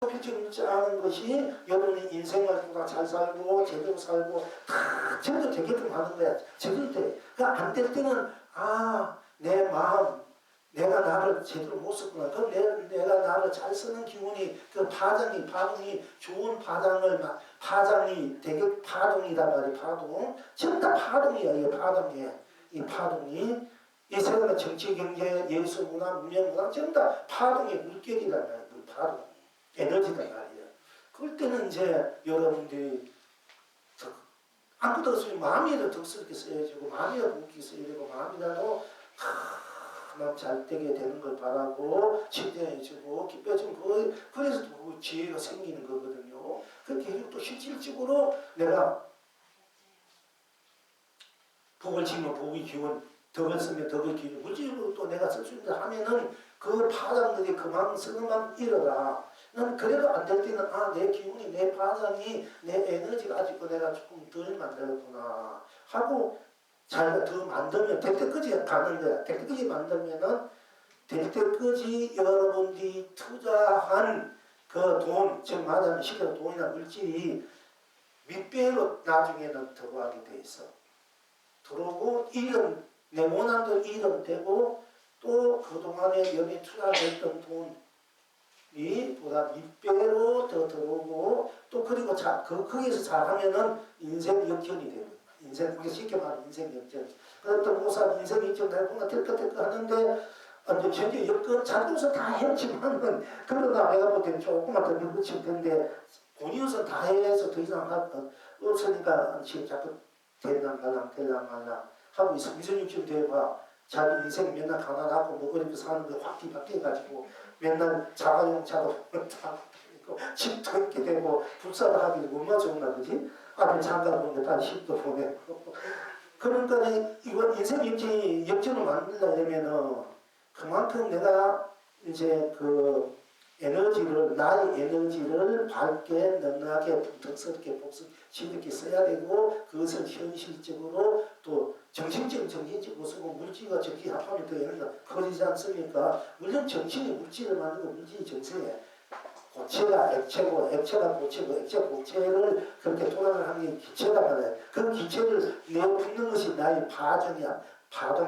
필요치 않은 것이 여러분이 인생을 보다 잘 살고 제대로 살고 다 제대로 되게끔 하는 거야. 제대로 돼. 그러니까 안 될 때는 내 마음 내가 나를 제대로 못 썼구나. 그럼 내가 나를 잘 쓰는 기운이 그 파동이 좋은 파장이 되게 파동이다 말이야. 파동. 전부 다 파동이야. 이게 파동이야. 이 파동이 이 세상의 정치, 경제, 예술, 문화, 문명, 문화 전부 다 파동의 물결이란 말이야. 파동. 에너지단 말이야. 그럴 때는 이제 여러분들이 아무것도 없으면 마음이라도 덕스럽게 써야지고 마음이라도 웃기게 써야 되고 마음이라도 마음 잘 되게 되는 걸 바라고 침대해주고 기뻐주면 그래서 또 지혜가 생기는 거거든요. 그렇게 해주고 또 실질적으로 내가 복을 지으면 복의 기운, 덕을 쓰면 덕의 기운, 물질로 또 내가 쓸 수 있는 하면은 그 파장들이 그만큼 쓰는 만큼 일어나. 난 그래도 안 될 때는 내 기운이 내 파장이 내 에너지가 아직도 내가 조금 덜 만들었구나 하고 자기가 더 만들면 될 때까지 가는 거야. 될 때까지 만들면은 될 때까지 여러분들이 투자한 그 돈, 즉 말하자면 시켜 돈이나 물질이 밑배로 나중에는 들어가게 돼 있어. 들어오고 일은 내 원하는 대로 일은 되고 또 그동안에 여기 투자했던 돈이 보다 밑배로 더 들어오고 또 그리고 거기에서 잘하면은 인생 역전이 되는 거야. 인생, 그게 쉽게 말하면 인생 역전. 그랬던 모사 인생 역전 달고나 텔까텔까 하는데 현재 여건 잘돼서 다 했지만은 그러다 내가 볼 때는 조금만 더 밀어칠 텐데 본인으로서 다 해서 더 이상 없으니까 지금 자꾸 될랑 말랑 하고 있어. 미선육점 대봐. 자기 인생 맨날 가난하고 뭐 어렵게 사는 거 확 뒤바뀌어가지고 맨날 자가용차도 있고 집도 있게 되고 불사하기 얼마나 좋나 그지? 아들 장가 보는데 딴 집도 보내고 그러니까 이건 인생 역전을 만들려면은 그만큼 내가 이제 그 에너지를 나의 에너지를 밝게 넉넉하게 덕스럽게 복스럽게 써야 되고 그것을 현실적으로 또 정신적으로 쓰고 물질과 정신이 합하면 더 에너지가 커지지 않습니까? 물론 정신이 물질을 만들고 물질이 정신이에요. 고체가 액체고 액체가 고체고 액체가 고체를 그렇게 도달을 하는 게 기체다 말이에요. 그 기체를 내어 붓는 것이 나의 파종이야.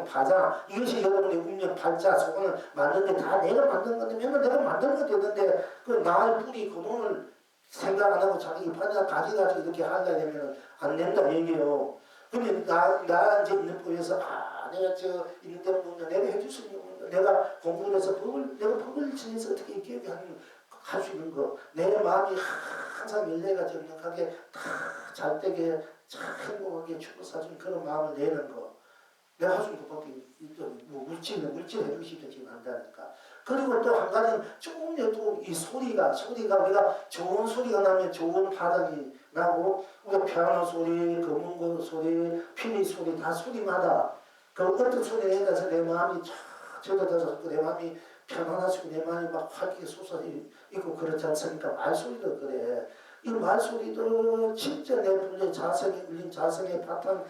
파장. 이것이 여러분의 운명, 팔자, 소원을 만든 게 다 내가 만든 건데 맨날 내가 만든 거 되는데 그 나의 뿌리 그 돈을 생각 안 하고 자기 판자 가져가지고 이렇게 하려면 안 된다 얘기예요. 근데 나 이제 있는 법에서 내가 저 있는 데로 보면 내가 해줄 수 있는 거 내가 공부를 해서 내가 법을 지내서 어떻게 이렇게 할 수 있는 거 내 마음이 항상 열려가 정력하게 다 잘되게 참 행복하게 축복 사주는 그런 마음을 내는 거 내가 할 수 있는 것밖에 물질 해주고 싶다 지금 한다니까. 그리고 또 한 가지는 조금 또 이 소리가 우리가 좋은 소리가 나면 좋은 바람이 나고 우리가 피아노 소리, 금은고 소리, 피리 소리 다 소리마다 그 어떤 소리에 대해서 내 마음이 젖어들어서 내 마음이 편안하시고 내 마음이 막 활기가 솟아있고 그렇지 않습니까? 말소리도 그래. 이 말소리도 진짜 내 분의 자성에 울린 자성의 바탕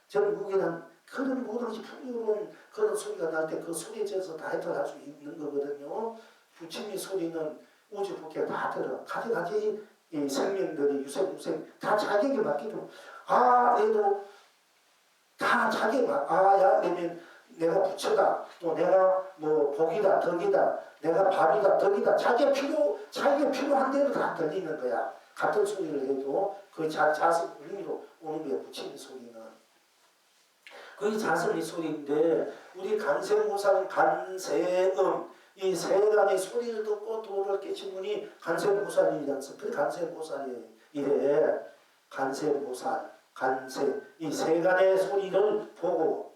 전국이란 그런 모든 것이 풍요로운 그런 소리가 날 때 그 소리에 젖어서 다이어트를 할 수 있는 거거든요. 부처님의 소리는 우주 복귀가 다 들어. 가지 이 생명들이 유생 다 자기에게 맡기고 얘도 다 자기에게 야 내면 내가 부처다. 또 내가 뭐 복이다 덕이다. 내가 밥이다 덕이다. 자기가 필요한 대로 다 들리는 거야. 같은 소리를 해도 그 자성 울림으로 오는 거야. 부처님의 소리는. 그게 자성의 소리인데 우리 간세모사는 간세음 이 세간의 소리를 듣고 도를 깨친 분이 간세모살이지 않습니까? 그게 간세모살이래. 간세모살 이 세간의 소리를 보고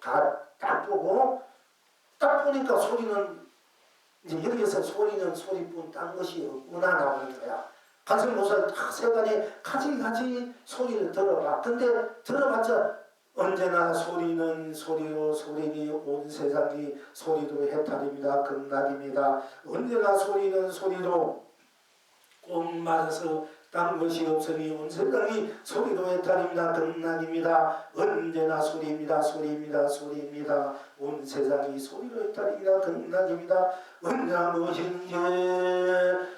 딱 보니까 소리는 이제 여기에서 소리는 소리뿐 딴 것이 없구나 나오는 거야. 간세모살 세간의 가지 소리를 들어봐. 근데 들어봤자 언제나 소리는 소리로 소리니 온 세상이 소리로 해탈입니다. 극락입니다. 언제나 소리는 소리로 꼭 맞아서 딴 것이 없으니 온 세상이 소리로 해탈입니다. 극락입니다. 언제나 소리입니다. 소리입니다. 소리입니다. 온 세상이 소리로 해탈입니다. 극락입니다. 언제나 무엇인지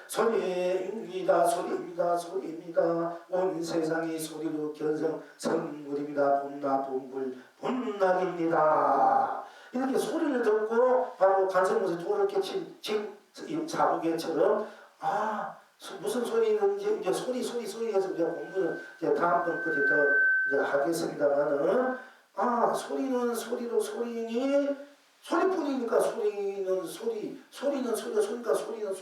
소리입니다. 소리입니다. 소리입니다. 온 세상이 소리로 견성 성물입니다. 본나 본불 본락입니다. 이렇게 소리를 듣고 바로 간성무서 돌을 깨친 지금 사부개처럼 무슨 소리인지 이제 소리 해서 우리가 공부는 이제 다음번까지 더 이제 하겠습니다만은 소리는 소리로 소리니 소리뿐이니까 소리는 소리니까 소리로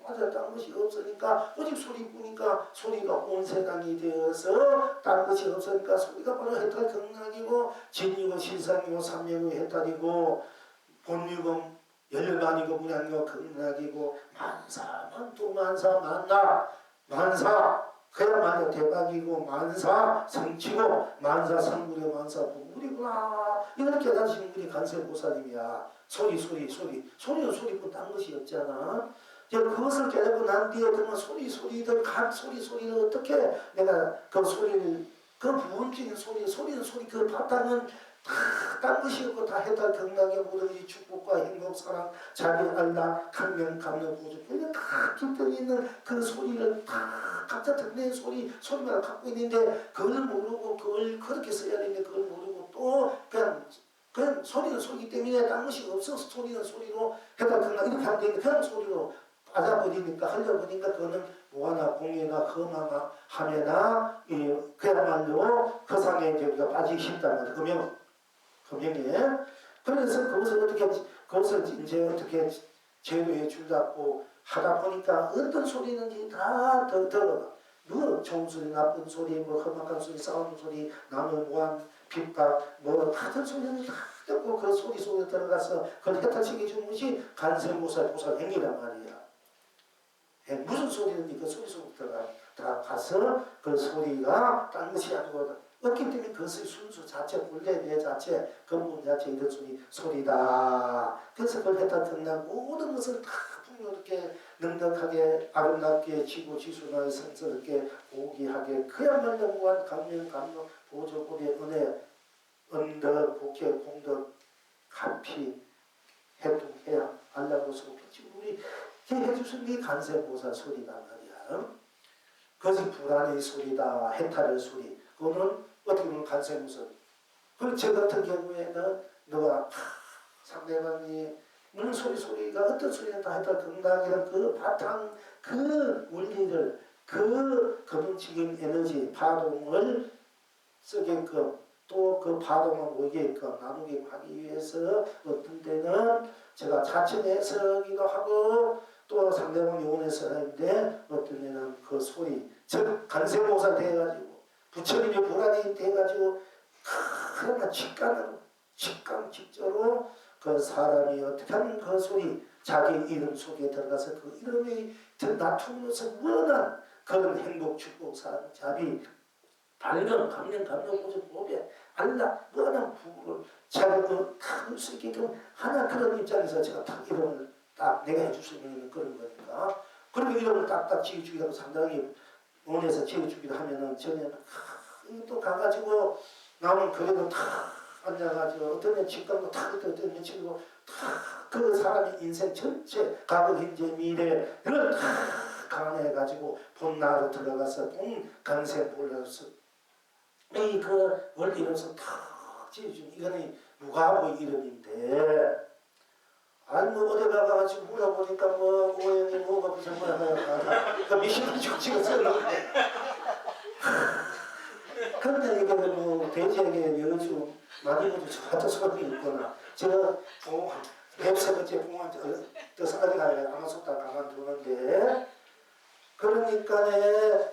맞아 딴 것이 없으니까 오직 소리뿐이니까 소리가 온 세상이 되어서 딴 것이 없으니까 소리가 바로 해탈 극락이고 진리고 실상이고 삼명이고 해탈이고 본유고 열반이고 문양이고 극락이고 만사 만투 만사 만나 만사 그야말로 대박이고 만사 성치고 만사 성불이고 만사 부불이구나 이걸 깨닫으시는 분이 간세보살님이야. 소리는 소리뿐 딴 것이 없잖아. 이제 그것을 깨닫고 난 뒤에 그러면 소리들 각 소리를 어떻게 내가 그 소리를 그 부분적인 소리는 소리 그 바탕은 딴 것이 없고 다 해탈 극락의 모든 이 축복과 행복 사랑 자비 알라 강명 감명 보조 이게 다 깃들어 있는 그 소리를 다 각자 듣는 소리만 갖고 있는데 그걸 모르고 그걸 그렇게 써야 되는데 그걸 모르고 또 그냥 소리는 소리기 때문에 딴 것이 없어서 소리는 소리로 해탈 극락 이렇게 하면 되는데 그냥 소리로 빠져버리니까 흘려버리니까 그거는 뭐하나 공예나 험하나 함에나 그야말로 허상에 우리가 빠지기 쉽다는 거죠. 금형에 그래서 그것을 이제 어떻게 제도에 줄잡고 하다 보니까 어떤 소리는지 다 들어봐. 뭐 좋은 소리, 나쁜 소리, 뭐 험악한 소리, 싸우는 소리, 나무 무한 핍박, 뭐 같은 소리는 다 듣고 그 소리 속에 들어가서 그걸 해탈시켜 주는 것이 간세보살 보살 행위란 말이야. 무슨 소리든지 그 소리 속에 들어가서 그 소리가 딴 것이 아니고 없기 때문에 그것의 순수 자체, 본래 내 자체, 근본 자체 이런 소리다. 그래서 그걸 해탈 극락 모든 것을 다 풍요롭게 능덕하게 아름답게 지고지순하게 성스럽게 고귀하게 그야말로 무한 감명 보조골의 은혜 언덕 복회 공덕 간피 해동 해양 안락로서 빛이 우리 해주신 게 간세보살 소리단 말이야. 그것이 불안의 소리다. 해탈의 소리. 그거는 어떻게 보면 간세무슨. 그리고 저 같은 경우에는 너가 상대방이 무슨 소리가 어떤 소리가 다 해탈 극락이란 그 바탕 그 원리를 그 근원적인 에너지 파동을 쓰게끔 또 그 파동을 모이게끔 나누게 하기 위해서 어떤 때는 제가 자체 해석이기도 하고 또 상대방 용언해서 하는데 어떤 때는 그 소리 즉 간세보살 돼가지고 부처님의 불안이 돼가지고 그러나 직감직저로 그 사람이 어떻게 하면 그 소리 자기 이름 속에 들어가서 그 이름이 나투면서 무한한 그런 행복 축복 사랑 자비 발명 감명 보조 보배 알라 무한한 부를 자기가 다할수 있게끔 하나 그런 입장에서 제가 딱 이름을 딱 내가 해줄 수 있는 그런 거니까 그리고 이름을 딱딱 지어주기도 하고 상당히 원해서 지어주기도 하면은 전에 또 가가지고 나는 그래도 다 앉아가지고 어떤 면 직감도 다 어떤 면 치고 다 그 사람의 인생 전체 과거 현재 미래를 다 강해가지고 본나로 들어가서 본 강세 몰라서 이 그 원리로서 다 지어주는 이거는 무가하고 이름인데 아니 뭐 어디 가가지고 물어보니까 뭐 오행이 뭐가 무슨 뭐야 그 미신을 쭉 찍었었는데 그런데 이게 뭐 돼지에게 여주 많이 해도 저한테 소리 있거나 제가 세 번째 부모한테 뜻하게 아마 속다 가만두는데 그러니까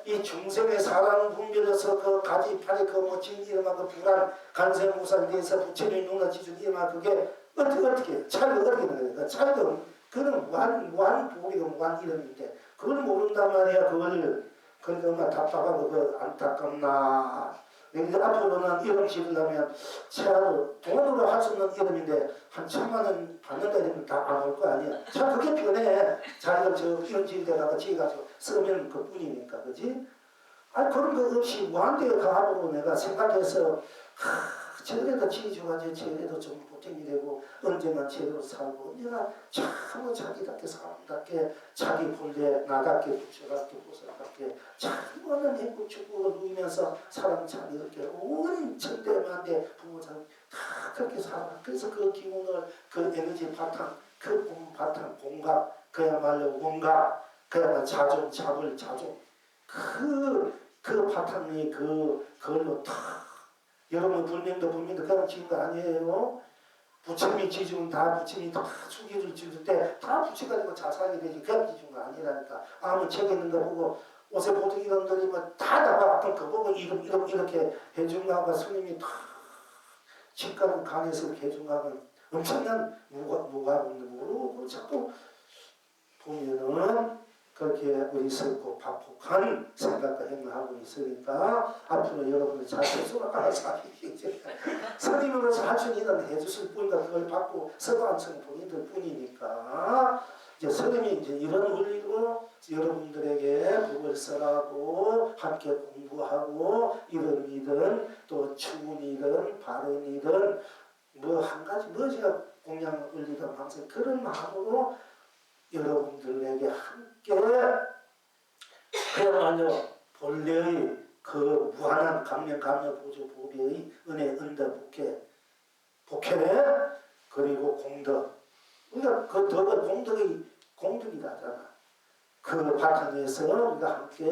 이 중생의 사랑 분별해서 그 가지 팔에 그 멋진 이름과 그 불안 간세무살 대해서 부처님 누나 지준 이름과 그게 어떻게 차이가 어떻게 나요? 그 차이가 그는 무한 보리가 무한 이름인데 그걸 모른단 말이야. 그걸 그러니까 답답하고 그 안타깝나 이제 앞으로는 이름 지으려면 최하로 돈으로 할 수 없는 이름인데 한 1,000만 원 받는다 이러면 다 안 올 거 아니야. 참 그게 편해. 자기가 저 이름 지을 때다가 지어가지고 쓰면 그 뿐이니까, 그지? 아니 그런 거 없이 무한대의 가압으로 내가 생각해서 저래도 지어줘가지고 저래도 좀 보탬이 되고 언젠간 제대로 살고 언제나 참 자기답게 사람답게 자기 본래 나답게 부처답게 보살답게 참 많은 행복 축복을 누리면서 사람 잘 이렇게 온 천대만대 부모님 다 그렇게 살아. 그래서 그 기운을 그 에너지 바탕 그 본 바탕 공각 그야말로 원각 그야말로 자존 자불 자존 그 바탕이 그걸로 탁 여러분 불명도 그냥 지은 거 아니에요. 부처님이 지으면 다 부처님이 다 수기를 지을 때 다 부처가지고 자살이 되지 그냥 지은 거 아니라니까. 아무 책에 있는 거 보고 옷에 보통 이런 들이면 다 나와. 그럼 그거 보고 이렇게 해준 거하고 스님이 다 집가는 강에서 해준 거하고는 엄청난 무가가 있는 거로 자꾸 보면은 그렇게 우리 서고 바폭한 생각과 행동하고 있으니까 앞으로 여러분들 잘 스스로가 사시지 스님으로서 할 수 있는 해주실 뿐이니까 그걸 받고 서도 안 쓰는 본인들 뿐이니까 이제 스님이 이제 이런 원리로 여러분들에게 북을 써라고 함께 공부하고 이름이든 또 추운이든 발언이든 뭐 한 가지 뭐 제가 공양 올리든 항상 그런 마음으로 여러분들에게 함께 그야말로 본래의 그 무한한 강명 보조 보배의 은혜 은덕 복회 그리고 공덕 우리가 그 덕은 공덕의 공덕이라잖아. 그 바탕에서 우리가 함께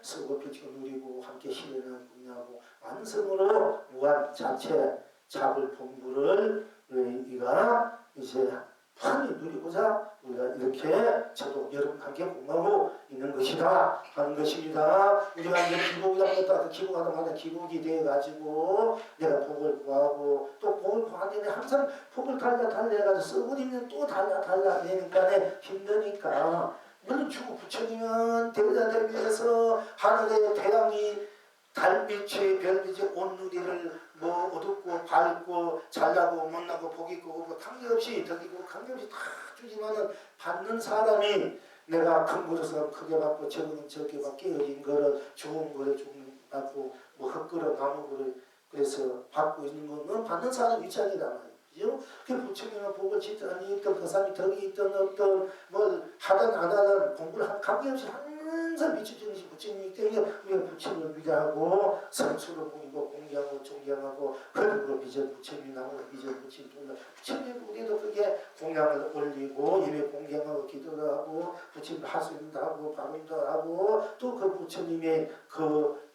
쓰고 비치고 누리고 함께 실현하고 공유하고 완성으로 무한 자체 자불 본부를 우리가 이제 편히 누리고자 우리가 이렇게 저도 여러분 함께 공부하고 있는 것이다 하는 것입니다. 우리가 이제 기복이라고 그 기복하다마다 기복이 되어가지고 내가 복을 구하고 또 복을 구하는데 항상 복을 달려가지고 써버리면 또 달라 되니까 힘드니까 물론 주고 부처님은 대자대비해서 하늘의 태양이 달빛이 별빛이 온누리를 뭐 어둡고 밝고 잘나고 못나고 복 있고 관계없이 덕이고 관계없이 다 주지만은 받는 사람이 내가 큰 것을 크게 받고 적은 적게 받고 어린 거를 좋은 거를 좀 받고 뭐 흙그릇 나무 그릇 그래서 받고 있는 거는 받는 사람 위치이란 말이죠. 그 부처님은 복을 짓든 아니 있든 그 사람이 덕이 있든 없든 뭘 하든 안 하든 공부를 관계없이 항상 비추주는 것이 부처님이기 때문에 우리가 부처님을 위대하고 성수로 보이고 공경하고 존경하고 그리고 비전 부처님이 나오고 비전 부처님 부처님 우리도 그게 공양을 올리고 예배 공경하고 기도를 하고 부처님 하수인도 하고 방문도 하고 또 그 부처님의 그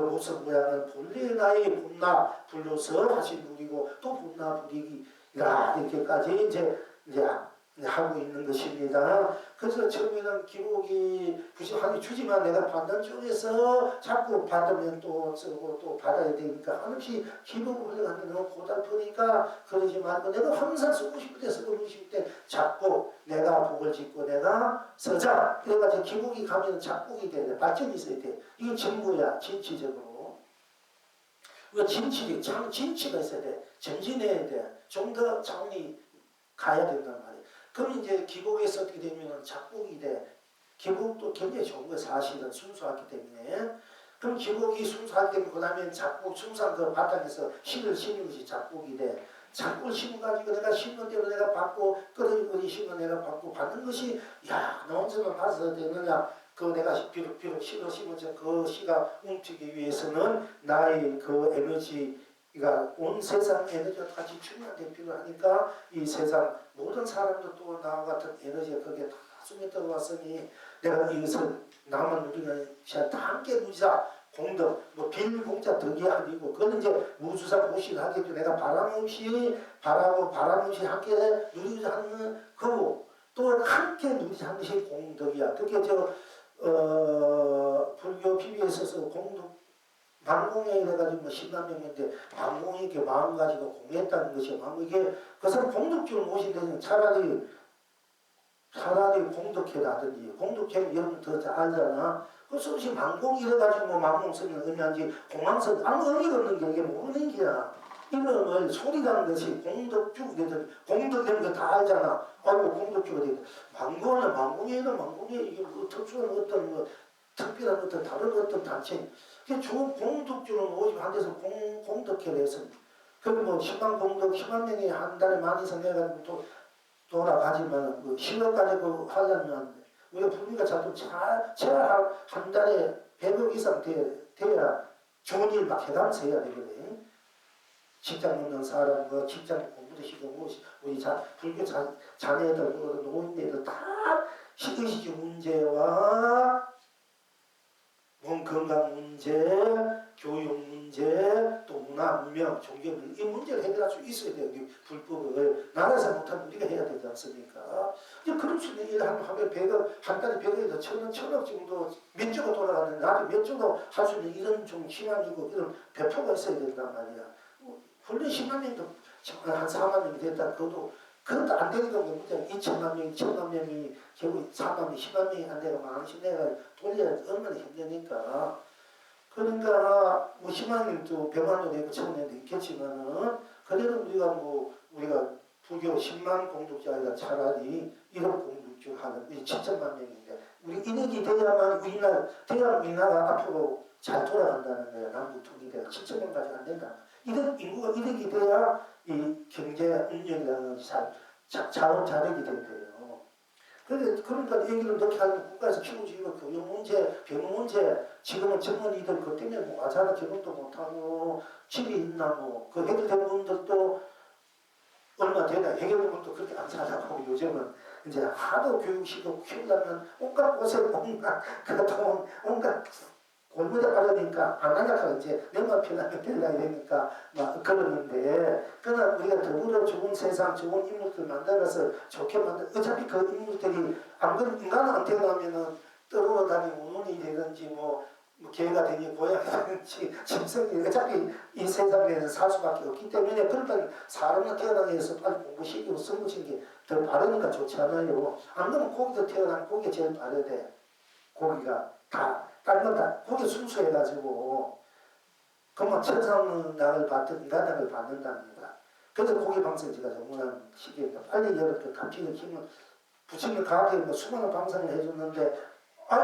모습 모양은 본래 나의 본나 불러서 하신 분이고 또 본나 불이라 이렇게까지 이제 하고 있는 것입니다. 그래서 처음에는 기복이 부심하게 주지만 내가 받는 쪽에서 자꾸 받으면 또 쓰고 또 받아야 되니까 한없이 기복을 흘러가는 게 너무 고달프니까 그러지 말고 내가 항상 쓰고 싶을 때 쓰고 싶을 때 자꾸 내가 복을 짓고 내가 서자 그래가지고 기복이 가면 작복이 돼야 돼. 발전이 있어야 돼. 이게 전부야 진취적으로. 우리가 진취가 있어야 돼. 전진해야 돼. 좀 더 차원이 가야 된단 말이야. 그럼 이제 기복에서 어떻게 되면 작복이 돼. 기복도 굉장히 좋은 거야. 사실은 순수하기 때문에. 그럼 기복이 순수하기 때문에 그 다음에 작복 순수한 그 바탕에서 씨를 심는 것이 작복이 돼. 작복을 심어가지고 내가 심는 대로 내가 받고 끄덕이 심어 내가 받고 받는 것이 야 너 언제만 봐서 되느냐. 그 내가 비록 씨를 심었지만 그 씨가 움직이기 위해서는 나의 그 에너지 그러니까 온 세상 에너지가 같이 충만되어 필요하니까 이 세상 모든 사람도 또 나와 같은 에너지가 거기에 다 숨이 들어왔으니 내가 이것을 나만 누리는 시간 다 함께 누리자. 공덕, 뭐 빌공자 덕이 아니고 그건 이제 무주사 보시를 하겠죠. 내가 바람 없이 함께 누리자 하는 거고 또 함께 누리자 하는 것이 공덕이야. 그게 불교 비비에 있어서 공덕 만공에 해가지고 뭐 10만 명인데 만공이 이렇게 마음 가지고 공했다는 것이 이게 그 사람 공덕주를 모신다면 차라리 공덕회라든지 공덕회는 여러분 더 잘 알잖아. 그 수없이 망공 이래가지고 뭐 망공선을 의미한지 공항선 아무 의미가 없는 게 이게 모르는 게야. 이름을 소리라는 것이 공덕주, 공덕되는 거 다 알잖아. 아이고 공덕주가 되고 망공은 망공이에는 망공이에 이게 뭐 특수한 어떤 뭐 특별한 어떤 다른 어떤 단체. 그 좋은 공덕주는 오직 한 데서 공덕해 내서 그리고 뭐 10만 공덕 10만 명이 한 달에 많이 선해가지고 또 돌아가지만 그 10억까지 그 하려면 우리가 분위기가 자꾸 최하 한 달에 100억 이상 돼야 좋은 일 막 해가면서 해야 되거든. 직장 없는 사람, 뭐 직장 공부도 시고 뭐 우리 불교 자녀들, 노인네들 다 식의식 문제와 건강 문제, 교육 문제, 또 문화, 문명, 종교 문제, 이 문제를 해결할 수 있어야 돼요. 불법을 나라에서 못하면 우리가 해야 되지 않습니까? 이제 그럴 수 있는 일을 하면 100억, 한 달에 100억에서 천억 정도 몇 조가 돌아가는데 아주 몇 조도 할 수 있는 이런 좀 희망이고 이런 배포가 있어야 된단 말이야. 물론 10만 명도 한 4만 명이 됐다. 그것도 안 되니까 문제야. 2천만 명, 1천만 명이 결국 4만 명, 10만 명이 안 되고 망신 내가 돌려야 얼마나 힘드니까. 그러니까 뭐 10만 명도 100만 명 되고 1000만 명도 있겠지만은 그래도 우리가 불교 10만 공덕자가 차라리 1억 공덕주 하는 7천만 명인데 우리 인력이 돼야만 우리나라가 앞으로 잘 돌아간다는 거야. 남북 통일대가 7천만까지 안 된다. 인구가 1억이 돼야 이 경제 운영이라는 자원 자력이 된대요. 그러니까 얘기를 이렇게 하면 국가에서 키우지고 교육 문제, 병 문제, 지금은 젊은이들 그 때문에 뭐 아자라 결혼도 못하고 집이 있나 그 해결된 분들도 얼마 되나 해결된 분도 그렇게 안 살아가고 요즘은 이제 하도 교육시키고 키우려면 온갖 고생, 온갖 돈, 온갖 골무대 바르니까 안 하려고 이제 내만 편하게 되려야 되니까 막 그러는데 그러나 우리가 더불어 좋은 세상 좋은 인물들 만들어서 좋게 만들 어차피 그 인물들이 안 그런 인간은 안 태어나면은 떨어져 다니는 운운이 되든지 뭐 개가 되니 고양이 되든지 짐승이 어차피 이 세상에서 살 수밖에 없기 때문에 그러니까 사람은 태어나기 위해서 빨리 공부시키고 성부시키는 게 더 빠르니까 좋지 않아요. 안 그러면 고기도 태어나면 고기가 제일 빠르대. 고기가 다른 건 다 고기 순수해가지고 그만 천상락을 받든 인간락을 받는답니다. 그래서 고기 방생제가 정말 시기입니다. 빨리 이렇게 감기는 힘을 부처님 강하게 뭐 수많은 방생을 해줬는데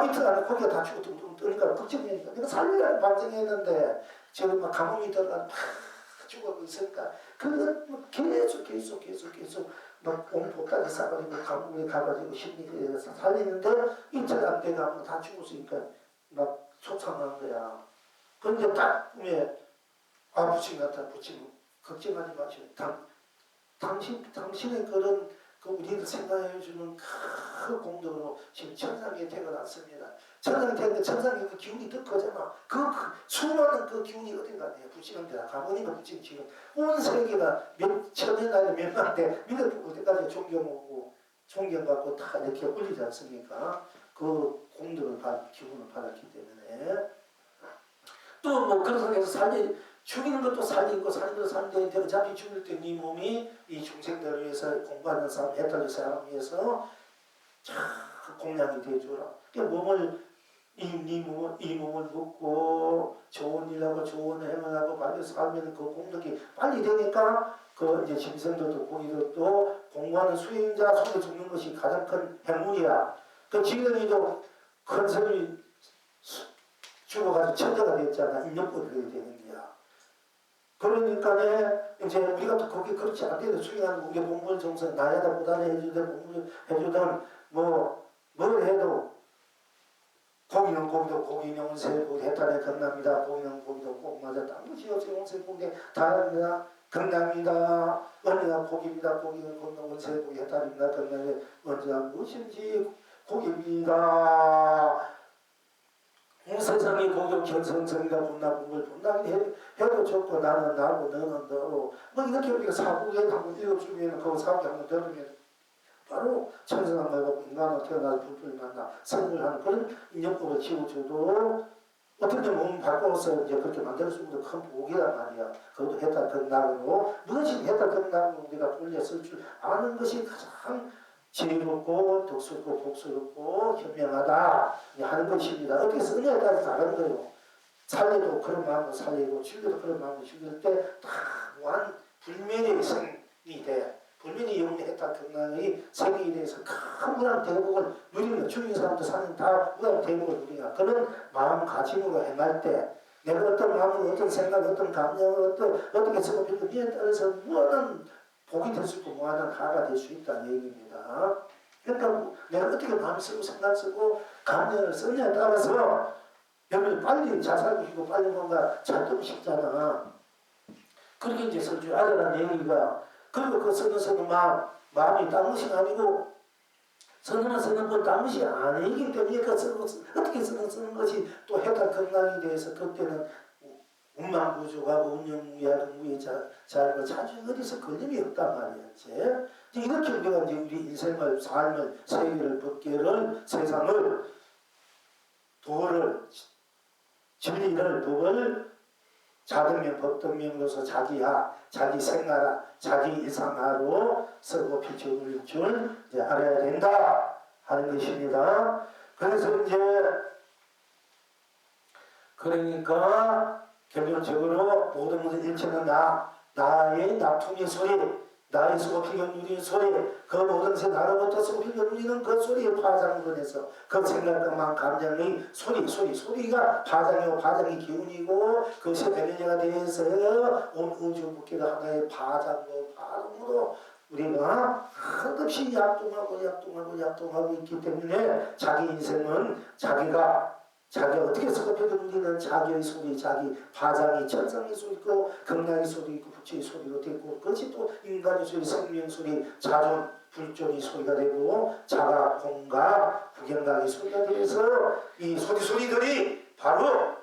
이틀 안에 고기가 다 죽고 둥둥 뜨니까 걱정이니까 내가 살리려고 방생했는데 지금 막 가뭄이 들어가 막 죽어가고 있으니까 그걸 뭐 계속 막 온보따리 싸가지고 가뭄에 가가지고 심리에서 살리는데 이틀 안 돼가면 다 죽었으니까 막 속상한 거야. 그런데 딱 꿈에 부처님 나타나 부처님 걱정하지 마시오. 당신의 그런 우리를 생각해주는 큰 공덕으로 지금 천상에 태어났습니다. 천상에 태어났는데 천상에 그 기운이 더 크잖아. 그 수많은 그 기운이 어딘가 내요. 부처님들 가보니까 부처님 지금 온 세계가 몇 천년 아니 몇만 대 믿어볼 때까지 존경받고 다 이렇게 올리지 않습니까? 그 공덕을 기운을 받았기 때문에 또 뭐 그런 상황에서 죽이는 것도 살리고 사는 것도 사는데 어차피 죽을 때 네 몸이 이 중생들을 위해서 공부하는 사람, 해탈의 사람을 위해서 참 공양이 되어주라. 이 몸을 먹고 좋은 일하고 좋은 행을 하고 빨리 살면 그 공덕이 빨리 되니까 그 이제 짐승들도 고기들도 공부하는 수행자 손에 죽는 것이 가장 큰 행운이야. 그 지금이도 큰 사람이 죽어가지고 천재가 됐잖아. 인력법이 되는 거야. 그러니까 이제 우리가 또 거기 그렇지 않대도 수행하는 우리 공부를 정성 나야다 보다는 해주던 뭘 해도 고기는 고기도 고기 용세 고기 해탈에 건납니다. 고기는 고기도 꼭 맞았다. 무엇이 없이 용세 고기 다릅니다. 건납니다. 언제나 고기입니다. 고기는 고기는 원세 고기 해탈입니다. 건납니다. 언제나 무엇인지 고기입니다. 세상에 고교 견성성이가 분나쁜 걸 분나게 해도 좋고 나는 나고 너는 너로 이렇게 우리가 사고에 한번 읽어주면 그 사고에 한번 들으면 바로 천성한 말고 인간으로 태어나서 불불 만나 생물하는 그런 인연법을 키워줘도 어떻게 몸 바꿔서 이제 그렇게 만들 수 있는 큰 복이란 말이야. 그것도 해탈 건나고 무엇이 해탈 건나고 우리가 돌려 쓸 줄 아는 것이 가장 지혜롭고 덕스럽고 복스럽고 현명하다 하는 것입니다. 어떻게 쓰느냐에 따라 다른 거예요. 살려도 그런 마음으로 살리고 죽여도 그런 마음으로 죽일 때 다 무한 불면의 생이 돼. 불면이 영리했다 경랑의 생이 대해서 큰 무한 대복을 누리는 죽인 사람도 사는 다 무한 대복을 누리는 그런 마음가짐으로 행할 때 내가 어떤 마음으로 어떤 생각 어떤 감정을 어떻게 적어필느냐에 따라서 무한한 복이 될 수 있고 무한한 하가 될 수 있다는 얘기입니다. 그러니까 내가 어떻게 마음 쓰고 생각 쓰고 감정을 쓰느냐에 따라서 여러분이 빨리 잘 살고 싶고 빨리 뭔가 잘 되고 싶잖아. 그렇게 이제 설 줄 알아라는 얘기가. 그리고 그 쓰는 마음이 딴 것이 아니고 쓰는 건 딴 것이 아니기 때문에 그 어떻게 쓰는 것이 또 해탈 건강에 대해서 그때는 운망부조하고 운영무야무에 잘 자주 어디서 걸림이 없단 말이었지. 이렇게 우리가 이제 우리 인생을 삶을 세계를 법계를 세상을 도를 진리를 법을 자등명 법등명으로서 자기하 자기 생활하 자기 일상하로 쓰고 비춰볼 줄 이제 알아야 된다 하는 것입니다. 그래서 이제 그러니까 결론적으로 모든 일체는 나의 나툼의 소리 나의 소피가 누리는 소리 그 모든 새 나로부터 소피가 누리는 그 소리의 파장권에서 그 생각과 감정의 소리가 파장이고 파장의 기운이고 그것이 에너지가 되어서 온 우주 무게가 하나의 파장으로 우리가 한없이 약동하고 있기 때문에 자기 인생은 자기가 어떻게 서급해도 누리는 자기의 소리, 자기 파장이 천상의 소리 있고 건강의 소리 있고 부처의 소리가 되고 그것이 또 인간의 소리, 생명 소리, 자존, 불존의 소리가 되고 자가, 공가, 부경각의 소리가 되어서 이 소리들이 바로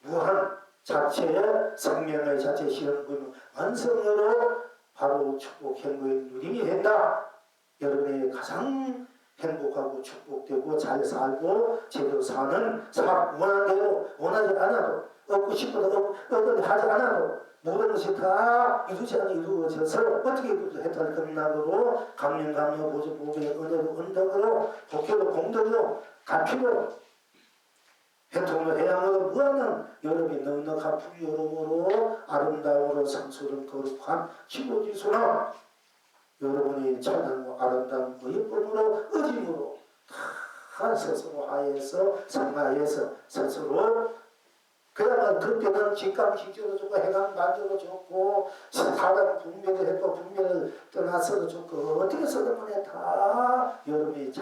무한 자체의 생명의 자체 실현군 완성으로 바로 축복 행복의 누림이 된다. 여러분의 가장 행복하고 축복되고 잘 살고 제대로 사는 삶 원하는 대로 원하지 않아도 얻고 싶어도 얻고 하지 않아도 모든 것이 다 이루지 않아 이루어져서 어떻게 해탈 극락으로 감명 보조보배 언덕으로 복회로 공덕으로 가피로 해통으로 해양으로 무한한 여름이 넉넉한 풍요로움으로 아름다움으로 상수를 거룩한 지고지소나 여러분이 찬양과 아름다운 그 예쁨으로 의심으로 다 스스로 하에서 상하에서 스스로 그야말로 그때는 직감식적으로 좋고 해강 반적으로 좋고 사람 분별을 했고 분별을 떠나서도 좋고 어떻게 서든간에 다 여러분이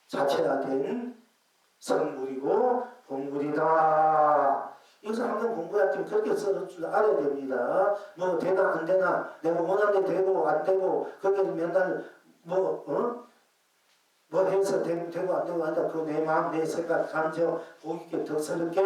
자체화된 성물이고 본물이다. 이것을 한번 공부할 때 그렇게 써줄 줄 알아야 됩니다. 뭐 되나 안 되나 내가 원하는 데 되고 안 되고 그게 맨날 뭐 해서 되고 안 되고 한다. 그 내 마음 내 생각 감정 보기 있게 덕스럽게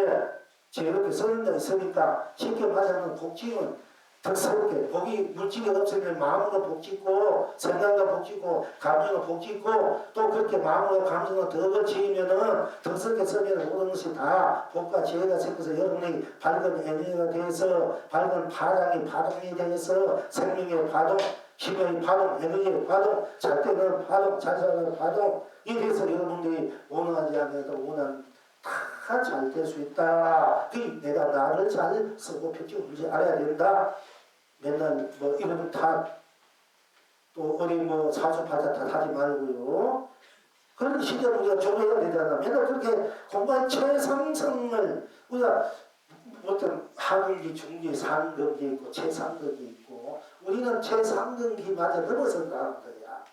즐겁게 쓰는 데 있으니까 쉽게 말하면 복지는 덕스럽게 복이 물질이 없으면 마음으로 복짓고 생각으로 복짓고 감정으로 복짓고 또 그렇게 마음으로 감정으로 덕을 지으면은 덕스럽게 쓰면 모든 것이 다 복과 지혜가 생겨서 여러분이 밝은 에너지가 되어서 밝은 파동이 되어서 생명의 파동 힘의 파동 에너지의 파동 잘 때는 파동 잘 사는 파동 이래서 여러분들이 원하지 않아도 원하는 다 잘 될 수 있다. 내가 나를 잘 쓰고 펼쳐보지 알아야 된다. 맨날 뭐 이런 또 어디 뭐 사주팔자 탓하지 말고요. 그런 시절 우리가 조해야 되잖아. 맨날 그렇게 공부한 최상승을 우리가 어떤 하급기, 중기, 상급기 있고 최상급기 있고 우리는 최상급기마저 넘어선 사람들이야.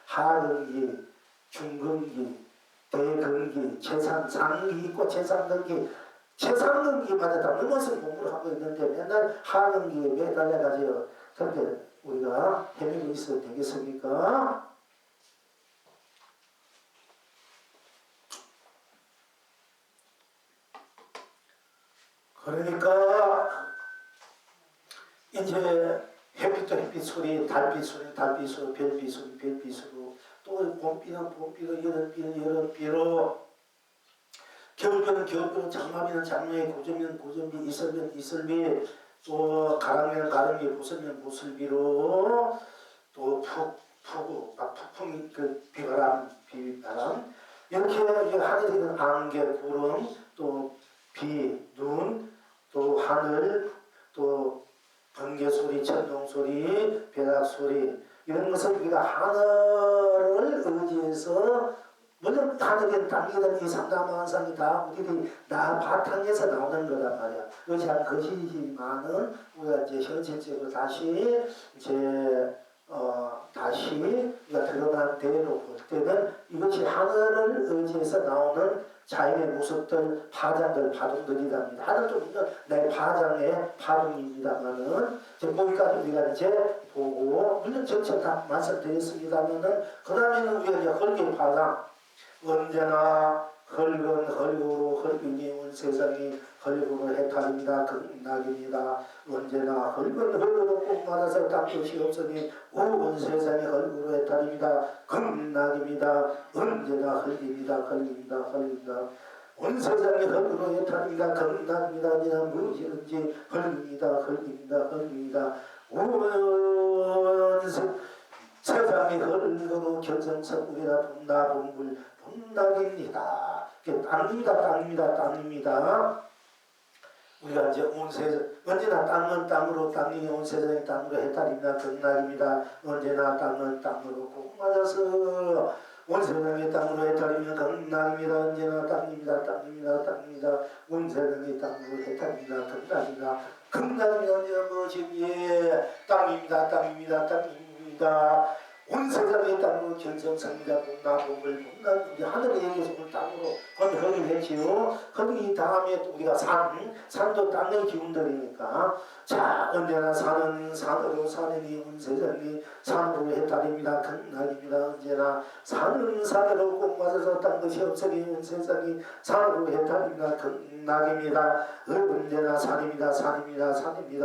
하급기, 중급기, 대급기, 최상급기 있고 최상급기마저 다 넘어선 공부를 하고 있는데 맨날 하급기에 매달려가지고 그렇게 우리가 헤매고 있어도 되겠습니까? 그러니까 이제 햇빛도 햇빛 소리, 달빛 소리, 달빛 소리, 별빛 소리, 별빛 소리, 또 봄비는 봄비로, 여름비는 여름비로, 겨울비는 겨울비로, 장마비는 장마에, 고점비는 고점비, 이슬비는 이슬비, 또 가랑비는 가랑비, 보슬비는 보슬비로, 또 푹 비바람 이렇게 하늘에 있는 안개, 구름, 또 비, 눈, 또 하늘, 또 번개 소리, 천둥 소리, 벼락 소리 이런 것은 우리가 하늘을 의지해서 물론 하늘은 땅이든 이 삼다만상이 다 우리들이 나 바탕에서 나오는 거란 말이야. 의지한 것이지만은 우리가 이제 현실적으로 다시 우리가 드러난 대로 볼 때는 이것이 하늘을 의지해서 나오는 자연의 모습들, 파장들, 파동들이랍니다. 하늘도 물론 내 파장의 파동입니다만은 거기까지 우리가 이제 보고 물론 전체 다 말씀드렸습니다만은 그 다음에는 우리가 이제 헐기 파장 언제나 헐건 헐고로 헐근이 온 세상이 헐고로 해탈입니다. 극락입니다. 언제나 헐건 헐고로 꼭 맞아서 딱 것이 없으니 온 세상이 헐고로 해탈입니다. 극락입니다. 언제나 헐깁니다. 헐깁니다. 헐깁니다. 온 세상이 헐고로 해탈입니다. 극락입니다. 언제나 무엇이든지 헐깁니다. 헐깁니다. 헐깁니다. 온 세상이 헐고로 견성성물이라 분나분물 분락입니다. 땅입니다. 우리가 이제 온 세상 언제나 땅은 땅으로 땅이 온 세상이 땅으로 해탈입니다. 극락입니다. 언제나 땅은 땅으로 꼭 맞아서 온 세상이 땅으로 해탈이면 극락입니다. 언제나 땅입니다. 온 세상이 땅으로 해탈입니다. 극락입니다. 극락이면 언제나 무엇이기에 땅입니다. 온 세상의 땅으로 견성성이다 본나봄을 우리 하늘의 얘기에서 오늘 땅으로 거기 했지요. 거기 다음에 또 우리가 산도 땅의 기운들이니까 자 언제나 산은 산으로 산이니 온 세상이 산으로 해탈입니다. 극락입니다. 언제나 산은 산으로 꼭 맞아서 딴 것이 없으니 온 세상이 산으로 해탈입니다. 극락입니다. 언제나 산입니다.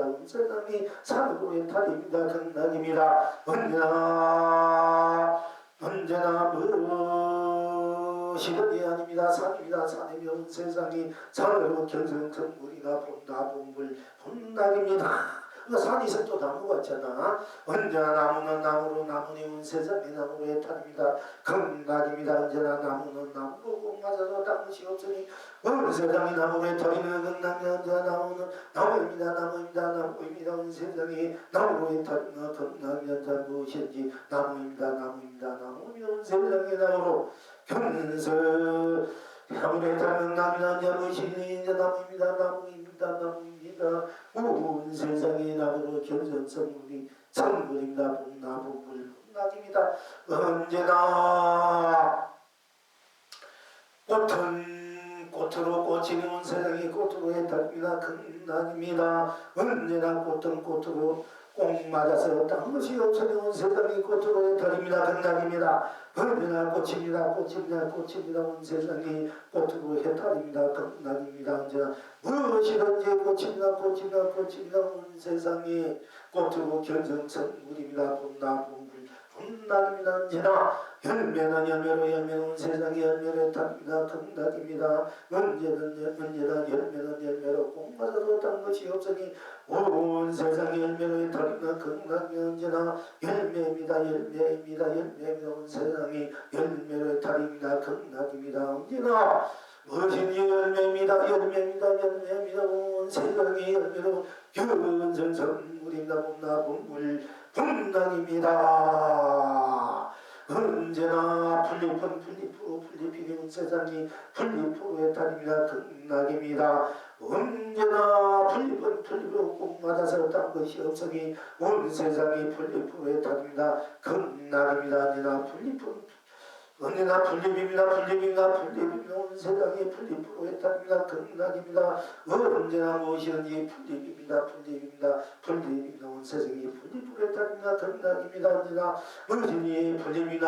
온 세상이 산으로 해탈입니다. 극락입니다. 언제나 무엇이든지 아닙니다. 산이며 온 세상이 산으로 견성성물이나 본다본물 본락입니다. 산이 있으면 또 나무가 있잖아. 언제나 나무는 나무로 나무니 온 세상이 나무로 해탈입니다. 극락입니다. 언제나 나무는 나무로 꼭 맞아서 딴 것이 없으니 온 세상이 나무로 해탈이면 극락입니다. 언제나 나무는 나무입니다. 온 세상이 나무로 해탈이면 극락입니다. 무엇인지 나무입니다. 온 세상이 나무로 견성 나무로 해탈이면 나무입니다. 무엇이니 나무입니다. 온 세상이 나무로 견성성물이 성물입니다. 본나무물 본락입니다. 언제나 꽃은 꽃으로 꽃이 온 세상이 꽃으로 해탈입니다. 극락입니다. 언제나 꽃은 꽃으로 꼭 맞아서 딴 것이 없으니 온 세상이 꽃으로 해탈입니다. 극락입니다. 언제나 꽃입니다. 온 세상이 꽃으로 해탈입니다. 극락입니다. 언제나 무엇이든지 꽃입니다. 온 세상이 꽃으로 견성성물입니다. 본락입니다. 언제나 열매는 열매로 온 세상이 열매로 해탈입니다. 극락입니다. 언제나 열매로 꼭 맞아서 딴 것이 없으니 온 세상이 열매로 해탈입니다. 극락이 언제나 열매입니다. 온 세상이 열매로 해탈입니다. 극락입니다. 언제나 무엇인지 열매입니다. 온 세상이 열매로 견성성물입니다. 본나본물 본락입니다. 언제나 풀잎으로 온 세상이 풀잎으로 해탈입니다. 극락입니다. 언제나 풀잎으로 꼭 맞아서 딴 것이 없으니 온 세상이 풀잎으로 해탈입니다. 극락입니다. 언제나 풀잎입니다. 온 세상이 풀잎으로 해탈입니다. 극락입니다. 언제나 무엇이든지 풀잎입니다. 온 세상이 풀잎으로 해탈입니다. 극락입니다. 언제나 무엇이든지 풀잎입니다.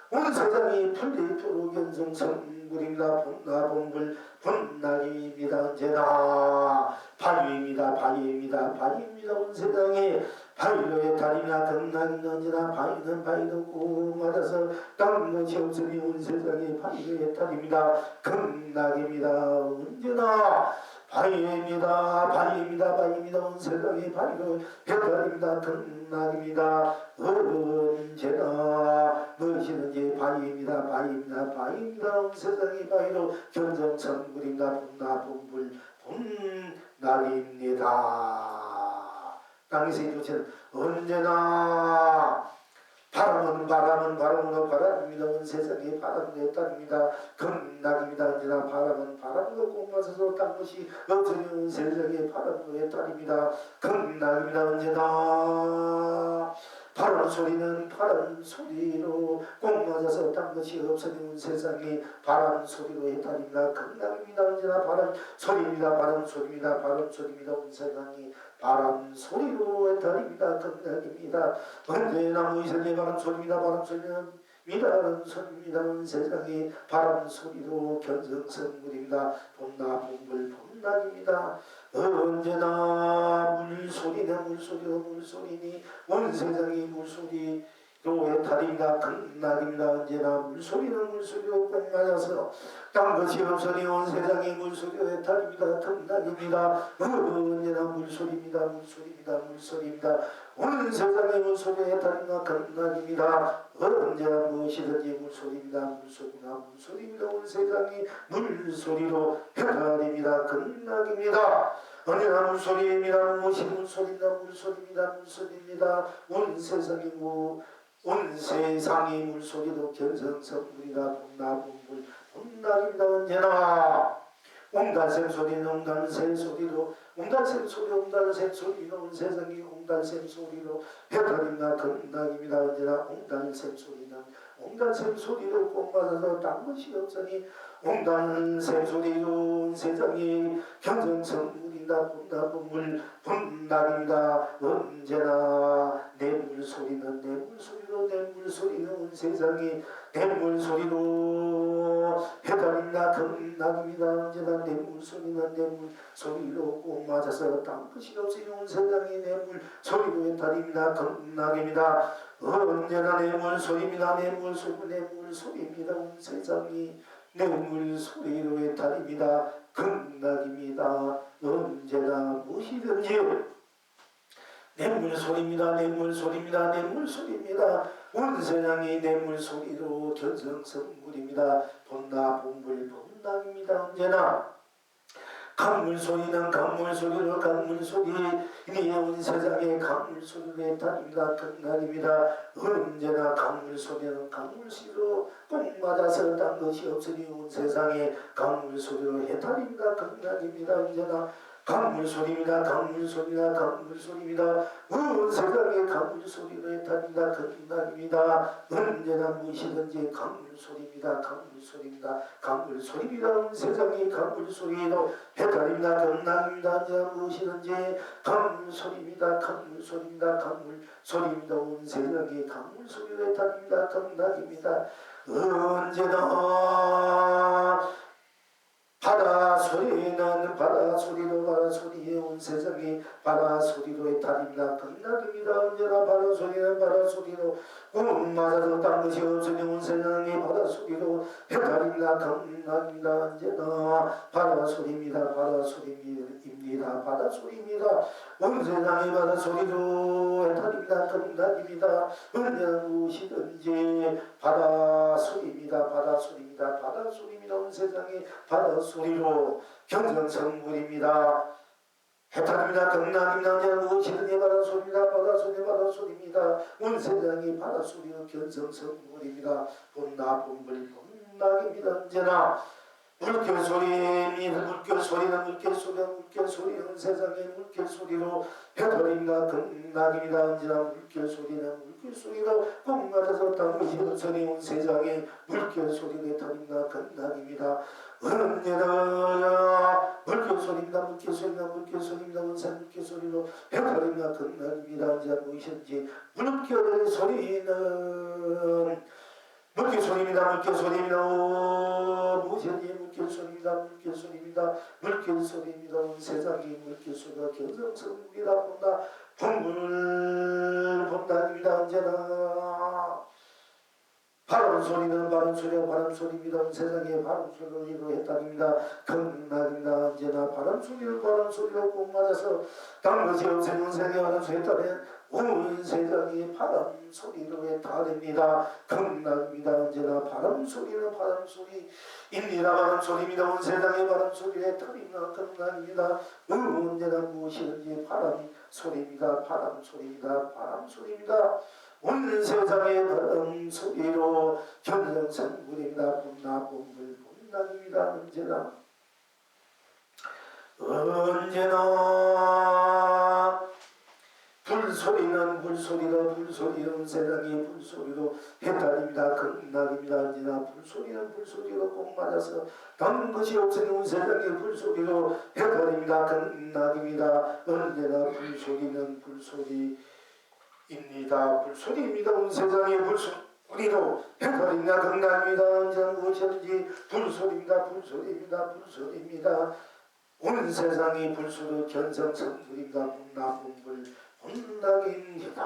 온 세상이 풀잎으로 견성성물입니다. 본나본물 본락입니다. 언제나 바위입니다. 온 세상이 바위로 해탈이나 극락입니다. 언제나 바위는 꼭 맞아서 딴 것이 없으니 온 세상이 바위로 해탈입니다. 극락입니다. 언제나 바위입니다. 바위입니다. 바위입니다. 온 세상이 바위로 해탈입니다. 극락입니다. 언제나 무엇이든지 바위입니다. 바위입니다. 바위입니다. 온 세상이 바위로 견성천불입니다. 분나분불 분날입니다. 땅에서 이루어진 언제나 바람은 바람입니다. 온 세상이 바람의 딸입니다. 극락입니다. 언제나 바람은 바람으로 꽁맞아서 딴 것이 없으니 온 세상이 바람의 딸입니다. 극락입니다. 언제나 바람 소리는 바람 소리로 꽁맞아서 딴 것이 없으니 온 세상이 바람 소리로 해탈입니다. 극락입니다. 언제나 바람 소리입니다. 바람 소리입니다. 바람 소리입니다. 온 세상이 바람 소리로 해탈입니다. 극락입니다. 언제나 무의성의 바람 소리입니다. 바람 소리는 미라는 소리입니다. 온 세상이 바람 소리로 견성성물입니다. 봄나봄물 봄날입니다. 언제나 물소리는 물소리로 물소리니 온 세상이 물소리로 해탈입니다. 극락입니다. 언제나 물소리는 물소리로 꼭 맞아서 딴 것이 없으니 온 세상이 물소리로 해탈입니다. 극락입니다. 언제나 물소리입니다. 물소리입니다. 물소리입니다. 온 세상의 물소리로 해탈입니다. 극락입니다. 언제나 무엇이든지 물소리입니다. 물소리입니다. 물소리입니다. 온 세상이 물소리로 해탈입니다. 극락입니다. 언제나 물소리입니다. 무엇이 물소리입니다. 물소리입니다. 물소리입니다. 온 세상이 물소리로 견성성물이다. 분나분물 분날입니다. 언제나 옹달샘 소리는 옹달샘 소리로 옹달샘 소리 옹달샘 소리로 온 세상이 옹달샘 소리로 해탈입니다. 극락입니다. 언제나 옹달샘 소리는 옹달샘 소리로 꼭 맞아서 딴 것이 없으니 옹달샘 소리로 온 세상이 견성성물이다. 분나분물 분날입니다. 언제나 내 물소리는 내 물소리로 내 물소리는 온 세상이 내 물소리로 해탈입니다. 극락입니다. 언제나 내 물소리는 내 물소리로 꼭 맞아서 딴 것이 없으니 온 세상이 내 물소리로 해탈입니다. 극락입니다. 언제나 내 물소리입니다. 내 물소리 내 물소리입니다. 온 세상이 내 물소리로 해탈입니다. 극락입니다. 언제나 무엇이든지 내 물소리입니다. 내 물소리입니다. 내 물소리입니다. 온 세상이 내 물소리로 견성성물입니다. 봄나봄물 봄락입니다. 언제나 강물소리는 강물소리로 강물소리니 온 세상에 강물소리로 해탈입니다. 극락입니다. 언제나 강물소리는 강물소리로 꼭 맞아서 딴 것이 없으니 온 세상에 강물소리로 해탈입니다. 극락입니다. 언제나 강물소리입니다. 강물소리입니다. 강물소리입니다. 온 세상에 강물소리로 해탈입니다. 극락입니다. 언제나 무엇이든지 강물소리입니다. 강물소리입니다. 강물소리입니다. 온 세상에 강물소리로 해탈입니다. 극락입니다. 언제나 무엇이든지 강물소리입니다. 강물소리입니다. 강물소리입니다. 온 세상에 강물소리로 해탈입니다. 극락입니다. 언제나 바다 소리는 바다 소리로 바다 소리에 온 세상이 바다 소리로 해탈입니다. 극락입니다. 언제나 바다 소리는 바다 소리로 맞아도 딴 것이 없으니 온 세상이 바다 소리로 해탈입니다. 극락입니다. 언제나 바다 소리입니다. 바다 소리입니다. 바다 소리입니다. 온 세상이 바다 소리로 해탈입니다. 극락입니다. 언제나 무엇이든지 바다 소리입니다. 바다 소리입니다. 바다 소리입니다. 온 세상이 바다 소리로 견성성물입니다. 해탈입니다. 극락입니다. 언제나 무엇이든지 바다 소리입니다. 바다 소리 바다 소리입니다. 온 세상이 바다 소리로 견성성물입니다. 봄나봄물 봄락입니다. 언제나 물결 소리입니다. 물결 소리는 물결 소리는 세상의 물결 소리로 해탈입니다. 극락입니다. 언제나 물결 소리는 물결 소리로 꼭 맞아서 딴 것이 없으니 온 세상의 물결 소리로 해탈입니다. 극락입니다. 언제나 물결 소리입니다. 물결 소리입니다. 물결 소리입니다. 온 세상 물결 소리로 해탈입니다. 극락입니다. 언제나 무엇이든지 물결 소리는 물결 소리입니다. 물결 소리입니다. 무엇이든지 물결 소리입니다. 물결 소리입니다. 물결 소리입니다. 온 세상이 물결 소리가 견성성물이다. 본다 본물 본다입니다. 언제나 바람 소리는 바람 소리가 바람 소리입니다. 온 세상에 바람 소리로 이루어했답니다. 극락입니다. 언제나 바람 소리는 바람 소리로 꼭 맞아서 단 것이 없으면 세상에 바람 소리에 따르면 온 세상이 바람 소리로 달립니다. 극락입니다. 언제나 바람 소리는 바람 소리입니다. 바람 소리입니다. 온 세상에 바람 소리에 달립니다. 극락입니다. 언제나 무엇이든지 바람 소리입니다. 바람 소리입니다. 바람 소리입니다. 온 세상의 바람 소리로 견성성불입니다. 분나분불 분락입니다. 언제나 불소리는 불소리로 불소리는 세상의 불소리로 해탈입니다. 극락입니다. 언제나 불소리는 불소리로 꼭 맞아서 단 것이 없으니 세상의 불소리로 해탈입니다. 극락입니다. 언제나 불소리는 불소리입니다. 불소리입니다. 온 세상의 불소리로 해탈입니다. 극락입니다. 언제나 무엇이든지 불소리입니다. 불소리입니다. 불소리입니다. 온 세상이 불소리로 견성성불입니다. 분나분불 분락입니다.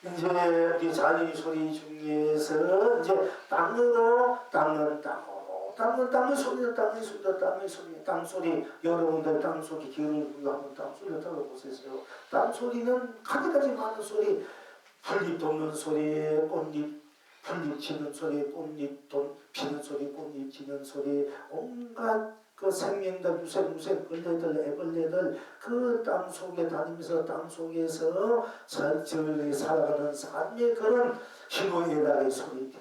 이제 우리 자녀의 소리 중에서 이제 땅으로 땅은 땅으로 땅은 소리다. 땅의 소리다. 땅의 소리 땅소리 여러분들 땅소리 기운을 부여 한번 땅소리를 들어보세요. 땅소리는 가지가지 많은 소리 풀잎 돕는 소리 꽃잎 풀잎 치는 소리 꽃잎 피는 소리 꽃잎 지는 소리 온갖 그 생명들 무색 벌레들 애벌레들 그 땅속에 다니면서 땅속에서 천천히 살아가는 삶의 그런 희노애락의 소리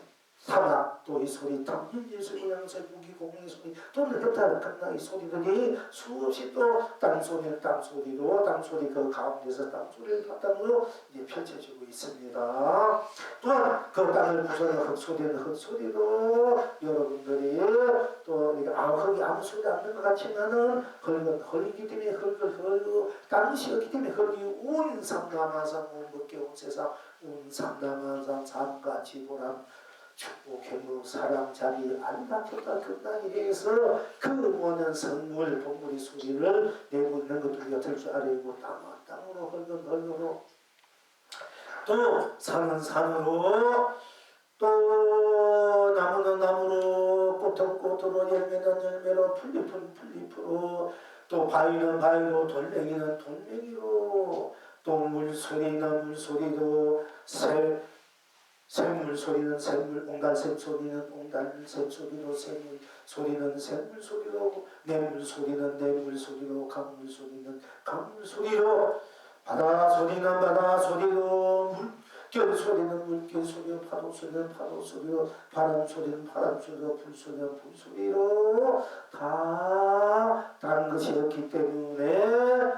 사막도의 소리 당연히 소리 양새 무기공의 소리 또는 흡다른 극락의 소리들이 수없이 또 땅소리 그 가운데서 땅소리를 바탕으로 이제 펼쳐지고 있습니다. 또한 그 땅을 부서는 흙소리도 여러분들이 또 흙이 아무 소리도 안 나는 것 같지만은 흙이기 때문에 흙을 땅이었기 때문에 흙이 온 삼라만상 온 법계 온 세상 온 삼라만상 삶과 지보람 축복, 행복, 사랑, 자비, 안락효과 극락에 대해서 그 모든 성물, 동물의 소리를 내고 있는 것도 우리가 들 줄 알고 땅으로 흙으로 또 산은 산으로 또 나무는 나무로 꽃은 꽃으로 열매는 열매로 풀잎은 풀잎으로 또 바위는 바위로 돌멩이는 돌멩이로 또 물소리는 물소리로 샘물 소리는 샘물, 옹달샘 소리는 옹달샘 소리로 샘물 소리는 샘물 소리로 냇물 소리는 냇물 소리로 강물 소리는 강물 소리로 바다 소리는 바다 소리로 물결 소리는 물결 소리로 파도 소리는 파도 소리로 바람 소리는 바람 소리로 불 소리는 불 소리로 다 다른 것이 없기 때문에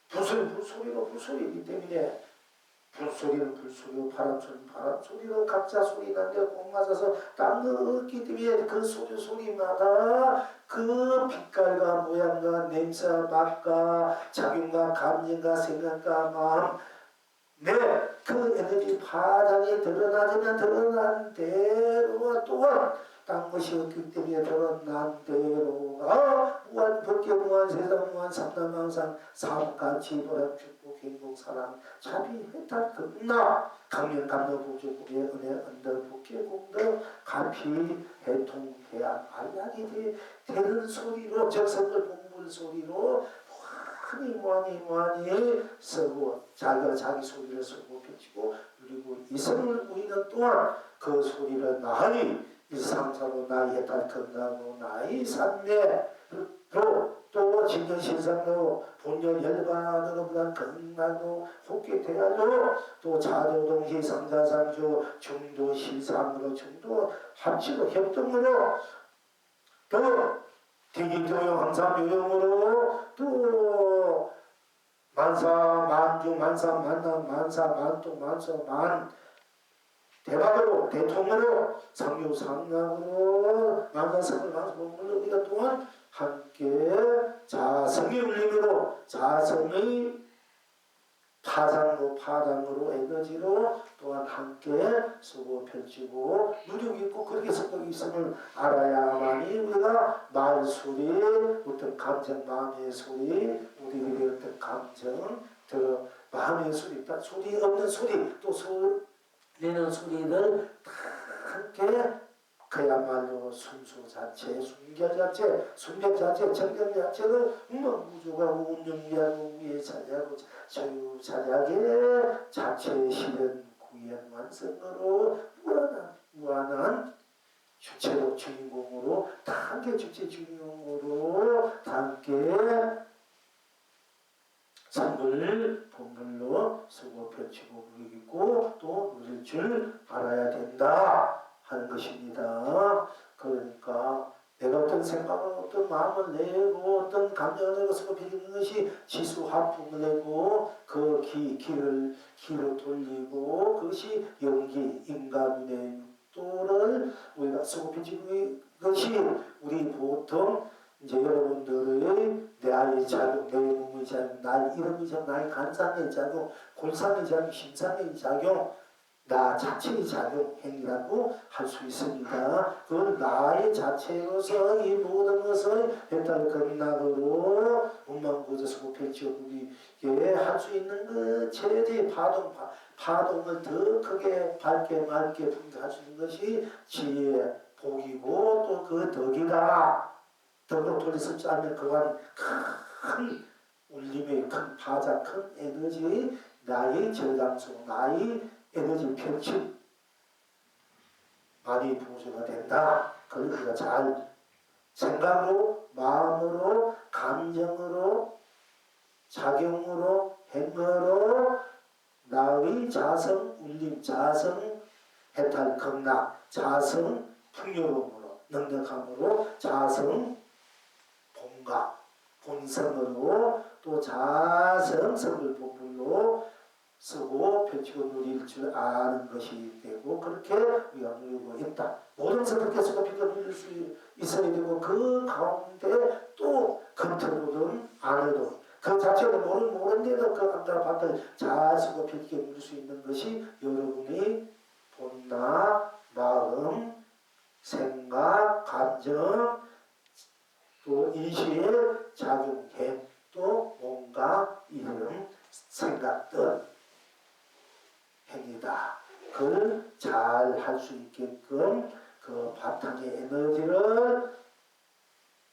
불소리이기 때문에 불소리는 불소리로 바람소리는 바람소리로 각자 소리 난데 꼭 맞아서 땅을 얻기 때문에 그 소리마다 그 빛깔과 모양과 냄새와 맛과 작용과 감정과 생각과 마음 그 에너지 파장이 드러나지만 드러난 대로와 또한 딴 것이 없기 때문에 드러난 대로가 무한 법계 무한 세상 무한 삼남항상 사업가치 보람 축복 행복 사랑 자비 회탈 극락 강면 감로 보조 구배 은혜 언덕 복계 공덕 가피 해통 해안 안락이 되는 소리로 적성을 본물 소리로 많이 쓰고 자기 소리를 쓰고 펼치고 그리고 이성을 우리는 또한 그 소리를 나니 일상사로 나의 해탈 건강으로 나의 삶내로 또 진정신상으로 본연 열반으로 무한 건강으로 혹게 되야로 또 자도동시 상자상조 중도 실상으로 중도 합치고 협동으로 또 대기조용 항상요용으로 또 만사 만주 만사 만남 만사 만동 만서 만 대박으로 대통으로 상류 상락으로 만사성을 만사본물로 우리가 또한 함께 자성의 울림으로 자성의 파장으로 에너지로 또한 함께 쓰고 펼치고 누력 있고 그렇게 성격이 있음을 알아야만이 우리가 말소리 어떤 감정 마음의 소리 우리들의 어떤 감정 마음의 소리, 소리 없는 소리, 또 내는 소리를 다 함께 그야말로 순수 자체, 순결 자체, 순결 자체, 정결 자체를 무조하고 운명이하고 위에 차지하고 자유 자작의 자체의 실현 구현 완성으로 무한한 주체로 주인공으로 다 함께 주체 주인공으로 다 함께 선물 본물로 쓰고 펼치고 누리고 또 누릴 줄 알아야 된다 하는 것입니다. 그러니까 내가 어떤 생각을 어떤 마음을 내고 어떤 감정을 내고 쓰고 펼치는 것이 지수화풍을 내고 그 기를 돌리고 그것이 연기 인간의 육도를 우리가 쓰고 펼치는 것이 우리 보통 이제 여러분들의 나의 작용, 내 몸의 작용, 나의 이름의 작용, 나의 간상의 작용, 골상의 작용, 심상의 작용, 나 자체의 작용 행위라고 할 수 있습니다. 그건 나의 자체로서 이 모든 것을 배탈 극락으로 운만고져서 펼쳐 우리에게 할 수 있는 그 최대의 파동을 더 크게 밝게 맑게 풍성할 수 있는 것이 지혜, 복이고 또 그 덕이다. 덕으로 돌려서 짜면 그간 큰 울림의 큰 파장, 큰 에너지의 나의 저장소, 나의 에너지 펼침 많이 부조가 된다. 그걸 우리가 잘 생각으로, 마음으로, 감정으로, 작용으로, 행으로 나의 자성 울림, 자성 해탈 극락, 자성 풍요로움으로, 능력함으로, 자성 본각, 본성으로 또 자성 성을 본물로 쓰고 펼치고 누릴 줄 아는 것이 되고 그렇게 우리가 누리고 있다. 모든 것을 그렇게 쓰고 펼치고 누릴 수 있어야 되고 그 가운데 또 겉으로든 안으로든 그 자체로 모르는데도 그 안과 밖을 잘 쓰고 펼치고 누릴 수 있는 것이 여러분의 본나, 마음, 생각, 감정 또 인식, 작용행 또 뭔가 이런 생각들 행위다. 그걸 잘 할 수 있게끔 그 바탕의 에너지를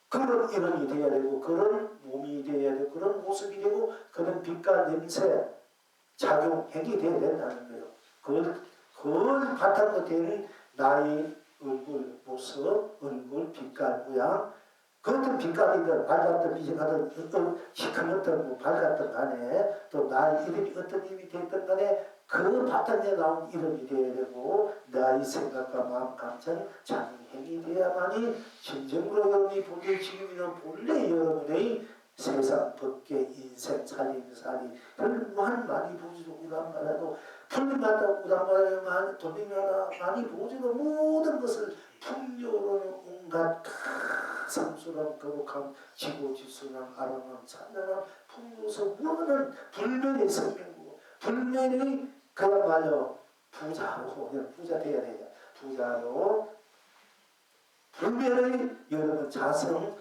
그런 이름이 되어야 되고 그런 몸이 되어야 되고 그런 모습이 되고 그런 빛과 냄새 작용 행위 되어야 된다는 거예요. 그걸 바탕으로 된 나의 얼굴 모습 얼굴 빛깔 모양 그 어떤 빛깔이든 밝았든 미진하든 시커멓든 뭐 밝았든 간에 또 나의 이름이 어떤 이름이 됐든 간에 그 바탕에 나온 이름이 되어야 되고 나의 생각과 마음 감정 장행이 되어야만이 진정으로 여러분이 본래 지금 있는 본래 여러분의 세상 법계 인생 살림살이 그걸 많이 보지도 우란 말해도 풀림마다 우란 말에만 돌림마다 많이 보지도 모든 것을 풍요로운 온갖 상수랑 거룩함 지고지수랑 아름다운 찬란한 풍요서 무언은 불면의 생명이고 불면의 그야말로 부자로 부자 돼야 돼요. 부자로 불면의 여러분 자성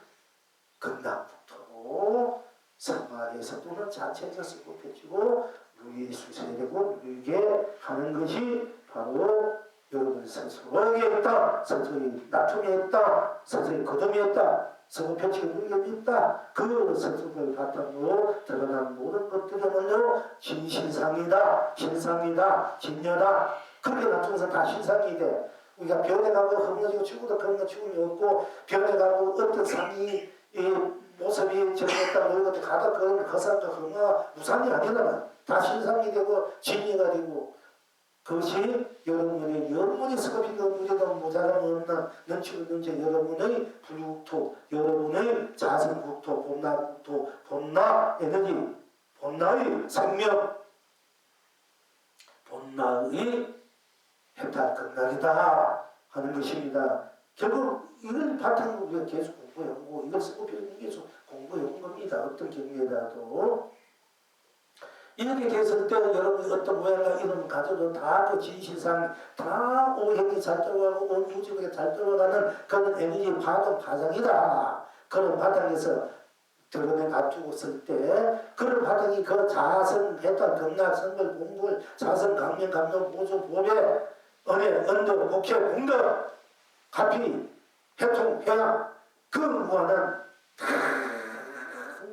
극락부터로 생활에서 또는 자체에서 쓰고 펼치고 누리게 수세되고 누리게 하는 것이 바로 여러분 스스로에게 있다. 스스로의 나툼이 있다. 스스로의 거듭이 있다. 스스로 펼치고 누리게 있다. 그 스스로를 바탕으로 드러난 모든 것들이야말로 진실상이다. 실상이다. 진여다. 그렇게 나타나서 다 실상이 돼. 우리가 변에 가고 흠어지고 죽고도 그런 거 죽음이 없고 변에 가고 어떤 상이 이 모습이 정했다 뭐 이것도 가다 그런 거상도 흠어 무상이 아니라 다 실상이 되고 진리가 되고 그것이 여러분의 영혼이 스커피가 누리던 모자람 없는 넘치고 넘쳐 여러분의 불국토 여러분의 자성국토 본나국토 본나 에너지 본나의 생명 본나의 해탈 극락이다 하는 것입니다. 결국 이걸 바탕으로 우리가 계속 공부해오고 이걸 쓰고 배우는 게 계속 공부해온 겁니다. 어떤 경우에라도 이렇게 됐을 때 여러분이 어떤 모양과 이름을 가져도 다 그 진실상 다 오행이 잘 들어가고 온 우주에 잘 들어가는 그런 에너지 파동 파장이다. 그런 바탕에서 드러내 놔두었을 때 그를 받으니 그 자선, 해탈, 극락, 선벌, 공불, 자선, 강명, 감동, 보조, 보배, 은혜, 언덕, 목회, 공덕, 가피, 해통, 회양 그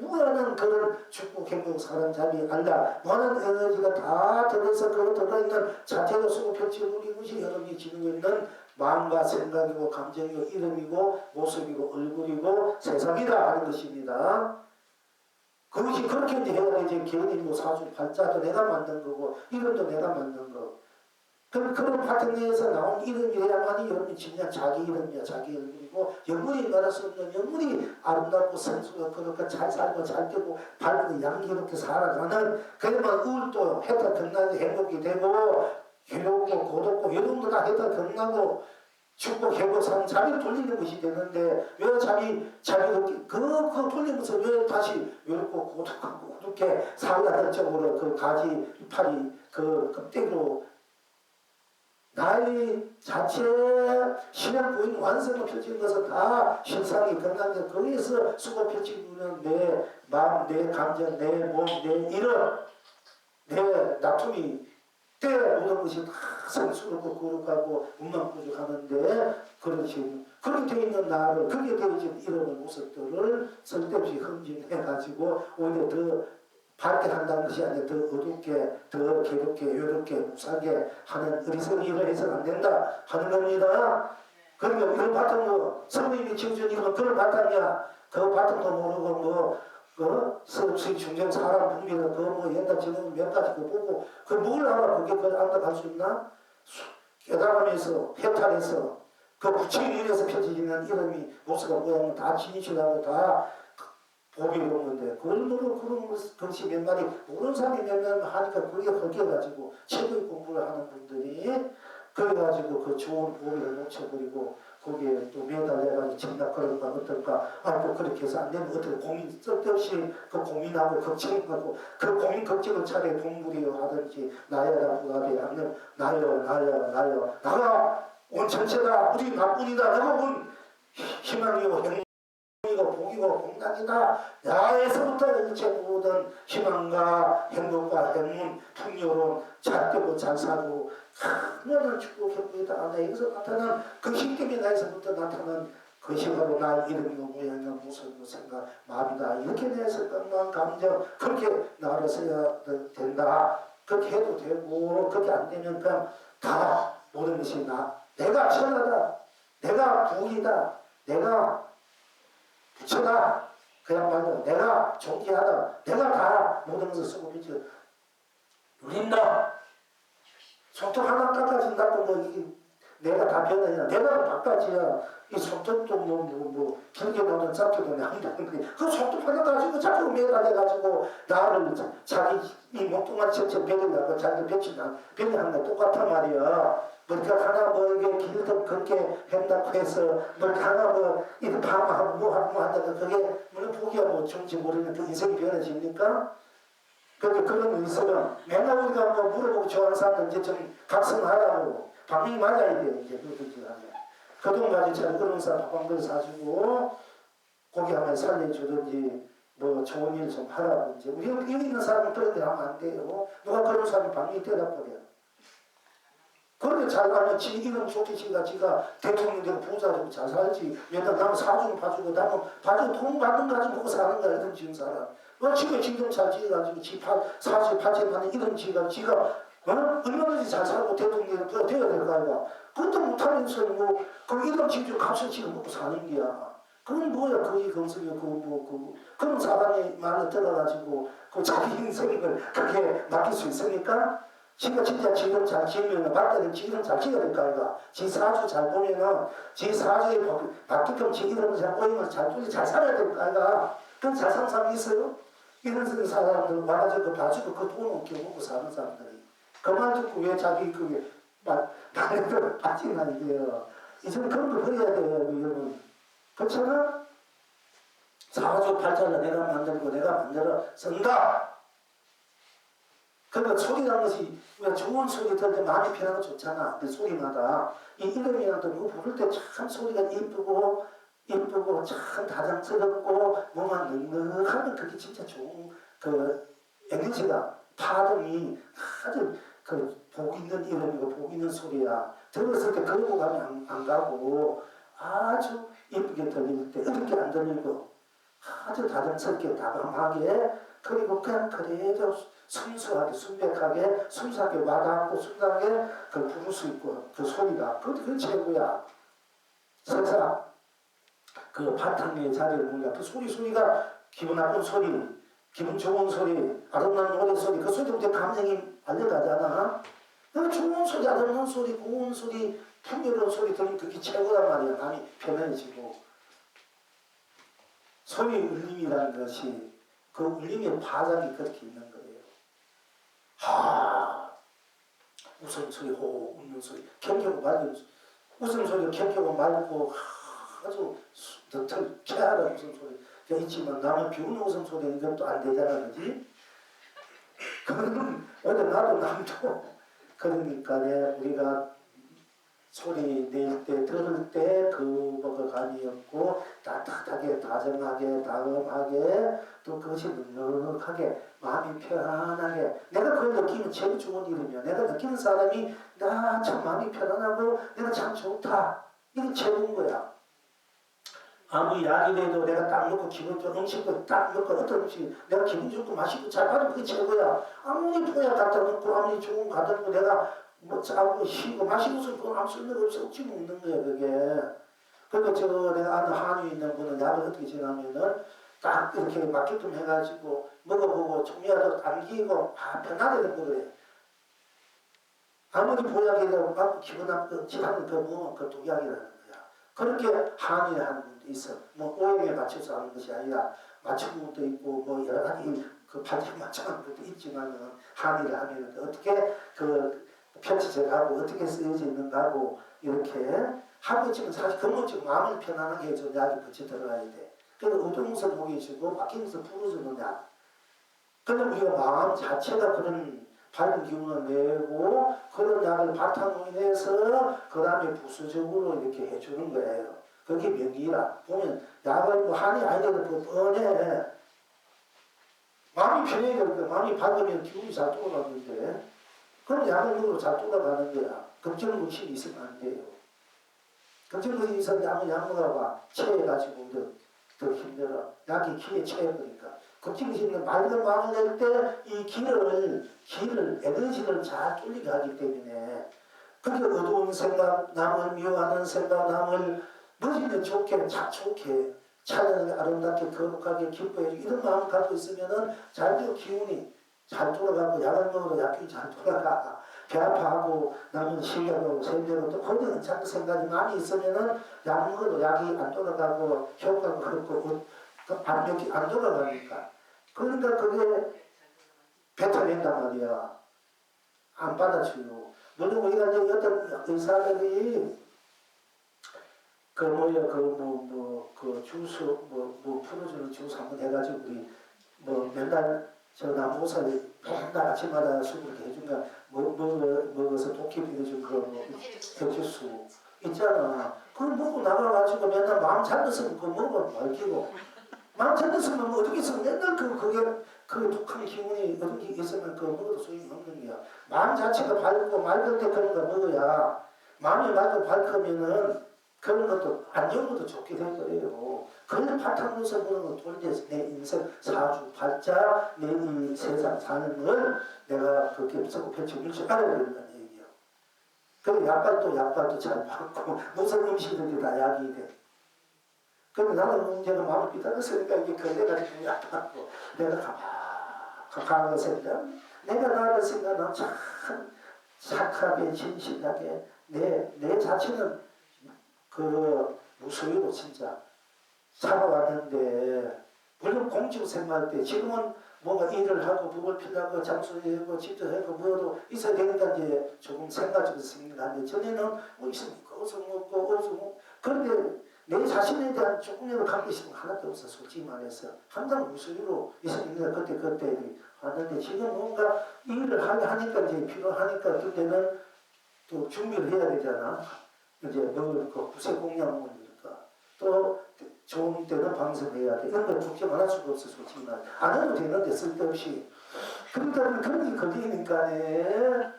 무한한 그런 축복, 행복, 사랑, 자비, 알다 무한한 에너지가 다 들어서 그 들어있는 자체로 쓰고 펼쳐버린 것이 여러분이 지니고 있는 마음과 생각이고 감정이고 이름이고 모습이고 얼굴이고 세상이다 하는 것입니다. 그것이 그렇게 이제 해야 되지. 개인이 뭐 사주 팔자도 내가 만든 거고 이름도 내가 만든 거. 그럼 그런 파트너에서 나온 이름이어야만이 여러분이 진짜 자기 이름이야. 자기 얼굴이고 영문이 말할 수 없는 영문이 아름답고 성수가 그렇게 잘 살고 잘 되고 밝고 양기롭게 살아가는 그러면 우울도 해탈 경락이 행복이 되고 괴롭고 고독고 외로움도 다 해탈 경락으로 축복 행복 사는 자기를 돌리는 것이 되는데 왜 자기가 그 돌리면서 왜 다시 외롭고 고독하고 그렇게 살아가는 쪽으로 그 가지 팔이 그 껍데기로 나의 자체 신앙 보인 완성을 펼치는 것은 다 실상이 건강해. 거기에서 수고 펼치는 내 마음, 내 감정, 내 몸, 내 이름, 내 다툼이 때 모든 것이 다 성스럽고 거룩하고 운만부족하는데 그렇지. 그렇게 되어 있는 나를 그게 되어진 이런 모습들을 쓸데없이 흠진해가지고 오히려 더 밝게 한다는 것이 아니라 더 어둡게, 더 괴롭게, 외롭게, 무사하게 하는 어리석은 일을 해서는 안 된다 하는 겁니다. 그러니까 이런 바탕도 성령님이 지어준 이런 그런 바탕이야. 그 바탕도 모르고 수익 중정 사람 분비는 옛날 지금 몇 가지 그 보고 뭘 알아? 그게 그걸 안다할 수 있나? 깨달으면서 해탈해서 그 부처인에서 펴지는 이름이 모습과 모양은 다 진실하고 다 보기로 건데 그걸 모르고 그런 것이 몇 마디 모르는 사람이 몇 마디 하니까 그게 헐겨가지고 최고의 공부를 하는 분들이 그래가지고 그 좋은 보기를 놓쳐버리고 거기에 또 매달려가지고 정답할까 어떨까 또 그렇게 해서 안 되면 어떻게 고민 쓸데없이 그 고민하고 걱정하고 그 고민 걱정을 차라리 동물이요 하든지 나야라고 하지 않는 나요 나가 온 전체다 우리 나뿐이다 내가 온 희망이요 행복이고 복이고 공단이다 나에서부터 일체 모든 희망과 행복과 행운 풍요로움 잘 되고 잘 살고 하나는 축복 행복이다 여기서 나타난 그 힘듦이 나에서부터 나타난 그것이 바로 나의 이름이고 모양이고 모습이고 생각 마음이다 이렇게 대해서 건강 감정 그렇게 나를 써야 된다 그렇게 해도 되고 그렇게 안 되면 그냥 다 모든 것이 내가 천하다 내가 부이다 내가 부처다 그야말로 내가 존귀하다 내가 다 모든 것을 쓰고 비춰 누린다 손톱 하나 깎아진다고 이게 내가 다 변하냐 내가 바꿔지야 이 손톱도 길게 나오는 짧게도 안 되는데 그 손톱 하나 가지고 자꾸 매달려가지고 나를 자기 이 목동아리 전체 배려하고 자기 배려 하는 거 똑같단 말이야 그러니까 하나 이게 길든 그렇게 한다고 해서 하나 이렇게 방어하고 뭐 한다고 그게 물론 포기하고 좋은지 모르는 그 인생이 변해집니까? 그러니까 그런 의석은 맨날 우리가 물어보고 좋아하는 사람들 이제 좀 각성하라고 방향이 맞아야 돼요 이제 그렇게 하면 그동 가지고 잘 그런 사람 밥한걸 사주고 고기 한번 살려주든지 좋은 일 좀 하라고 이제 우리 여기 있는 사람은 그런 일 하면 안 돼요 누가 그런 사람이 방향이 대답버려요 그런데 잘 가면 지 이름 좋게 지가 대통령 되고 부자 되고 잘 살지 맨날 나는 사주는 봐주고 나는 봐주고 돈 받는 거 가지고 먹고 사는 거야 이런 지은 사람 지가 지금 잘 지어가지고 사실 파채만은 이런 지가 얼마든지 잘 살고 대통령이 되어야 될 거 아니야 그것도 못하면서 그 이름 지금 값을 지금 먹고 사는 거야 그건 뭐야 거기 검색이고 그런 사람의 말을 들어가지고 그 자기 인생을 그렇게 맡길 수 있으니까 지가 진짜 지금 잘 지으면 밖에는 지금 잘 지어야 될 거 아이가 지 사주 잘 보면은 지 사주에 바뀌면 지 이름을 잘 보이면 잘 살아야 될 거 아이가 그런 잘 사는 사람이 있어요? 이런 사람들 와가지고 봐주고 그 돈 없게 먹고 사는 사람들이 그 말 듣고 왜 자기 그게 말을 빠지나 이게요 이제는 그런 걸 버려야 돼요 여러분 그렇잖아? 사주 팔자는 내가 만들고 내가 만들어 쓴다 그러니까 소리라는 것이 우리가 좋은 소리 들을 때 마음이 편하고 좋잖아 그 소리마다 이 이름이라도 이거 부를 때 참 소리가 이쁘고 이쁘고 참 다정스럽고 뭐만 넉넉하면 그게 진짜 좋은 그 에너지가 파동이 아주 그 복 있는 이름이고 복 있는 소리야. 들었을 때 그러고 가면 안 가고 아주 이쁘게 들릴 때 어렵게 안 들리고 아주 다정스럽게 다감하게 그리고 그냥 그래도 순수하게 순백하게 순수하게 와닿고 순수하게 그 부를 수 있고 그 소리가 그게 최고야. 세상 그 바탕의 자리를 보니까 그 소리가 기분 나쁜 소리 기분 좋은 소리 아름다운 노래 소리 그 소리부터 감정이 알려가잖아. 그 좋은 소리 아름다운 소리 고운 소리 풍요로운 소리 들으면 그게 최고란 말이야. 마음이 편해지고 소리 울림이라는 것이 그 울림의 파장이 그렇게 있는 거예요. 하 웃음소리 호 웃는 소리 경쾌하고 맑은 웃음소리가 경쾌하고 맑고 아주 더 쾌활한 웃음소리 있지만 남을 비우는 웃음소리는 이건 또 안 되잖아. 그지? 그거는 어디 나도 남도 그러니까 우리가 소리 낼 때 들을 때 그 뭐가 감이었고 따뜻하게 다정하게 다음하게 또 그것이 넉넉하게 마음이 편안하게 내가 그걸 느끼면 제일 좋은 일이며 내가 느끼는 사람이 나 참 마음이 편안하고 내가 참 좋다 이게 최고인 거야. 아무리 약이라도 내가 딱 먹고 기분 좋은 음식도 딱 먹고 어떤 음식 내가 기분 좋고 맛있고 잘 받으면 그게 최고야. 아무리 보약 갖다 놓고 아무리 좋은 거 갖다 놓고 내가 뭐 짜고 쉬고 마시고서 그건 아무 쓸모가 없어 억지 먹는 거야 그게. 그러니까 저 내가 아는 한의에 있는 분은 약을 어떻게 지나면은 딱 이렇게 맞게끔 해가지고 먹어보고 종이라도 안기고 편하게 먹으래. 아무리 보약이라도 받고 기분 나쁘고 지나면 그 먹으면 그 독약이라는 거야. 그렇게 한의를 하는 분도 있어. 뭐 오행에 맞춰서 하는 것이 아니라 맞춘 분도 있고 뭐 여러 가지 그 반대에 맞춰하는 분도 있지만은 한의를 하면 어떻게 그 펼쳐져 가고 어떻게 쓰여져 있는가 하고 이렇게 하고 있지만 사실 근본적으로 마음을 편안하게 해서 약이 같이 들어가야 돼. 그래서 어두운서 먹여주고 막히면서 풀어주는 약. 근데 우리가 마음 자체가 그런 밝은 기운을 내고 그런 약을 바탕으로 인해서 그 다음에 부수적으로 이렇게 해주는 거예요. 그게 명의라. 보면 약을 뭐 한이 아니더라도 뻔해. 마음이 편해야 되니까 마음이 밝으면 기운이 잘 돌아가는데 그럼 약을 먹으러 잘 돌아가는 거야. 걱정 의심이 있으면 안 돼요. 걱정 의심이 있으면 약 먹어봐. 체해가지고 더 힘들어. 약이 기에 체해버리니까. 걱정 의심이 있는 맑은 마음을 낼 때 이 기를 에너지를 잘 뚫리게 하기 때문에 그게 어두운 생각, 남을 미워하는 생각, 남을 멋지게 좋게, 참 좋게 찬양하게 아름답게 거룩하게 기뻐해주고 이런 마음을 갖고 있으면은 자기도 기운이 잘 돌아가고 약을 먹어도 약이 잘 돌아가. 배 아파하고 남은 시력하고 생명하고 또 거기는 자꾸 생각이 많이 있으면은 약 먹어도 약이 안 돌아가고 효과가 그렇고 안 돌아가니까. 그러니까 그게 뱉어낸단 말이야. 안 받아줘요. 물론 우리가 이제 어떤 의사들이 그 주스 뭐 풀어주는 주스 한번 해가지고 우리 뭐 맨날 저 남보살이 맨날 아침마다 술 그렇게 해준다. 먹어서 독기 빌려준 그 해주수 있잖아. 그걸 먹고 나가가지고 맨날 마음 잡았으면 그거 먹으면 밝히고 마음 잡았으면 뭐 어떻게 있으면 맨날 그게 그 독한 기운이 어떻게 있으면 그거 먹어도 소용이 없는 거야. 마음 자체가 밝고 맑을 때 그런 거 먹어야 마음이 맑고 밝으면은 그런 것도 안 좋은 것도 좋게 될 거예요. 그걸 바탕으로서 보는 건 돌려서 내 인생 사주 발자 내 이 세상 삶을 내가 그렇게 서고 펼쳐줄 줄 알아야 된다는 얘기예요. 그리고 약발도 잘 받고 무슨 음식들이 다 약이 돼. 그럼 나는 문제가 마음을 삐딱했으니까 이게 걸려가지고 약받고 내가 가만히 생각 내가 나를 생각 난 참 착하게 진실하게 내 자체는 그 무소유로 진짜 살아왔는데 물론 공직 생활할 때 지금은 뭔가 일을 하고 부을 필요하고 장수하고 집도 하고 뭐도 있어야 되니까 이제 조금 생각적으로 생각하는데 전에는 뭐 있으니까 어서 먹고 그런데 내 자신에 대한 조금이라도 갖고 있으면 하나도 없어. 솔직히 말해서 항상 무소유로 있으니까 그때 왔는데 지금 뭔가 일을 하니까 이제 필요하니까 그때는 또 준비를 해야 되잖아. 이제 먹을 거, 부세 공양을 먹으니까. 또 좋은 때는 방송해야 돼. 이런 걸 걱정 안 할 수가 없어, 솔직히 말. 안 해도 되는데, 쓸데없이. 그러다 보니 그런 게 걸리니까,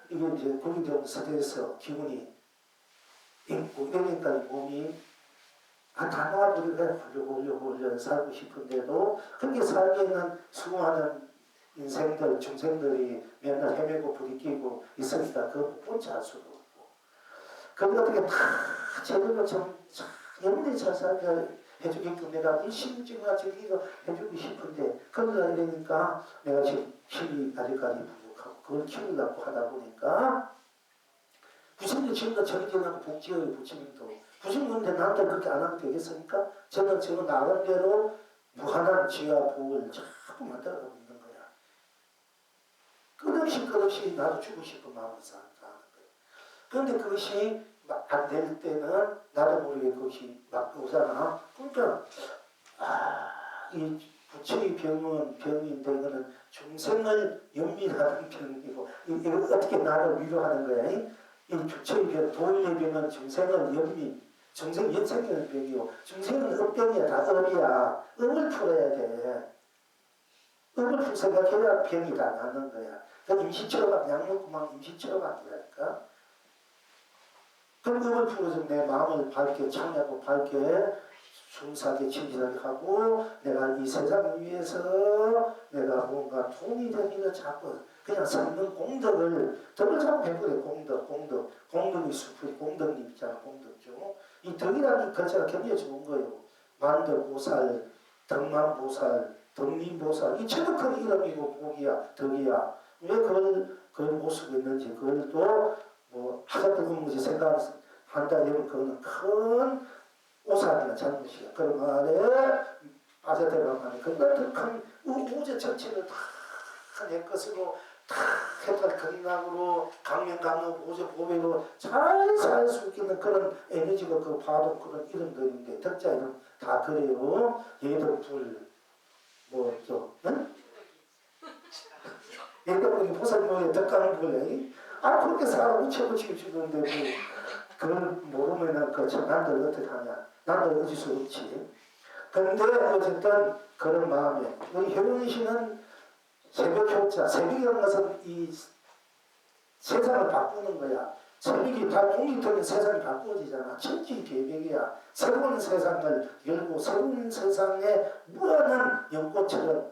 이게 이제 거기 좀 스트레스, 기분이 있고, 이러니까 몸이, 다 놔버리고 훌륭 살고 싶은데도, 그렇게 살기에는 수많은 인생들, 중생들이 맨날 헤매고 부딪히고 있으니까, 그거 못 본지 알 수가 없고. 그걸 어떻게 다 제대로 좀, 영원히 잘 살게 해주게끔 내가 이 심증과 즐기고 해주고 싶은데 그러다 이러니까 내가 지금 힘이 아직까지 부족하고 그걸 키우려고 하다 보니까 부처님도 지금도 정진하고 복지의 부처님도 부처님인데 나한테 그렇게 안 하면 되겠습니까? 저는 지금 나름대로 무한한 지혜와 복을 자꾸 만들어가고 있는 거야. 끝없이 나도 주고 싶은 마음을 쌓는 거야. 그런데 그것이 안 될 때는 나도 모르게 그것이 막 오잖아. 그러니까 이 부처의 병인데 이거는 중생을 연민하는 병이고 이거 어떻게 나를 위로하는 거야? 이 부처의 병, 도인의 병은 중생을 중생 연생하는 병이고 중생은 업병이야. 다 업이야. 업을 풀어야 돼. 업을 풀 생각해야 병이 다 낫는 거야. 그 임시처럼 약 먹고만 임시처럼 하니까. 그런 업을 풀어서 내 마음을 밝게 참여하고 밝게 순수하게 진실하게 하고 내가 이 세상을 위해서 내가 뭔가 도움이 되기를 자꾸 그냥 삶는 덕을 자꾸 배우래. 공덕이 수풀이 공덕님 있잖아. 공덕죠. 이 덕이라는 글자가 굉장히 좋은 거예요. 만덕보살, 덕만보살, 덕림보살 이 최고큰 이름이고 복이야 덕이야. 왜 그걸 못 쓰고 있는지 그걸 또 뭐 하자도 없는 것이 생각한다 이러면 그거는 큰 오산이나 잘못이야. 그런 말에 빠져들어가면 그걸 큰 우주 전체를 다 내 것으로 다 해탈 건강으로 강명강로 보조 보배로 잘 살 수 있는 그런 에너지가 그 파동 그런 이름들인데 덕자 이름 다 그래요. 얘도 불뭐죠 응? 얘도 불이 보살모에 덕강불 그렇게 사람이 최고치고 주는데 뭐 그걸 모르면은 난들 어떻게 하냐. 난들 어쩔 수 없지. 그런데 어쨌든 그런 마음에 우리 효은 씨는 새벽 효자, 새벽이라는 것은 이 세상을 바꾸는 거야. 새벽이 다 공기통에 세상이 바꾸어지잖아. 천지개벽이야. 새로운 세상을 열고 새로운 세상에 무한한 연꽃처럼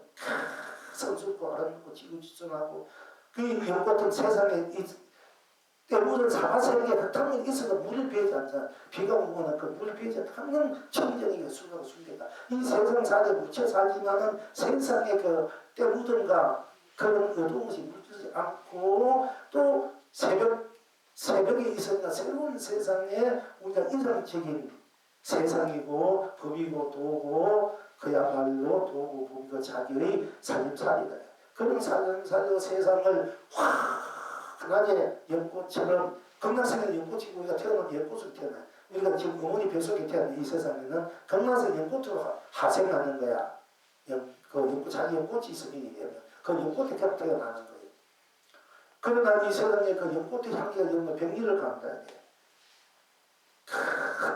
선수고 아름답고 지구지순하고 그 연꽃은 세상에 때문에 사바세계에 흙탕물이 있어도 물을 베지 않잖아. 비가 오거나 그 물을 베지 않아. 항상 청정이게 수고가 순대다. 이 세상 살에 묻혀 살지만은 세상에 그 때묻은가 그런 어두운 것이 묻히지 않고 또 새벽에 있었나 새로운 세상에 우리가 이상적인 세상이고 법이고 도고 그야말로 도고 법이고 자기의 살림살이다. 그런 살림살이로 세상을 흔하게 연꽃처럼 금강산의 연꽃이 우리가 태어나면 연꽃으로 태어나. 우리가 지금 어머니 뱃속에 태어난 이 세상에는 금강산 연꽃으로 하생하는 거야. 그 연꽃 자기 연꽃이 있으면 그 연꽃에 태어나는 거예요. 그러나 이 세상에 그 연꽃의 향기가 정말 백리를 간다.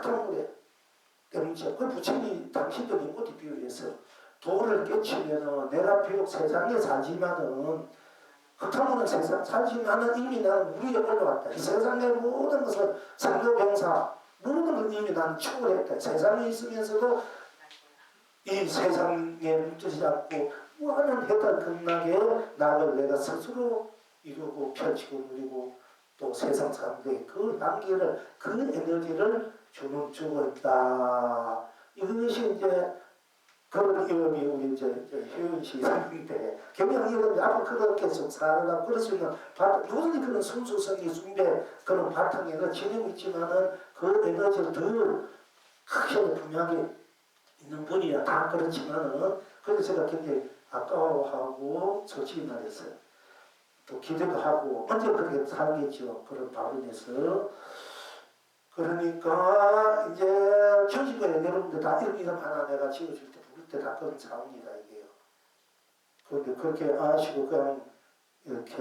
큰 물에 때문에 그 부처님이 당신도 연꽃이 비유해서 도를 깨치면은 내가 비록 세상에 살지만은 흙탕물은 세상 살지만은 이미 나는 물이 올라왔다. 이 세상의 모든 것을 상교병사 모든 걸 이미 나는 추구했다. 세상에 있으면서도 이 세상에 묻히지 않고 무한한 해탈 극락에 나를 내가 스스로 이루고 펼치고 누리고 또 세상 사람들에게 그 향기를 그 에너지를 주고 있다. 이것이 이제 그런 이름이 우리 효연 씨 이름인데 경영 이름이 앞으로 그렇게 계속 살아가고 그럴 수 있는 누구든지 그런 순수성이 숭배 그런 바탕에는 지니고 있지만은 그 에너지를 더 크게 분명하게 있는 분이야. 다 그렇지만은 그래서 제가 굉장히 아까워하고 솔직히 말해서 또 기대도 하고 언제 그렇게 살겠죠. 그런 발언에서 그러니까 이제 현실거에 여러분들 다 이름 하나 내가 지어줄 때 부를 때 다 그런 상황이다 이게요. 그런데 그렇게 아시고 그냥 이렇게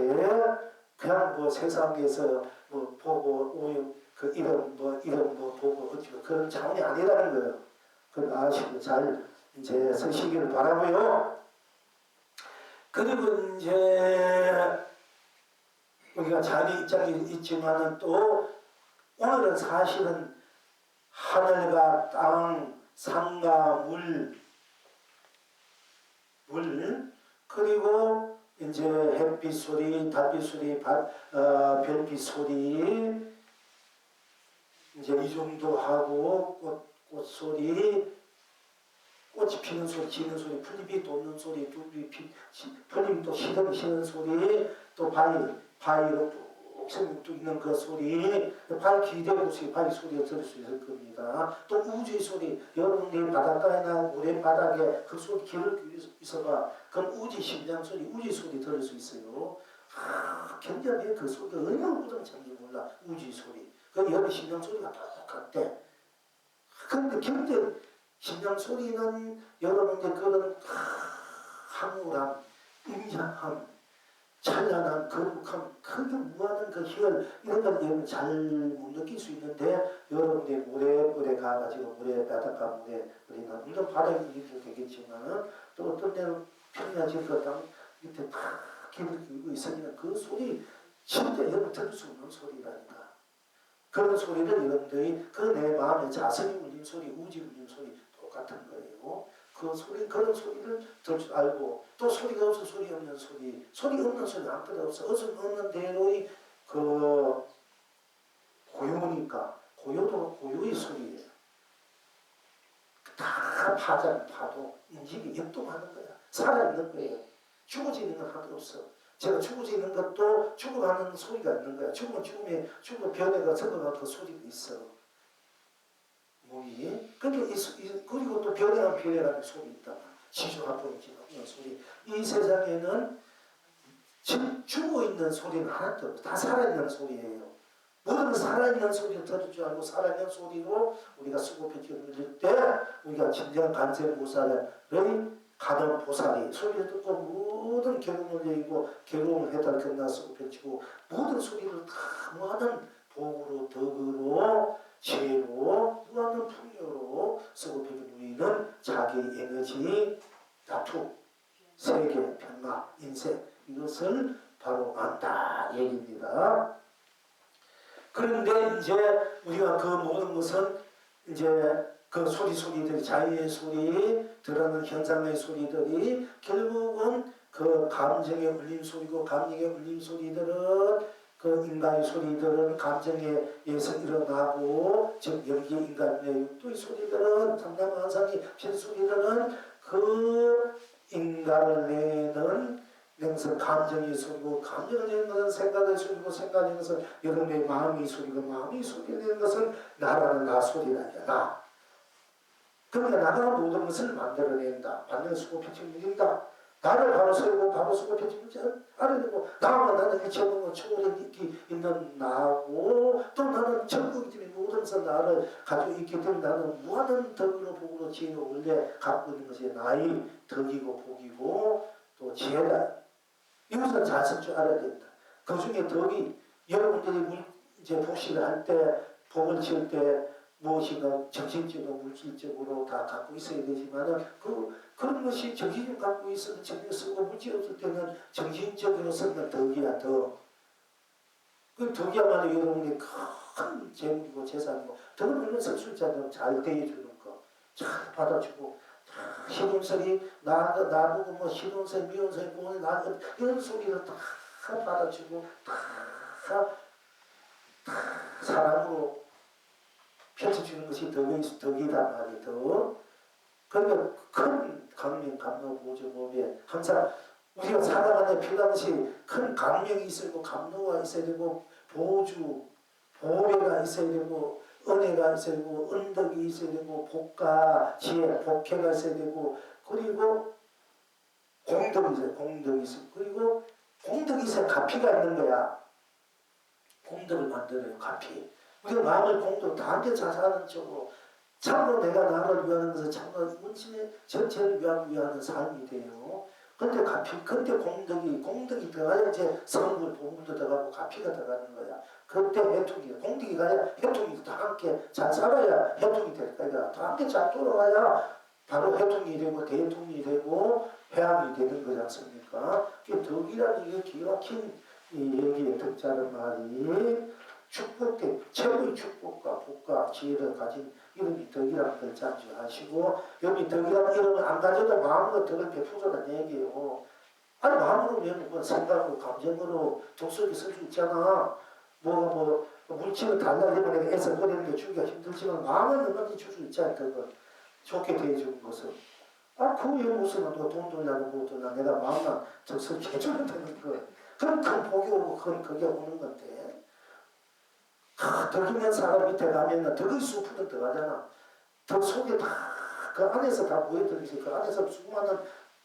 그냥 뭐 세상에서 뭐 보고 그 이름 뭐 보고 어찌고 그런 차원이 아니라는 거예요. 그 아시고 잘 이제 서시기를 바라고요. 그리고 이제 우리가 자기 입장이 있지만은 또 오늘은 사실은 하늘과 땅, 산과 물 그리고 이제 햇빛 소리, 달빛 소리, 별빛 소리 이제 이 정도 하고 꽃 소리, 꽃이 피는 소리, 지는 소리, 풀잎이 돋는 소리, 풀잎이 또 시는 소리, 또 바위로 뚝 있는 그 소리, 바위 기대고 바위 소리가 들을 수 있을 겁니다. 또 우주의 소리, 여러분들이 바닷가에나 모래바닥에 그 소리 길을 있어봐. 그럼 우주 심장 소리, 우주의 소리 들을 수 있어요. 굉장히 그 소리가 얼마나 우렁찬지 몰라. 우주의 소리. 그 여러분 심장 소리가 똑같대. 그런데 경제 심장 소리는 여러분들 그런 황홀함, 웅장함, 찬란함, 거룩함, 크게 무한한 그 희열 이런 걸 여러분 잘 못 느낄 수 있는데 여러분들이 모래 가가지고 모래 바닷가 모래 우리가 물론 바다에 있어도 되겠지만은 또 어떤 데는 평야질 그 땅 밑에 다 길을 기울고 있으면 그 소리 진짜 여러분 들을 수 없는 소리라니까. 그런 소리를 여러분들이 그 내 마음에 자성이 울린 소리, 우지 울린 소리 똑같은 거예요. 그 소리, 그런 소리를 들 줄 알고 또 소리가 없어 소리 없는 소리, 소리 없는 소리 아무것도 없어. 없는 대로의 그 고요니까 고요도 고요의 소리예요. 다 파도 인식이 역동하는 거야. 살아있는 거예요. 죽어지는 건 하나도 없어. 제가 죽어지는 것도 죽어가는 소리가 있는 거야. 죽으면 변해가 적어가는 그 소리가 있어. 몸이. 그리고 또 변해가는 소리 있다. 지주합동이 지나오는 소리. 이 세상에는 지금 죽어있는 소리는 하나도 없어. 다 살아있는 소리예요. 모든 살아있는 소리를 들을 줄 알고 살아있는 소리로 우리가 수고편지를 읽을 때 우리가 진정한 간세보살의 가던 보살이 소리를 듣고 모든 괴로움을 여기고 괴로움을 해달 끝나 수고편지고 모든 소리를 다 무한한 복으로 덕으로 지혜로 무한한 풍요로 수고편지 우리는 자기 에너지 다투 세계 변화 인생 이것을 바로 안다 얘기입니다. 그런데 이제 우리가 그 모든 것은 이제 그 소리들이 자유의 소리, 들어는 현상의 소리들이 결국은 그 감정의 울림 소리고 감정의 울림 소리들은 그 인간의 소리들은 감정에 의해서 일어나고 즉 여기 인간의 육도의 소리들은 상담한상의 필소리들은 그 인간을 내는 그래서 감정의 소리고 감정을 내는 것은 생각의 소리고 생각을 내는 것은 여러분의 마음의 소리고 마음의 소리를 내는 것은 나라는 나 소리라니까 나. 그러니까 나가 모든 것을 만들어낸다. 만드는 수고편지 물린다. 나를 바로 세우고 바로 수고편지 물지 알아내고 나만 나는 일체적으로 초월에 있는 나고 또 나는 전국이 때문에 모든 것을 나를 가지고 있기 때문에 나는 무한한 덕으로 복으로 지혜로 원래 갖고 있는 것이 나의 덕이고 복이고 또 지혜다. 이것을 잘 쓸 줄 알아야 된다. 그 중에 덕이 여러분들이 이제 복식을 할 때 복을 지을 때 무엇인가 정신적으로 물질적으로 다 갖고 있어야 되지만은 그런 것이 정신적으로 갖고 있으면 정신을 쓰고 물질 없을 때는 정신적으로 쓰는 덕이야 덕. 그 덕이야말로 여러분이 큰 재물이고 재산이고 덕은 이런 설술자들은 잘 대해주는 거. 잘 받아주고 신혼설이 나보고 뭐 신혼설 미혼설 보내 나 이런 소리를 다 받아주고 다 사랑으로 펼쳐주는 것이 덕이단 말이에요. 그러니까 큰 강명 감로 보조 몸에 항상 우리가 살아가는 필요한 것이 큰 강명이 있어야 되고 감로가 있어야 되고 보주 보배가 있어야 되고 은혜가 있어야 되고 은덕이 있어야 되고 복과 지혜 복회가 있어야 되고 그리고 공덕이 있어요. 그리고 공덕이 있어야 가피가 있는 거야. 공덕을 만들어요. 가피. 우리가 마음을 공덕 다한테 자사하는 쪽으로 참으로 내가 나를 위하는 것은 참으로 문심의 전체를 위하는 삶이 돼요. 근데 공덕이 들어가야 이제 성불, 보물도 들어가고 가피가 들어가는 거야. 그때 해통이 공덕이가 아니라 해통이 다 함께 잘 살아야 해통이 될 거야. 다 함께 잘 돌아가야 바로 해통이 되고 대통이 되고 회합이 되는 거지 않습니까? 덕이라는 이게 기가 막힌 이 얘기의 덕자는 말이 축복대 최고의 축복과 복과 지혜를 가진 이름이 덕이라는 걸 잠시하시고 여기 덕이라는 이름을 안 가져도 마음으로 덕을 베푸자는 얘기예요. 아니 마음으로 외우는 건 생각으로 감정으로 독서기 쓸 수 있잖아. 뭐 물질을 달라내고 내가 애써 그리는 게 주기가 힘들지만 마음은 얼마든지 줄 수 있잖아. 덕을 좋게 대해주는 것은. 그 연구서는 돈 돌려고 뭐 돌려 내가 마음만 적석히 해주면 되는 거. 그럼 큰 복이 오고 그게 오는 건데. 덕이면 사람 밑에 가면 덕의 수풀은 들어가잖아. 덕 속에 다 그 안에서 다 모여들어있어. 그 안에서 수많은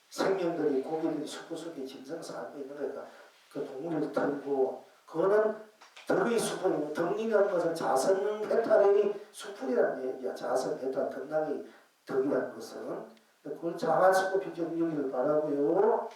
생명들이 고기들이 수풀 속에 짐승 살고 있는 거니까 그 동물을 털고 그거는 덕의 수풀이고 덕이라는 것은 자성 해탈의 수풀이라는 얘기야. 자성 해탈 덕락의 덕이라는 것은 그걸 잘 쓰고 비전유기를 바라고요.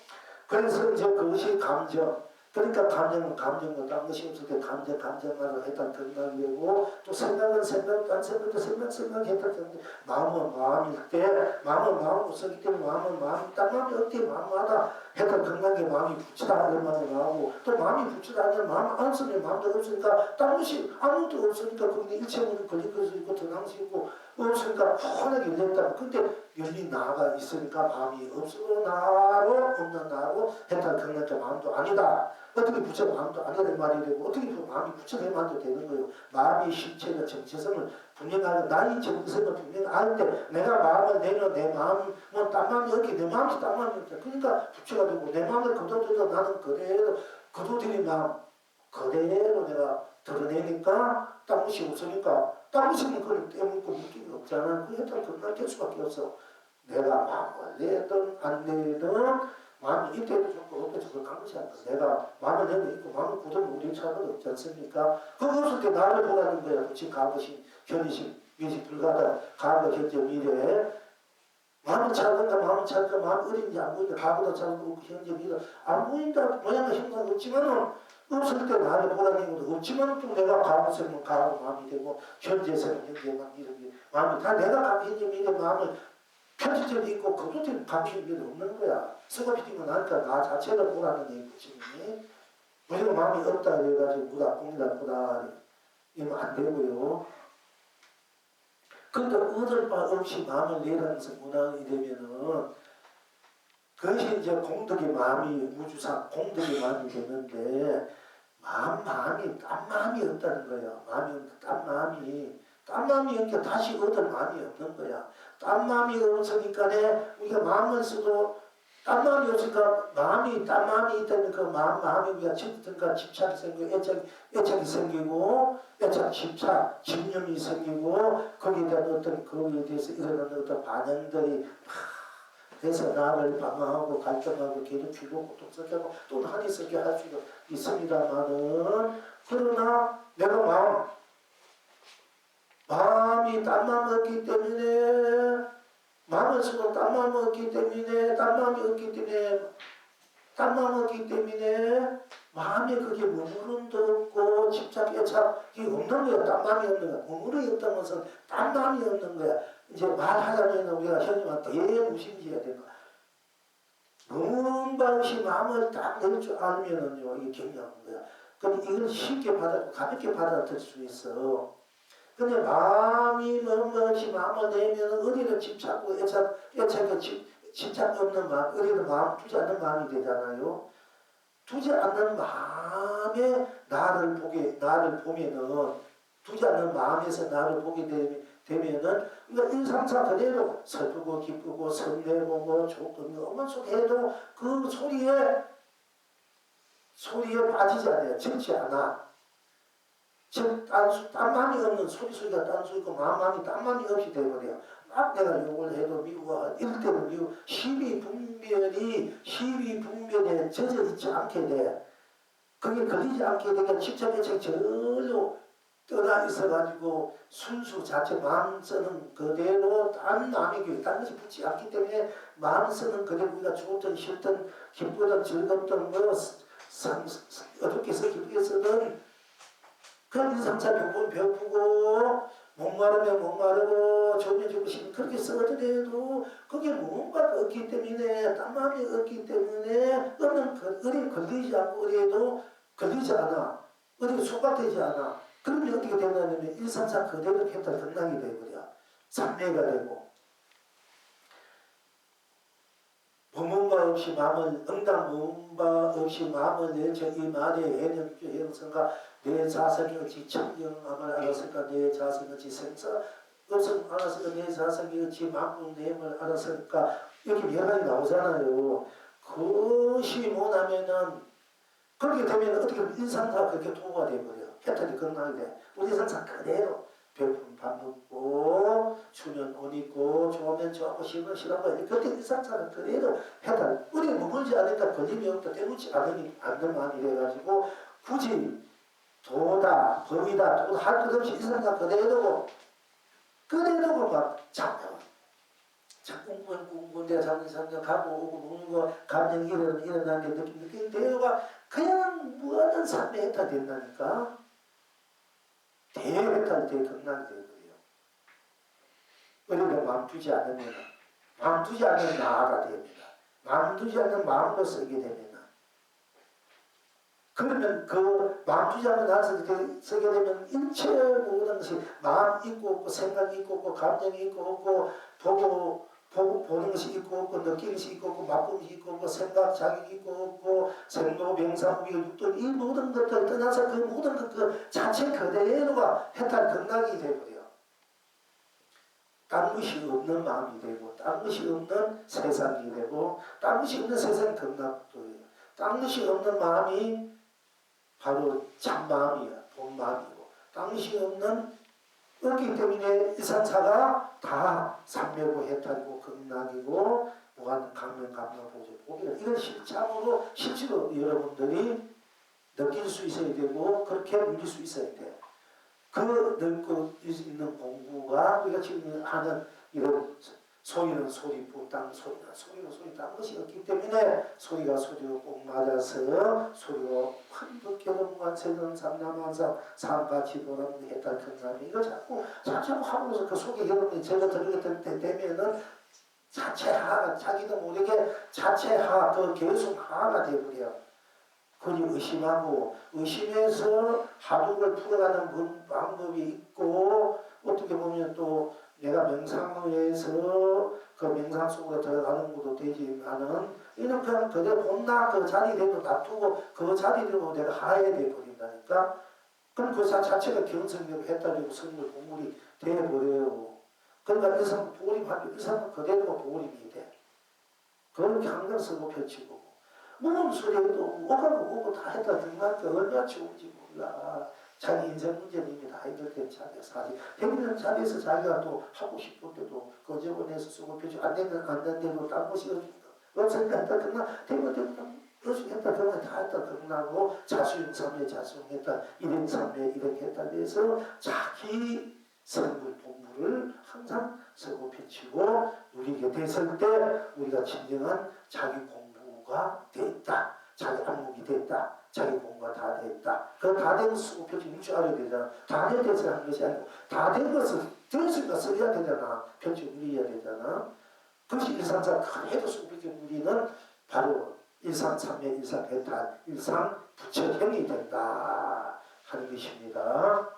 그래서 이제 그것이 감정. 그러니까 감정은 감정과 딴 것이 없을 때 감정마저 해탈 덕락이고 또 생각은 생각, 딴 생각도 생각 해탈 덕락. 마음은 마음일 때 마음은 마음으로 쓰기 때문에 마음은 마음, 딴 마음이 어떻게 마음마다 해탈 덕락에 마음이 붙이다 얼마나 나오고 또 마음이 붙이다 하면 마음 안 쓰면 마음도 없으니까 딴 것이 아무것도 없으니까 거기에 일체문이 걸릴 것이 있고 등항시 있고 없으니까 환하게 열렸다. 근데 열린 나가 있으니까 마음이 없으로 나로 없는 나로 해탈 덕락의 마음도 아니다. 어떻게 부처가 마음도 아니라는 말이 되고 어떻게 마음이 부처의 마음도 되는 거예요. 마음의 실체가 정체성을 분명하고 나의 정체성을 분명할 때 내가 마음을 내려 내 마음은 딴 마음이 없기 내 마음이 딴 마음이 없다. 그러니까 부처가 되고 내 마음을 거둬들여 나는 그대로 거둬들인 마음 그대로 내가 드러내니까 딴 것이 없으니까 딴 것이면 그걸 떼먹고 느낌이 없잖아. 그 해탈 될 수밖에 없어. 내가 마음을 내든 안 내든 마음이 이때도 좋고 어때도 좋고 간 것이 아니라 내가 마음을 내고 있고 마음을 굳으면 우리 차가 없지 않습니까? 그거 없을 때 나를 보라는 거야. 지금 과거심, 현심, 미시 불가다 과거, 현재, 미래 마음이 차든가 마음이 차든가 마음이 어린지 안 보인다. 과거도 차고 현재, 미래 안 보인다. 모양과 형상 없지만은 없을 때 나를 보라는 것도 없지만 또 내가 과거세는 과거 마음이 되고 현재세는 현재만 이렇게 마음이 다 내가 과거, 현재, 미래 마음을 편집점이 있고 그것도 감추는 게 없는 거야. 스고피 띄고 나니까 나 자체를 보라는 얘기지. 우리가 마음이 없다 그래가지고 무다 공이다 보다 이러면 안 되고요. 그런데 얻을 바 없이 마음을 내라는 것을 문항이 되면은 그것이 이제 공덕의 마음이 우주상 공덕의 마음이 되는데 마음이 딴 마음이 없다는 거야. 딴 마음이 없으니까 다시 얻을 마음이 없는 거야. 딴 마음이 없으니까 우리가 마음을 써도 딴 마음이 없으니까 딴 마음이 있다면 그 마음이 우리가 집착이 생기고 애착이 생기고 애착, 집착, 집념이 생기고 거기에 대한 어떤 거기에 대해서 일어나는 어떤 반응들이 그래서 나를 방어하고 갈등하고 괴롭히고 고통스럽고 또는 한이 쓰게 할 수도 있습니다만은 그러나 내가 마음이 딴 마음이 없기 때문에 마음을 쓰고 딴 마음이 없기 때문에 마음에 그게 머무름도 없고 집착, 애착이 없는 거야. 딴 마음이 없는 거야. 머무름이 없다는 것은 딴 마음이 없는 거야. 이제 말하자면 우리가 현님한테 대무심지어야 되는 거야. 머무름 없이 마음을 딱 낼 줄 알면은요 이게 경량한 거야. 그럼 이걸 쉽게 가볍게 받아들일 수 있어. 근데 마음이 없이 마음을 내면 어디를 집착하고 집착 없는 마음, 어디를 마음 두지 않는 마음이 되잖아요. 두지 않는 마음에 나를 보면은 두지 않는 마음에서 나를 보게 되면은 그러니까 일상사 그대로 슬프고 기쁘고 설레고 뭐 좋고 어머 해도 그 소리에 빠지지 않아요. 적지 않아. 즉 딴 마음이 없는 소리가 딴 소리고 마음이 딴 마음이 없이 되어버려. 막 내가 욕을 해도 미워하 이럴 때는 미워 시비 분별에 젖어 있지 않게 돼. 그게 걸리지 않게 되니까 집착의 절로 떠나 있어가지고 순수 자체 마음 쓰는 그대로 딴 마음이 딴 것이 붙지 않기 때문에 마음 쓰는 그대로 우리가 좋든 싫든 기쁘든 즐겁든 뭐 어둡게 서 깊게 서든 그런 1, 3, 4 배우면 배우고 목마르면 목마르고 죽으면 죽으시면 그렇게 써더라도 그게 뭔가 없기 때문에 땀마음이 없기 때문에 어디 걸리지 않고 어디에도 걸리지 않아. 어디 소각되지 않아. 그러면 어떻게 되냐면 1, 3, 4 그대로 했다 등락이 되버려. 삼매가 되고 부문바 없이 마음을 응답문바 없이 마음을 내쳐 이 말에 해념주 형성과 내 자성이 어찌 청정함을 알았을까 내 자성이 어찌 생사 없음 알았을까 내 자성이 어찌 만국내임을 알았을까 여기 명확히 나오잖아요. 그것이 뭐냐면은 그렇게 되면 어떻게 인상사 그렇게 도가 돼버려. 패턴이 건강하게 돼. 우리 인상사 그대로 배고프면 밥 먹고 추면 옷 입고 좋으면 좋고 싫으면 싫어하고 그때 일상사는 그대로 해달 우리 머물지 않으니까 걸림이 없다 때묻지 않는만 이래가지고 굳이 도다 법이다 도다 할 것 없이 일상사 그대로고 막 자꾸 꿈꾼 내가 잠든 가고 오고 먹는 거 감정이 일어나는 게 느끼는 대로가 그냥 무한한 삶의 해탈 된다니까 대해탈 대극락이 되거든요. 우리가 마음 두지 않으면 마음 두지 않는 나아가 됩니다. 마음 두지 않는 마음으로 쓰게 됩니다. 그러면 그 마음 두지 않는 나를 쓰게 되면 일체 모든 것이 마음 있고 없고 생각이 있고 없고 감정이 있고 없고 보는 것이 있고 없고 느끼는 것이 있고 없고 맛보는 것이 있고 없고 생각 자격이 있고 없고 생로 명사 우리 육도 이 모든 것들 떠나서 그 모든 것 그 자체 그대로가 해탈 극락이 되버려. 딴 것이 없는 마음이 되고 딴 것이 없는 세상이 되고 딴 것이 없는 세상 극락도 해요. 딴 것이 없는 마음이 바로 참마음이야. 본마음이고 딴 것이 없기 때문에 이산사가 다 삼매고 해탈이고 극락이고 무한 강명 보조 보기를 이걸 실제로 여러분들이 느낄 수 있어야 되고 그렇게 누릴 수 있어야 돼. 그 느끼고 있는 공부가 우리가 지금 하는 이런 소리는 소리 부땅 소리는 소리 딴 것이 없기 때문에 소리가 소리로 꼭 맞아서 소리로 환복해도 무한세전 삼남한상 삼같이 보는 해탈 큰사람이 이거 자꾸 하면서 그 속에 여러분이 제가 들리게 될 때 되면은 자체하가 자기도 모르게 자체하 그 계속 하가 되버려. 그리 의심하고 의심해서 하둑을 풀어가는 방법이 있고 어떻게 보면 또 내가 명상에서 그 명상 속으로 들어가는 것도 되지만은 이는 그냥 그대로 혼나 그 자리대로 놔두고 그 자리대로 내가 하야 돼버린다니까. 그럼 그 자체가 경성대로 했다리고 선물 공물이 돼버려요. 그러니까 일상 보림하면 일상은 그대로 보림이 돼. 그렇게 항상 쓰고 펼치고 무슨 소리에도 오고 다 했다 등한테 얼마나 좋은지 몰라. 자기 인생 문제는 이미 다 해결된 자리에서 사실 해결된 자리에서 자기가 또 하고 싶은 데도 거저번에서 쓰고 펴주고 안 된대로 딴 곳이 없으니까 했다 그러나 되면 했다 그러면 다 했다 그러고 자수용삼매 자수용했다 일행삼매 일행했다 그래서 자기 성불 본부를 항상 쓰고 펼치고 누리게 됐을 때 우리가 진정한 자기 공부가 됐다. 자기 안목이 됐다. 자기 공부가 다 됐다. 그 다 된 것을 쓰고 펼치는 줄 알아야 되잖아. 다 된 것을 하는 것이 아니고 다 된 것을 들었으니까 써야 되잖아. 펼치고 누려야 되잖아. 그것이 일상사 해도 쓰고 펼치고 누리는 바로 일상삼매 일상해탈 일상부처형이 된다 하는 것입니다.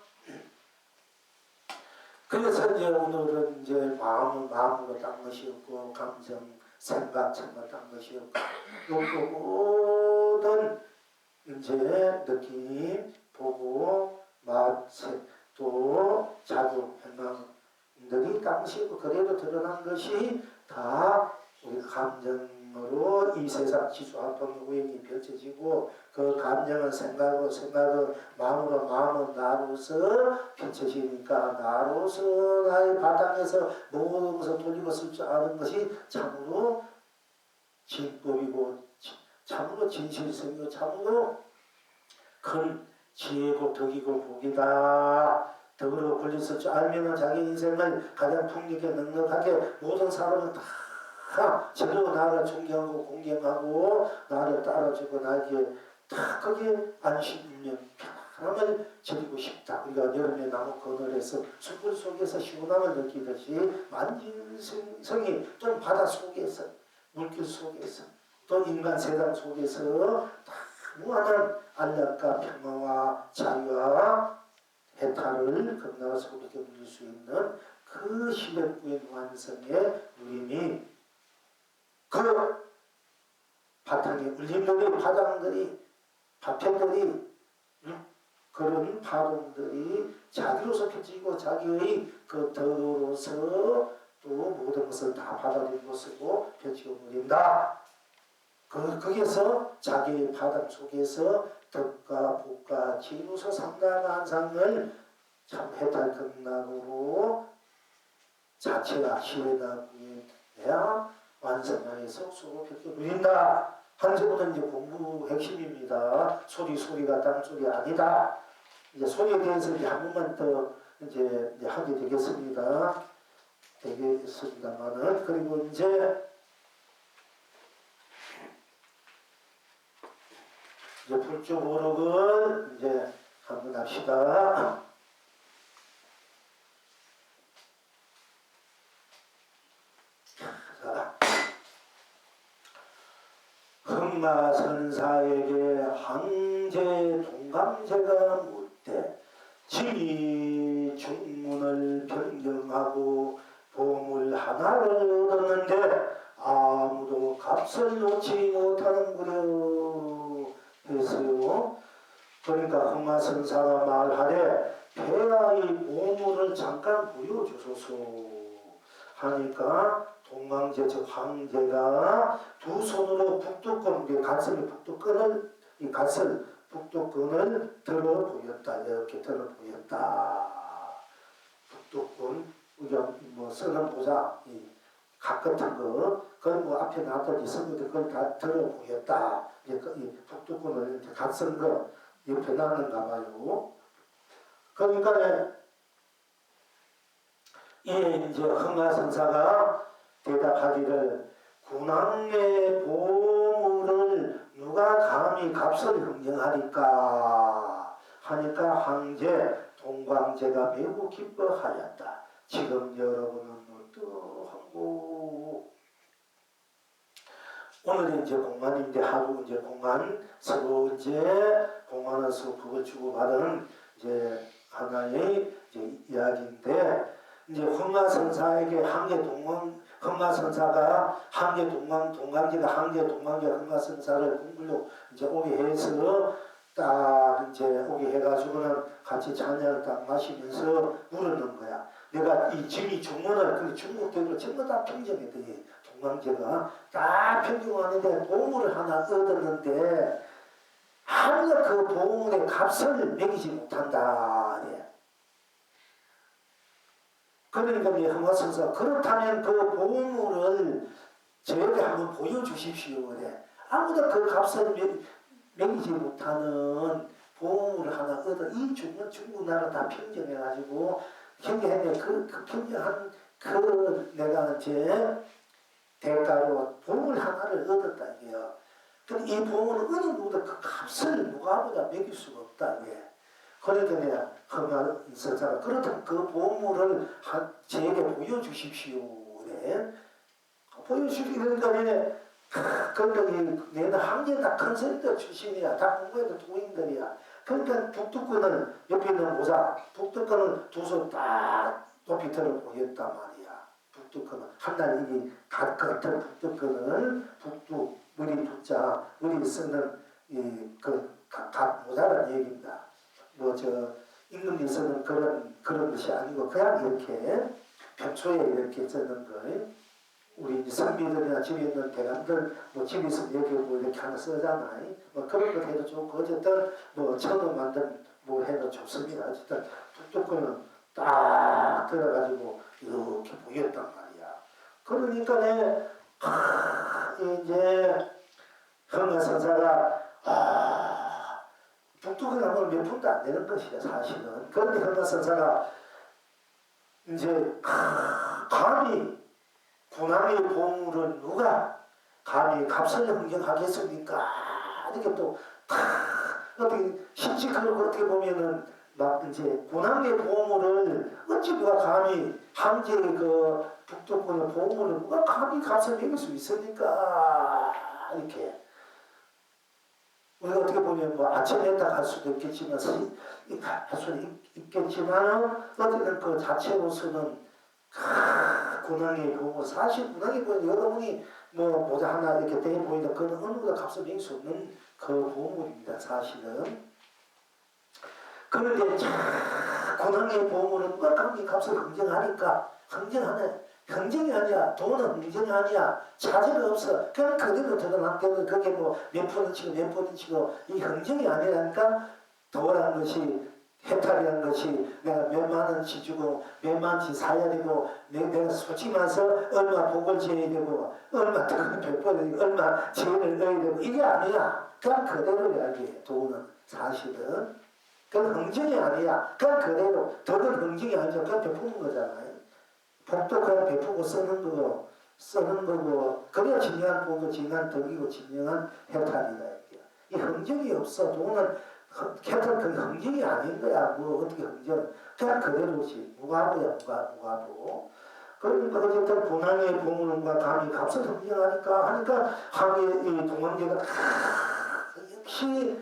그래서 이제 오늘은 이제 마음으로 딴 것이 없고 감정, 생각, 참가 딴 것이 없고 모든 이제 느낌, 보고, 맛, 또 자주 행방들이 딴 것이 없고 그래도 드러난 것이 다 우리 감정으로 이 세상 지수합동 우연히 펼쳐지고 그 감정은 생각은 마음으로 마음은 나로서 펼쳐지니까 나로서 나의 바닥에서 모든 것을 돌리고 쓸 줄 아는 것이 참으로 진법이고 참으로 진실성이고 참으로 큰 지혜고 덕이고 복이다. 덕으로 굴렸을 줄 알면 자기 인생을 가장 풍요하게 넉넉하게 모든 사람은 다 저로 나를 존경하고 공경하고 나를 따라주고 나에게 다 거기에 안식이면 편함을 즐기고 싶다. 우리가 여름에 나무 그늘에서 숯불 속에서 시원함을 느끼듯이 만진성이 또 바다 속에서 물길 속에서 또 인간 세상 속에서 다 무한한 안락과 평화와 자유와 해탈을 건너서 우리가 누릴 수 있는 그 시력구의 완성의 누림이 그 바탕에 울림들이 파장들이 파편들이 그런 파동들이 자기로서 펼치고 자기의 그 덕으로서 또 모든 것을 다 받아들인 것이고 펼치고 누린다. 거기에서 자기의 파동 속에서 덕과 복과 진우서 상당한 상을 참 해탈 극락으로 자체가 시외나 구해야 완성하여서 속으로 펼쳐 누린다. 한제보다 이제 공부 핵심입니다. 소리가 딴 소리 아니다. 이제 소리에 대해서 이제 한 번만 더 이제 하게 되겠습니다만은 그리고 이제 불조 오록을 이제 한번 합시다. 흥마선사에게 황제 동감제가 묻되 지니 중문을 변경하고 보물 하나를 얻었는데 아무도 값을 놓지 못하는구려 했어요. 그러니까 흥마선사가 말하되 폐하의 보물을 잠깐 보여주소서 하니까 동강제 즉 황제가 두 손으로 북두권 갓을 북두권을 이 갓을 북두권을 들어 보였다. 이렇게 들어 보였다. 북두권 우리가 뭐 쓰는 보자 갓 같은 거 그건 뭐 앞에 나왔더니 선거들 그걸 다 들어 보였다. 이 북두권을 이렇게 갓 쓴 거 옆에 나는가 봐요. 그러니까 이제 흥하선사가 대답하기를 군왕의 보물을 누가 감히 값을 흥정하리까 하니까 황제 동광제가 매우 기뻐하였다. 지금 여러분은 어떠한고? 오늘은 이제 공안인데 하루 이제 공안 서로 이제 공안에서 그걸 주고받은 이제 하나의 이제 이야기인데 이제 흥하선사에게 흥하선사가 동강제가 흥하선사를 공부로 이제 오게 해서 딱 이제 오게 해가지고는 같이 찬양을 딱 마시면서 물었는 거야. 내가 이 지미 중문을 그 중국대로 전부 다 평정했더니 동강제가 다 평정하는데 보물을 하나 얻었는데 아무나 그 보물의 값을 매기지 못한다. 그러니까 흥하선사 그렇다면 그 보물을 저에게 한번 보여주십시오. 그래. 아무도 그 값을 매기지 못하는 보물을 하나 얻어 이 중국 나라 다 평정해가지고 경계했네. 그 평정한 그 내가 이제 대가로 보물 하나를 얻었다 이게요. 근데 이 보물을 얻은 누구도 그 값을 누가보다 매길 수가 없다. 왜? 그래도 내가 흥하선사가 그렇다면 그 보물을 제게 보여주십시오. 그래. 보여주시니까 그러니까 내는 한개 다 컨설터 출신이야. 다 공부해도 도인들이야. 그러니까 북두권을 옆에 있는 모자 북두권을 두 손 딱 높이 들어 보였단 말이야. 북두권을 한날 이 같은 북두권을 북두 머리 북자 머리 쓰는 각 모자란 얘기입니다. 뭐 임금에서는 그런 것이 아니고 그냥 이렇게 평소에 이렇게 쓰는 거예요. 우리 선비들이나 집에 있는 대감들 뭐 집에 있으면 여기 뭐 이렇게 하나 쓰잖아요. 뭐 그런 거 해도 좋고 어쨌든 뭐 천을 만든 뭐 해도 좋습니다. 어쨌든 북두권은 딱 들어가지고 이렇게 보였단 말이야. 그러니까 이제 흥하선사가 북두권 하면 몇 푼도 안 되는 것이야 사실은. 그런데 흥하선사가 이제 감히 군왕의 보물을 누가 감히 값을 흥정하겠습니까? 이렇게 또 어떻게 실질적으로 어떻게 보면은 막 이제 군함의 보물을 어찌 누가 감히 함재의 그 북두권의 보물을 누가 감히 가서 먹일 수 있습니까? 이렇게 우리가 어떻게 보면 뭐 아첨했다 갈 수도 있겠지만 할 수는 있겠지만 어쨌든 그 자체로서는 군왕의 보물 사실 군왕의 보물 여러분이 뭐 모자 하나 이렇게 대 보이다 그건 어느 보다 값을 매길 수 없는 그 보물입니다 사실은. 그런데 군왕의 보물은 누가 감히 값을 흥정하니까 흥정하네. 흥정이 아니야. 돈은 흥정이 아니야. 차지가 없어. 그냥 그대로 드러났대도 그게 뭐 몇 푼치고 몇 푼치고 이 흥정이 아니라니까 도라는 것이 해탈이라는 것이 내가 몇만 원치 주고 몇만 원치 사야 되고 내가 솔직히 말해서 얼마 복을 지어야 되고 얼마 덕을 베풀어야 되고 얼마 죄를 넣어야 되고 이게 아니야. 그냥 그대로 이야기해. 돈은 사실은. 그건 흥정이 아니야. 그냥 그대로. 덕은 흥정이 아니죠. 그냥 베푸는 거잖아요. 복도 그냥 베푸고 쓰는 거고 그래야 진정한 복은 진정한 덕이고 진정한 해탈이다. 이 흥정이 없어. 돈은 해탈 그 흥정이 아닌 거야. 뭐 어떻게 흥정? 그냥 그대로지. 무과부야 무과부. 그러니까 어쨌든 군왕의 보물과 감히 값을 흥정하니까 함의 동왕제가 역시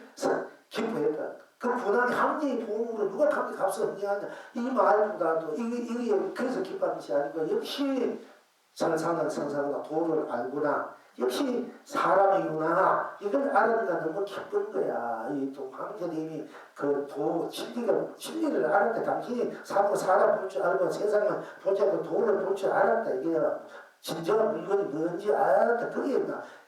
기뻐했다. 그 군왕의 함재의 보물을 누가 감히 값을 흥정하냐. 이 말보다도 이게 그래서 기뻐하는 것이 아니고 역시 성사가 도를 알구나. 역시 사람이구나. 이걸 알았는가 너무 기쁜 거야. 이 동황제님이 그 진리를 알았다. 당신이 사람 볼 줄 알고 세상을 볼 줄 알고 도를 볼 줄 알았다. 이게 진정한 물건이 뭔지 알았다. 그게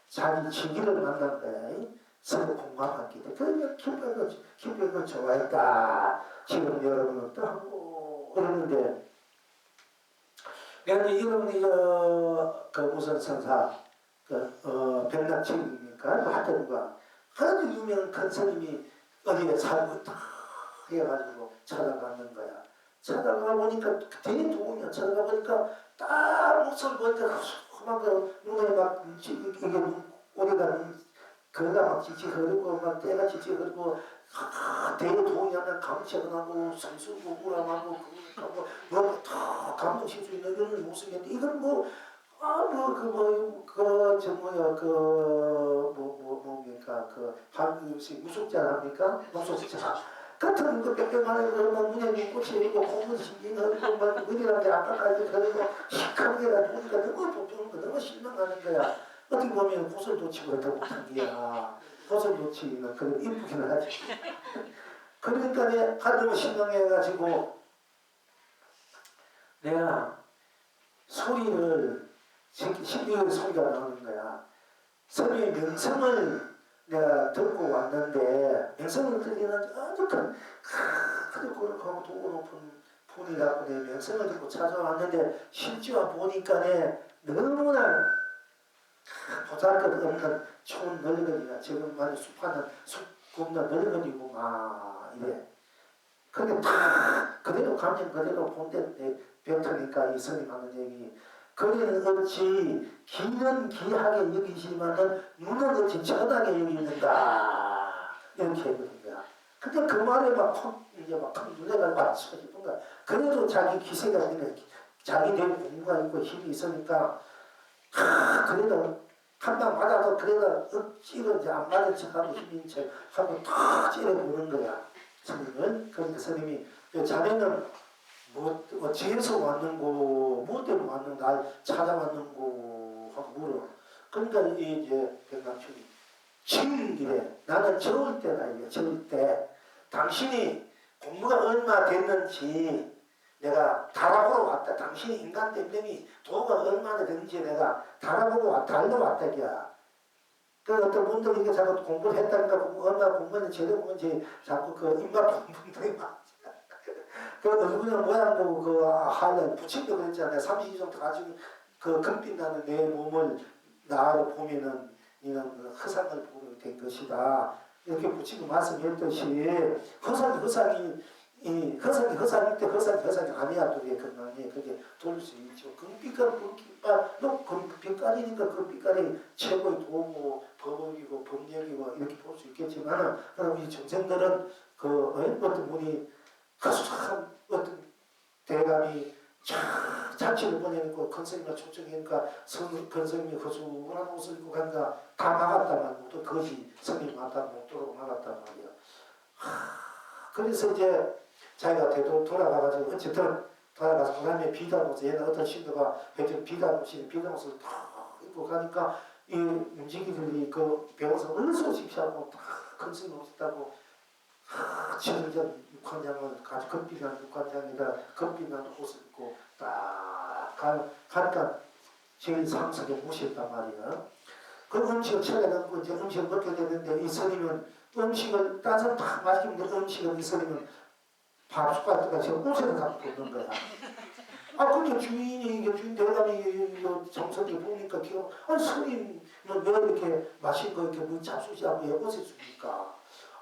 자기 진리를 만난 거야. 서로 공감하기 때문에 그러면 기쁜 거 좋아했다. 지금 여러분은 또 하고 그러는데 내가 이제 여러분이 그 무슨 선사 백낙치입니까? 하여튼가 아주 유명한 큰 스님이 어디에 살고 있다 해가지고 찾아가는 거야. 찾아가 보니까 되게 도움이야. 찾아가 보니까 딱 모습을 보니까 험한 거 눈에 막 이게 우리가 그가 막 지치 흐르고 막 때가 지치 흐르고 되게 도움이 안 나 감체가 나고 성수고구라하고 뭐다 감동실 수 있는 이런 모습인데 이건 뭡니까 무속자 합니까? 무속자 같은 거 빽빽하게 그러면 문에 꽃이 있고 공문 신경하고 막 은이라게 아까까지 그러고 시커멓게가 보니까 너무 복잡한 거 너무 실망하는 거야. 어떻게 보면 곳을 놓치고 그렇다고 못한 게야. 곳을 놓치기는 그래도 이쁘기는 하지. 그러니까 내 하도 실망해가지고 내가 소리를 신기하게 소리가 나오는 거야. 선의 명성을 내가 듣고 왔는데 명성을 듣기는 아주 크고 고룩하고 도구 높은 분이 갖고 내 명성을 듣고 찾아왔는데 실제와 보니까 너무나 보잘것없는 좋은 늙은이가 지금 말해 숲하는 숲굽는 늙은이고 막 이래. 근데 다 그대로 감정 그대로 본데 뱉으니까 이 스님 하는 얘기 거리는 어찌 귀는 귀하게 여기지만은 눈은 어찌 천하게 여기는가 이렇게 해버린 거야. 근데 그 말에 이제 막 눈에가 맞춰 싶은 거야. 그래도 자기 기세가 있는 거야. 자기 내 공부가 있고 힘이 있으니까 그래도 한 방 맞아도 그래도 억지로 이제 안 맞은 척하고 힘인 척하고 탁 찌려보는 거야. 스님은. 그러니까 스님이 자네는 어찌해서 왔는고 뭐 때문에 왔는 날 찾아왔는고 하고 물어. 그러니까 이제 백남춘이 이래. 나는 저을 때다 이게 저을 때 당신이 공부가 얼마 됐는지 내가 달아보러 왔다. 당신이 인간 땜땜이 도가 얼마나 됐는지 내가 달아보고 달려왔다 이야. 그 어떤 분들이 이게 자꾸 공부를 했다니까 얼마나 공부했는지 제대로 공부했는지 자꾸 그 입맛 공부들이 막 그 얼굴이나 모양 보고 그 하는 부친도 그랬잖아요. 30일 정도 가지고 그 금빛 나는 내 몸을 나를 보면은 이는 허상을 보게 된 것이다. 이렇게 부친도 말씀했듯이 허상일 때 허상이 아니야. 그게 건강에 그게 돌릴 수 있죠. 금빛과 빛깔이니까 그 빛깔이 최고의 도구, 법이고 법력이고 이렇게 볼 수 있겠지만, 그럼 이 정생들은 어떤 분이 거수한 어떤 대감이 잔치를 보내놓고 큰스님을 초청하니까 큰스님이 거수한 옷을 입고 간다. 다 막았다만 또 그것이 스님이 맞다 못도록 막았단 말이야. 그래서 이제 자기가 돌아가가지고 어쨌든 돌아가서 그 다음에 비단옷을 얘는 어떤 신도가 하여튼 비단옷을 탁 입고 가니까 이 움직이들이 그 배워서 어디서 오십시오 큰 스님 오셨다고 지금전 육관장을 가지고 금빛난 육관장에다 금빛난 옷을 입고 딱 가니까 제일 상석에 모셨단 말이야. 그 음식을 차려놓고 이제 음식을 먹게 되는데 이 스님은 음식을 딴 사람 다 맛있는데 음식을 이 스님은 밥 숟가락가 지금 옷에다 갖고 있는 거야. 근데 주인 대감이 정석이 보니까 스님은 왜 이렇게 맛있는 거 이렇게 뭐 잡수시하고 옷에 줍니까?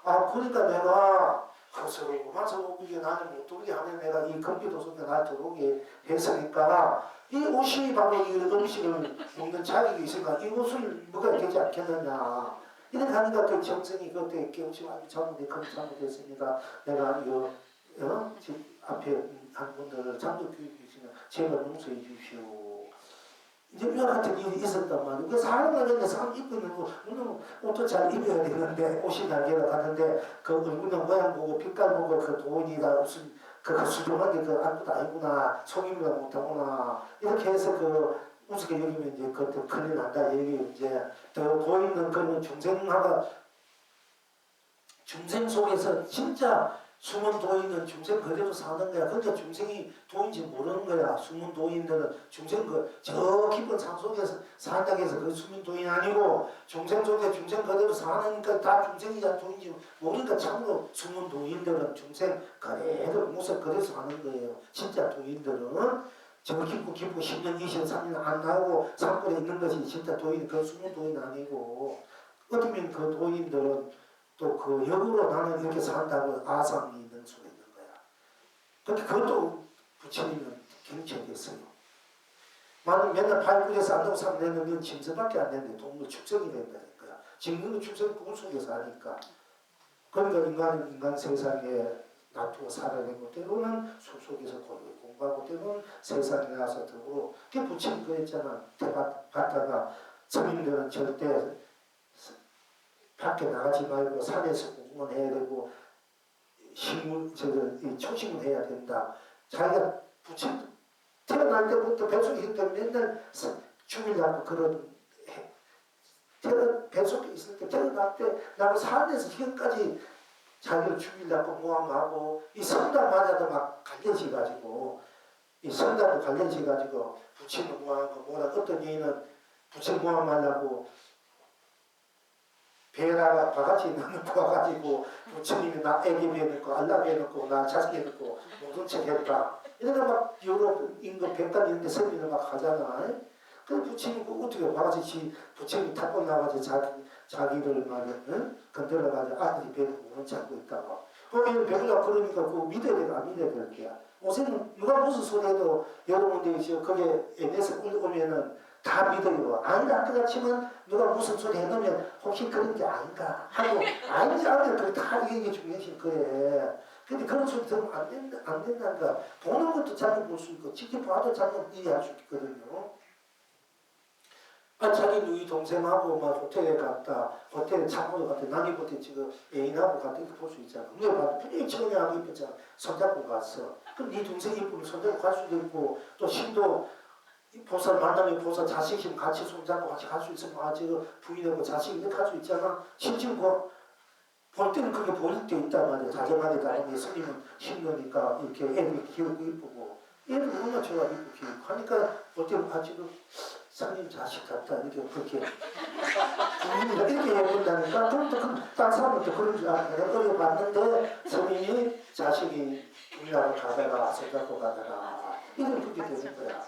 그러니까 내가 서로 이게 나는 못 들게 하면 내가 이 금빛 옷을 나 들어오게 했으니까 이 옷이 바로 이 음식을 먹는 자격이 있으니까 이 옷을 먹어야 되지 않겠느냐. 이렇게 하니까 그 정성이 그때 깨우치고 잘못됐으니까 내가 집 앞에 한 분들을 장도 교육이시면 제발 용서해 주십시오. 이제 이와 같은 일이 있었단 말이에요. 그 사람을 근데 사람 입고 있는 거, 옷도 잘 입어야 되는데, 옷이 날개가 가는데, 그 얼굴의 모양 보고, 빛깔 보고, 그 도인이다, 무슨, 그 수정한 게 아무것도 아니구나, 속임이가 못하구나. 이렇게 해서 우습게 여기면 이제 그것도 큰일 난다. 얘기 이제, 더 도인은 그런 중생 속에서 진짜 숨은 도인은 중생 그대로 사는 거야. 그러니까 중생이 도인지 모르는 거야. 숨은 도인들은 중생 저 깊은 산 속에서 산다고 해서 그 숨은 도인이 아니고 중생 속에 중생 그대로 사니까 다 중생이자 도인지 모르니까 참으로 숨은 도인들은 중생 그대로 모습 그대로 사는 거예요. 진짜 도인들은 저 깊고 10년, 20년, 30년 안 나오고 산골에 있는 것이 진짜 도인, 그 숨은 도인 아니고 어쩌면 그 도인들은 또 그 역으로 나는 이렇게 산다고 아상이 있는 수가 있는 거야. 근데 그것도 부처님은 경청했어요. 나는 맨날 발굴해서 안다고 사면 내는 짐승밖에 안 되는데 동물 축성이 된다는 거야. 지금 축성이 그 속에서 하니까. 그러니까 인간 세상에 놔두고 살아야 되고 때로는 숲 속에서 공부하고 때로는 세상에 나와서 더불어. 그게 부처님 그랬잖아. 받다가 스님들은 절대 밖에 나가지 말고 산에서 공부만 해야 되고 초식은 해야 된다. 자기가 태어날 때부터 뱃속에 있을 때 맨날 죽이려고 뱃속에 있을 때 태어날 때 나고 산에서 현까지 자기를 죽이려고 모함하고 이 성당마저도 막 관련시가지고 이 성당도 관련시가지고 부처님 모함하고 뭐라 어떤 여인은 부처님 모함하려고 배에다가 바가지 넣고 와가지고 부처님이 나 애기 배놓고 알라 배놓고 나 자식 배놓고 모든 책 했다. 이러다 막 유럽 인근 백단 이런 데 스님들 막 하잖아. 그래 부처님 어떻게 바가지 부처님이 탁번 나가지고 자기를 말이야 건드려가지고 아들이 배놓고 모른 척 하고 있다고. 거기는 배우자 그러니까 그거 믿어야 되나 안 믿어야 될 거야. 요새는 누가 무슨 소리 해도 여러분들이 거기에 MS 올면은 다 믿어요. 아니다 그렇지만 누가 무슨 소리 해놓으면 혹시 그런 게 아닌가 하고 아닌지 알면 그게 다 이게 중요하신 그래. 근데 그런 소리 들으면 안 된다니까. 보는 것도 잘못 볼 수 있고 직접 봐도 잘못 이해할 수 있거든요. 자기 누이 동생하고 막 호텔에 갔다. 호텔에 참고도 갔다. 남이 호텔 지금 애인하고 갔다 이렇게 볼 수 있잖아. 근데 봐도 분명히 청량하게 이쁘잖아. 손잡고 갔어. 그럼 네 동생이 이쁘면 손잡고 갈 수도 있고 또 신도 보살 만나면 보살 자식이면 같이 손잡고 같이 갈 수 있으면 지금 부인하고 자식이 이렇게 갈 수 있잖아. 실제로 볼 때는 그게 보일 때 있단 말이야. 다정하게 다니는 스님은 힘드니까 이렇게 애들 키우고 이쁘고 애들 얼마나 좋아 이쁘고 키우고 하니까 볼 때는 지금 상님 자식 같다 이렇게 그렇게 부인이가 이렇게 해본다니까 그럼 딴 사람은 또 그런 줄 알아. 내가 어려봤는데 스님이 자식이 부인하고 가다가 손잡고 가다가 이런 그렇게 되는 거야.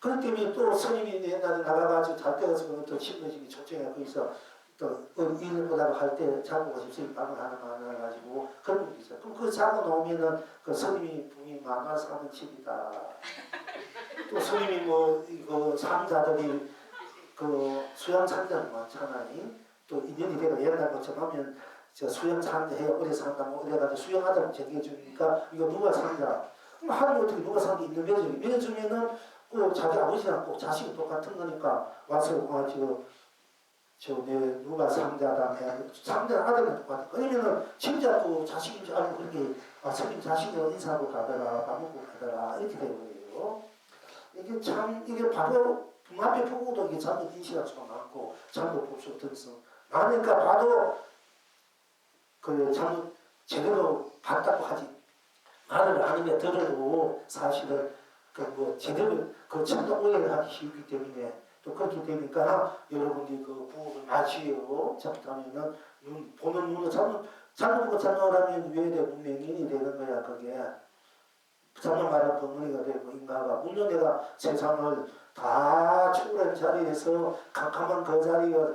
그렇기 때문에 또 스님이 옛날에 나가가지고 잘 때가 지금 또 신도식이 초청해 거기서 또 일을 보다가 할 때 자고 가십시오. 방을 하나 만나가지고 그런 게 있어요. 그럼 그 자고 나오면은 그 스님이 부인 만화 사는 집이다. 또 스님이 뭐 이거 상자들이 그 수양 상자는 많잖아요. 또 인연이 되고 옛날 것처럼 하면 저 수영 상자 해 어디 상자 뭐 어디 가서 수영하자고 정해주니까 이거 누가 상자? 그럼 하루에 어떻게 누가 상자 있는 거죠? 믿어주면은 꼭 자기 아버지랑 꼭 자식이 똑같은 거니까 와서 저내 누가 상자다 해야 상자 아들은 똑같아. 아니면은 진짜 또 자식인지 알고 그렇게 스님 자식이 인사하고 가더라 밥 먹고 가더라 이렇게 되거든요. 이게 참 이게 바로 앞에 보고도 이게 잘못 인식할 수가 많고 잘못 볼 수도 있어. 나니까 봐도 그 잘못 제대로 봤다고 하지 말을 아니면 들어도 사실은 그 뭐 제대로 그 참도 오해를 하기 쉽기 때문에 또 그렇게 되니까 여러분들이 그 부업을 마치고 잘못하면은 보는 눈을 잘못 보고 잘못하면 외대 문맹인이 되는 거야 그게. 잘못 말하면 벙어리가 되고 인가가 물론 내가 세상을 다 추구한 자리에서 캄캄한 그 자리가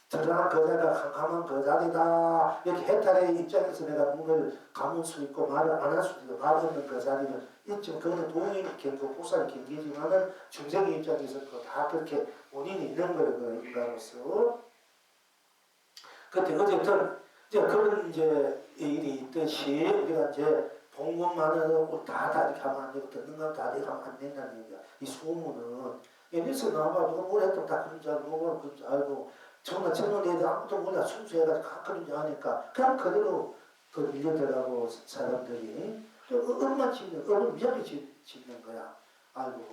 드러난 그 자리가 캄캄한 그 자리다 이렇게 해탈의 입장에서 내가 눈을 감을 수 있고 말을 안 할 수도 있고 말 없는 그 자리는 있지만 그거는 도인이 견고 보살이 견기지만은 중생의 입장에서 다 그렇게 원인이 있는 거예요 그 인간으로서. 그때 어쨌든 이제 그런 이제 일이 있듯이 우리가 이제 본 것만으로 다 이렇게 하면 안 되고 듣는 건 다 이렇게 하면 안 된다는 얘기야. 이 소문은 뉴스 나와봐 누가 뭘 했든 다 그런 줄 알고 뭐가 그런 줄 알고 정말 젊은 애들 아무도 몰라 순수해가지고 다 그런 줄 아니까 그냥 그대로 그 밀려들어가고 사람들이 음만 짓는 음을 무작위 짓는 거야. 알고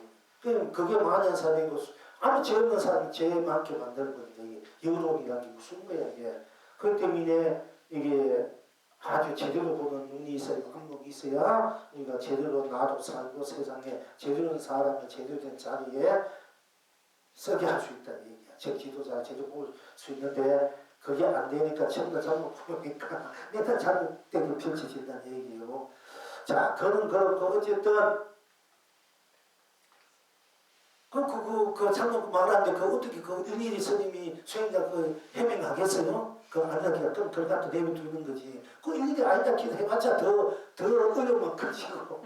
그게 많은 사람이고 아무 죄 없는 사람이 죄 많게 만드는 건데 여론이라는 게 무슨 거야 이게. 그 때문에 이게 아주 제대로 보는 눈이 있어야 안목이 있어야 우리가 제대로 나도 살고 세상에 제대로 된 사람을 제대로 된 자리에 서게 할 수 있다는 얘기야. 즉 지도자 제대로 볼 수 있는데 그게 안 되니까 전부 다 잘못 보니까 일단 잘못되게 펼쳐진다는 얘기예요. 자, 그는 그렇고 어쨌든 그 잘못 말하는데 그 어떻게 그 일일이 스님이 수행자 그 해명하겠어요? 그 아니라 그럼 그걸 갖다 내버려두는 거지. 그 일일이 아니다 기도 해봤자 더 어려우면 그치고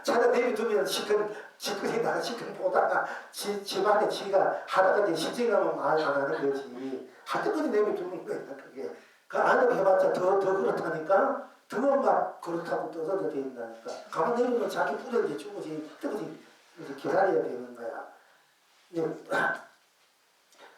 자다 내버려두면 시큰이다가 시큰 보다가 집안에 지가 하다가 이제 시집가면 안 하는 거지. 하여튼 내버려두는 거야 그게. 그 아니라 해봤자 더 그렇다니까 더 막 그렇다고 떠들게 된다니까. 가만 내리면 자기 부대 이제 죽어지 뜨거지. 이제 기다려야 되는 거야.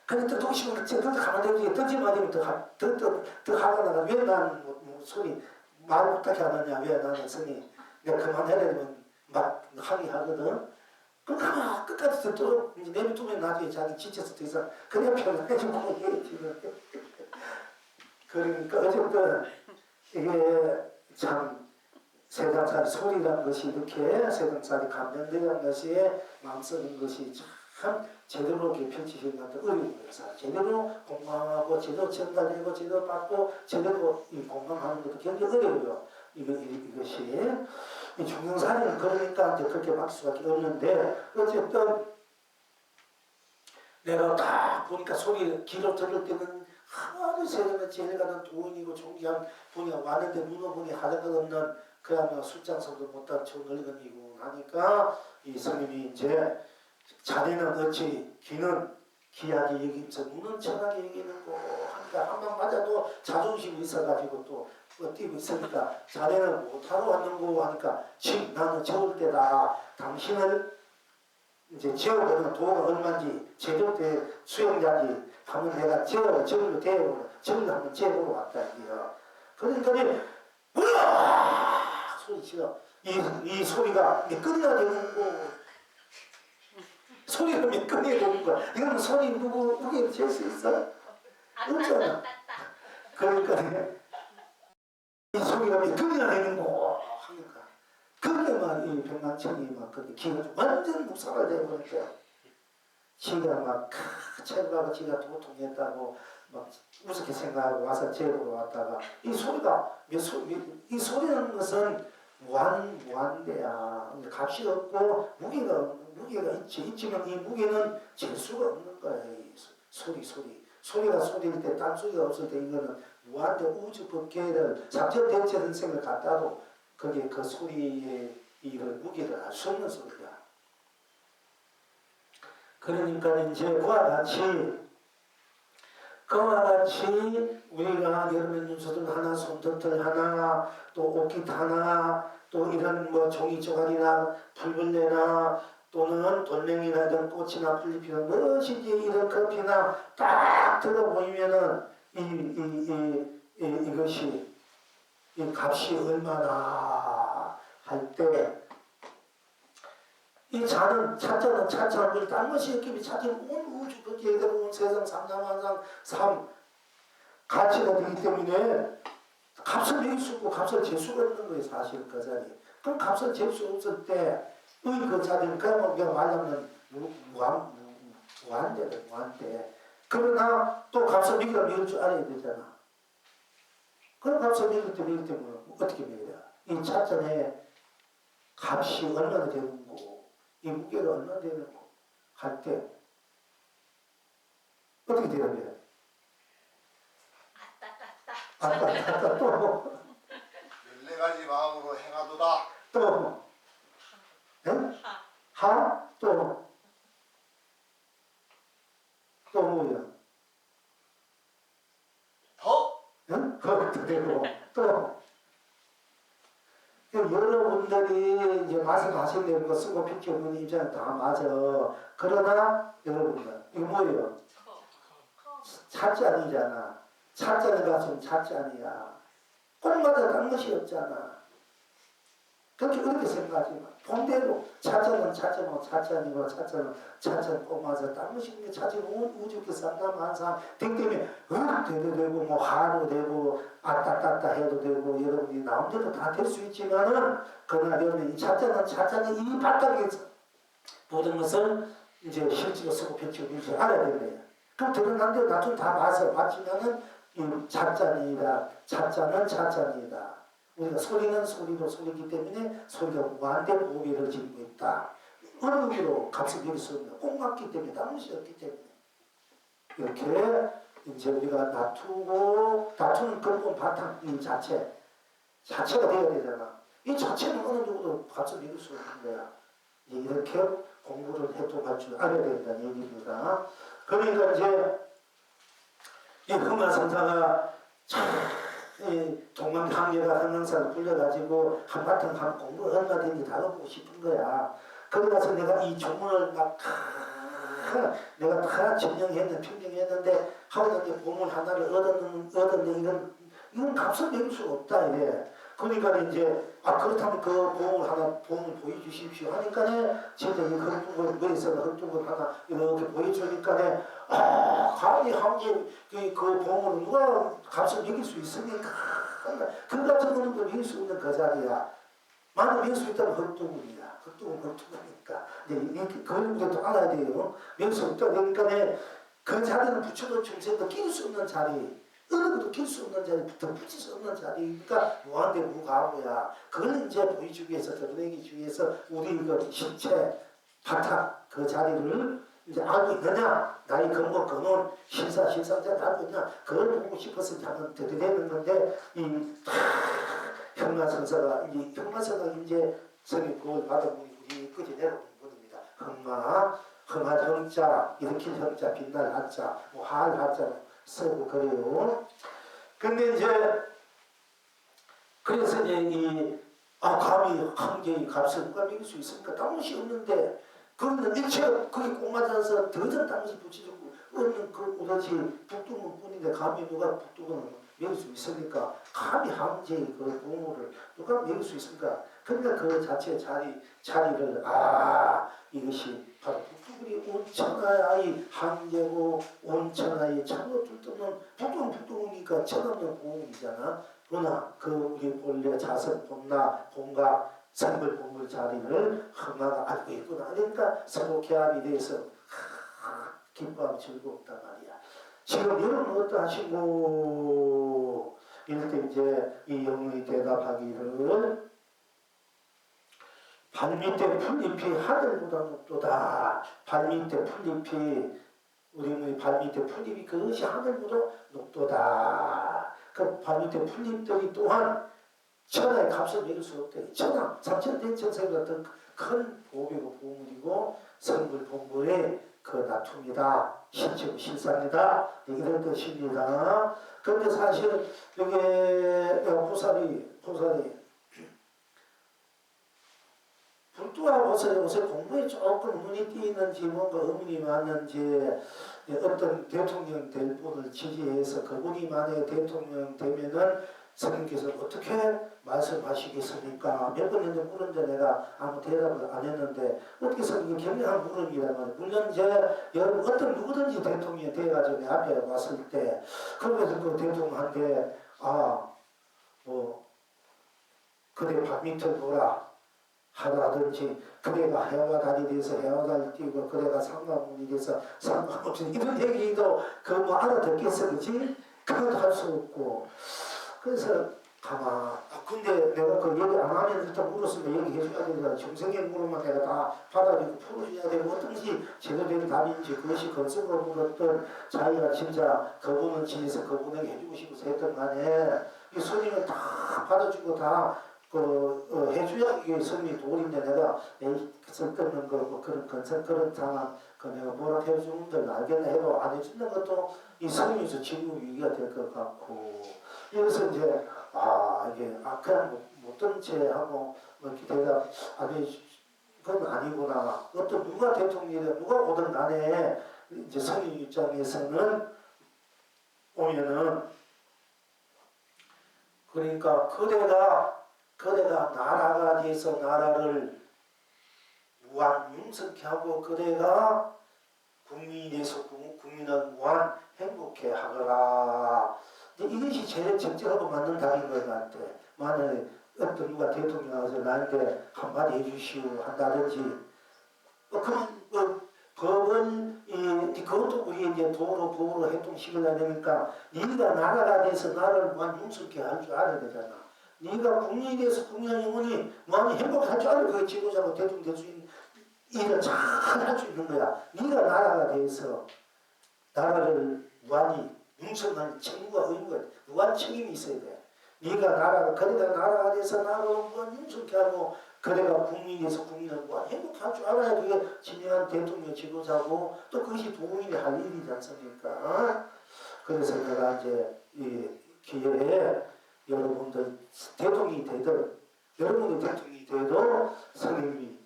근데 또 도시면 제가 가만히 있는 던지 맞으면 더 화가 나가. 왜 난 뭐 소리 말 못하게 하느냐. 왜 나는 성이 내가 그만해라면 막 항의하거든. 그럼 끝까지 듣도록 이제 내비두면 나중에 자기 지쳐서 더 이상 그냥 편안해지고 얘기해주는. 그러니까 어쨌든 이게 참 세상살이 소리라는 것이 이렇게 세상살이 감정되는 것이 마음 쓰는 것이 참 제대로 이렇게 펼치시는 것도 어려운 거예요. 제대로 공감하고 제대로 전달되고 제대로 받고 제대로 공감하는 것도 굉장히 어려워요. 이것이 이 중생살이는 그러니까 이제 그렇게 막 수밖에 없는데 어쨌든 내가 딱 보니까 소리 귀로 들을 때는 하나도 세상에 제일 가는 도인이고 존귀한 분이 왔는데 눈을 보니 하는 것 없는 그야말로 술장성도 못한 저 늙은이고 하니까 이 스님이 이제 자네는 어찌 귀는 귀하게 여기면서 눈은 천하게 여기는 거 하니까 한 방 맞아도 자존심이 있어가지고 또 뛰고 있으니까 자네는 못하러 왔는고 하니까 지금 나는 저을 때다. 당신을 이제 재워보는 도가 얼마인지 제대로 때 수영자지 하면 내가 저를 대고 저를 한번 재보러 왔다 이게요. 그러니까 소리치가 이 소리가 미끈이가 되는 거 소리가 미끈이 되는 거야. 이건 소리 누구에게 잴 수 있어? 없잖아. 그러니까 이 소리가 미끈이가 되는 거 하니까 그게 막 이 백만천이 막 그게 기가 완전 묵살을 되버리니까 지가 막 책하고 지가 도통했다고 막 무섭게 생각하고 와서 제보로 왔다가 이 소리가 이 소리라는 것은 무한대야. 값이 없고 무게가 있지만 이 무게는 잴 수가 없는 거야. 이 소리가 소리일 때 딴소리가 없을 때 이거는 무한대 우주 법계를 삼천대체 선생을 갖다도 그게 그 소리의 이걸 무게를 알 수 없는 소리야. 그러니까 이제 그와 같이 우리가 여름에 눈소들 하나, 손톱들 하나, 또 옷깃 하나, 또 이런 뭐 종이 조각이나 풀벌레나 또는 돌멩이나 이런 꽃이나 풀잎이나 무엇이지 이런 커피나 딱 들어 보이면은 이것이 이 값이 얼마나 할 때 이 차자는 차차를 딴 것이 없기 차자는 온 우주 거기에 온 세상 삼삼한상 삼 가치가 되기 때문에 값을 매길 수 없고 값을 잴 수가 없는 거예요. 사실 그 자리. 그럼 값을 잴 수 없을 때 그 자리는 그냥 그냥 말하면 무한대. 그러나 또 값을 매길 줄 알아야 되잖아. 그럼 값을 매길 때 어떻게 매겨? 이 차전의 값이 얼마나 되는 거고 이 무게가 얼마나 되는 거 할 때 어떻게 되는 거야? 아따 또 14가지 마음으로 행하도다. 또 하? 또 뭐야? 더 되고 또 여러분들이 이제 말씀하시는 거 쓰고 필요 없는 입장은 다 맞아. 그러나 여러분들 이거 뭐예요? 차잔이잖아. 차잔에 가서 차잔이야. 꽃마다 딴 것이 없잖아. 그렇게 생각하지 마. 본대로 차잔은 차잔이고 차잔은 꽃마다 딴 것이 없는 차잔은 우주께 삼삼한상 되기 때문에 돼도 되고 뭐 하도 되고 아따따따 해도 되고 여러분이 나온대로 다 될 수 있지만은 그러나 여러분 이 차잔은 이 바닥에서 모든 것을 이제 실제로 쓰고 펼치고 있는지 알아야 됩니다. 그럼 드러난 대로 나중 다 봤지만은 이 차잔이다. 차잔은 차잔이다. 우리가 소리는 소리로 소리기 때문에 소리가 무한대로 보배를 지니고 있다. 어느 의미로 값을 매길 수 없는 꽁맞기 때문에 당시 없기 때문에 이렇게 이제 우리가 다투는 근본 바탕 이 자체가 되어야 되잖아. 이 자체는 어느 누구도 값을 매길 수 없는 거야. 이렇게 공부를 해도 할 줄 알아야 된다는 얘기입니다. 그러니까 이제 이 흥화선사가 동방 항해가 한강산을 굴려가지고 한바탕 한 공부를 얼마든지 다뤄보고 싶은 거야. 그러고서 내가 이 조문을 내가 다 평정했는데 하루에 보물 하나를 얻었는데 이건 값을 매길 수가 없다 이래. 그러니까 이제 그렇다면 그 보물 보여주십시오 하니까 진짜 이 흙둥을 머리에서 흙둥을 하나 이렇게 보여주니까 감히 그 보물을 누가 값을 매길 수 있습니까? 그 같은 거는 매길 수 없는 그 자리야. 만약 매길 수 있다면 흙둥이야. 흙둥이니까. 그런 것도 알아야 돼요. 매길 수 없다. 그러니까 그 자리는 붙여도 중생도 끼울 수 없는 자리. 어느 것도 낄 수 없는 자리부터 붙일 수 없는 자리니까 무한대 무가하고야. 그걸 이제 보여주기 위해서 드러내기 위해서 우리 그 실체 바탕 그 자리를 이제 알고 있느냐, 나의 근본 근원 실상자 알고 있냐, 그걸 보고 싶어서 한번 드러내는 건데 이 형마선사가 이제 성이 그걸 받아보니 우리 끝이 내려오는 분입니다. 흥마 형자 일으킬 형자 빛날 한자 할 한자 쓰고 그래요. 근데 이제 그래서 이제 감히 한계의 값을 누가 매길 수 있습니까? 당시 없는데 그러면 일체 그게 꼭 맞아서 더 이상 당시 붙이고 없는 그 오로지 북두문 뿐인데 감히 누가 북두문을 매길 수 있습니까? 감히 한계의 그 보물을 누가 매길 수 있습니까? 그러니까 그 자체 자리를 이것이 바로 북두문이 온천하의 한계고 온천하의 참으로 뚫뚫는 북두문이니까 천없는 보물이잖아. 그러나 그 우리 본래 자선 본각 선물 본물 자리를 흥화가 알고 있구나. 그러니까 서로 개합이 돼서 기뻐하고 즐겁단 말이야. 지금 여러분 어떠하시고 이럴 때 이제 이 영의 대답하기를 발밑에 풀잎이 하늘보다 높도다. 발밑에 풀잎이 우리 발밑에 풀잎이 그것이 하늘보다 높도다. 그 발밑에 풀잎들이 또한 천하의 값을 매길 수 없대. 천하 삼천대천세가 어떤 큰 보배고 보물이고 성불 본물에 그 다툼이다. 실제 실상이다. 이런 뜻입니다. 그런데 사실 이게 보살이 불두하고 요새 공부에 조금 눈이 띄는지 뭔가 의문이 많은지 어떤 대통령 될 분을 지지해서 그분이 만약에 대통령 되면은 스님께서 어떻게 말씀하시겠습니까? 몇 번 전에 물었는데 내가 아무 대답을 안 했는데 어떻게 스님이 경량한 물음이란 말이에요. 물론 여러분 어떤 누구든지 대통령이 돼가지고 내 앞에 왔을 때 그러면서 그 대통령한테 그대 밥 밑을 보라 하라든지 그대가 해와단이 돼서 해와단이 띄고 그대가 상관문이 돼서 상관문이 이런 얘기도 그뭐 알아듣겠어 그치? 그것도 할 수 없고 그래서 근데 내가 그 얘기 안 하면 일단 물었으면 얘기해줘야 되니까 중생의 물으면 내가 다 받아들이고 풀어줘야 되고 어떤지 제대로 된 답인지 그것이 건성으로 물었던 자기가 진짜 그분을 지내서 그분에게 해주고 싶어서 했던 간에 이 스님은 다 받아주고 다 해줘야 이게 스님이 도리인데 내가 쓸데없는 거 그런 건설 그런 상황 내가 뭐라 해주는 줄 알겠나 해도 안 해주는 것도 이 스님에서 지금 위기가 될 것 같고 그래서 이제 이게 그냥 못된 채 하고 이렇게 대답 그건 아니구나. 어떤 누가 대통령이든 누가 오든 간에 이제 성인 입장에서는 오면은 그러니까 그대가 나라가 돼서 나라를 무한 융성케 하고 그대가 국민이 돼서 국민은 무한 행복해 하거라. 이것이 제일 적절하고 맞는 답인 것 같아. 만약에 어떤 누가 대통령 와서 나한테 한마디 해주시오 한다든지 그럼 법은 그것도 우리 이제 법으로 행동시키려 되니까 네가 나라가 돼서 나라를 무한 융성케 할 줄 알아야 되잖아. 네가 국민이 돼서 국민의 영혼이 무한 행복할 줄 알아. 그게 지도자고 대통령 될 수 있는 일을 잘 할 수 있는 거야. 네가 나라가 돼서 나라를 무한히 융성한 책무가 의무가 무한 책임이 있어야 돼. 그대가 나라가 돼서 나라를 무한 융성케 하고 그대가 국민에서 국민을 무한 행복할 줄 알아야 그게 진정한 대통령 지도자고 또 그것이 도민이 할 일이지 않습니까? 그래서 내가 이제 이 기회에 여러분들 대통령이 되든 여러분들 대통령이 돼도 스님이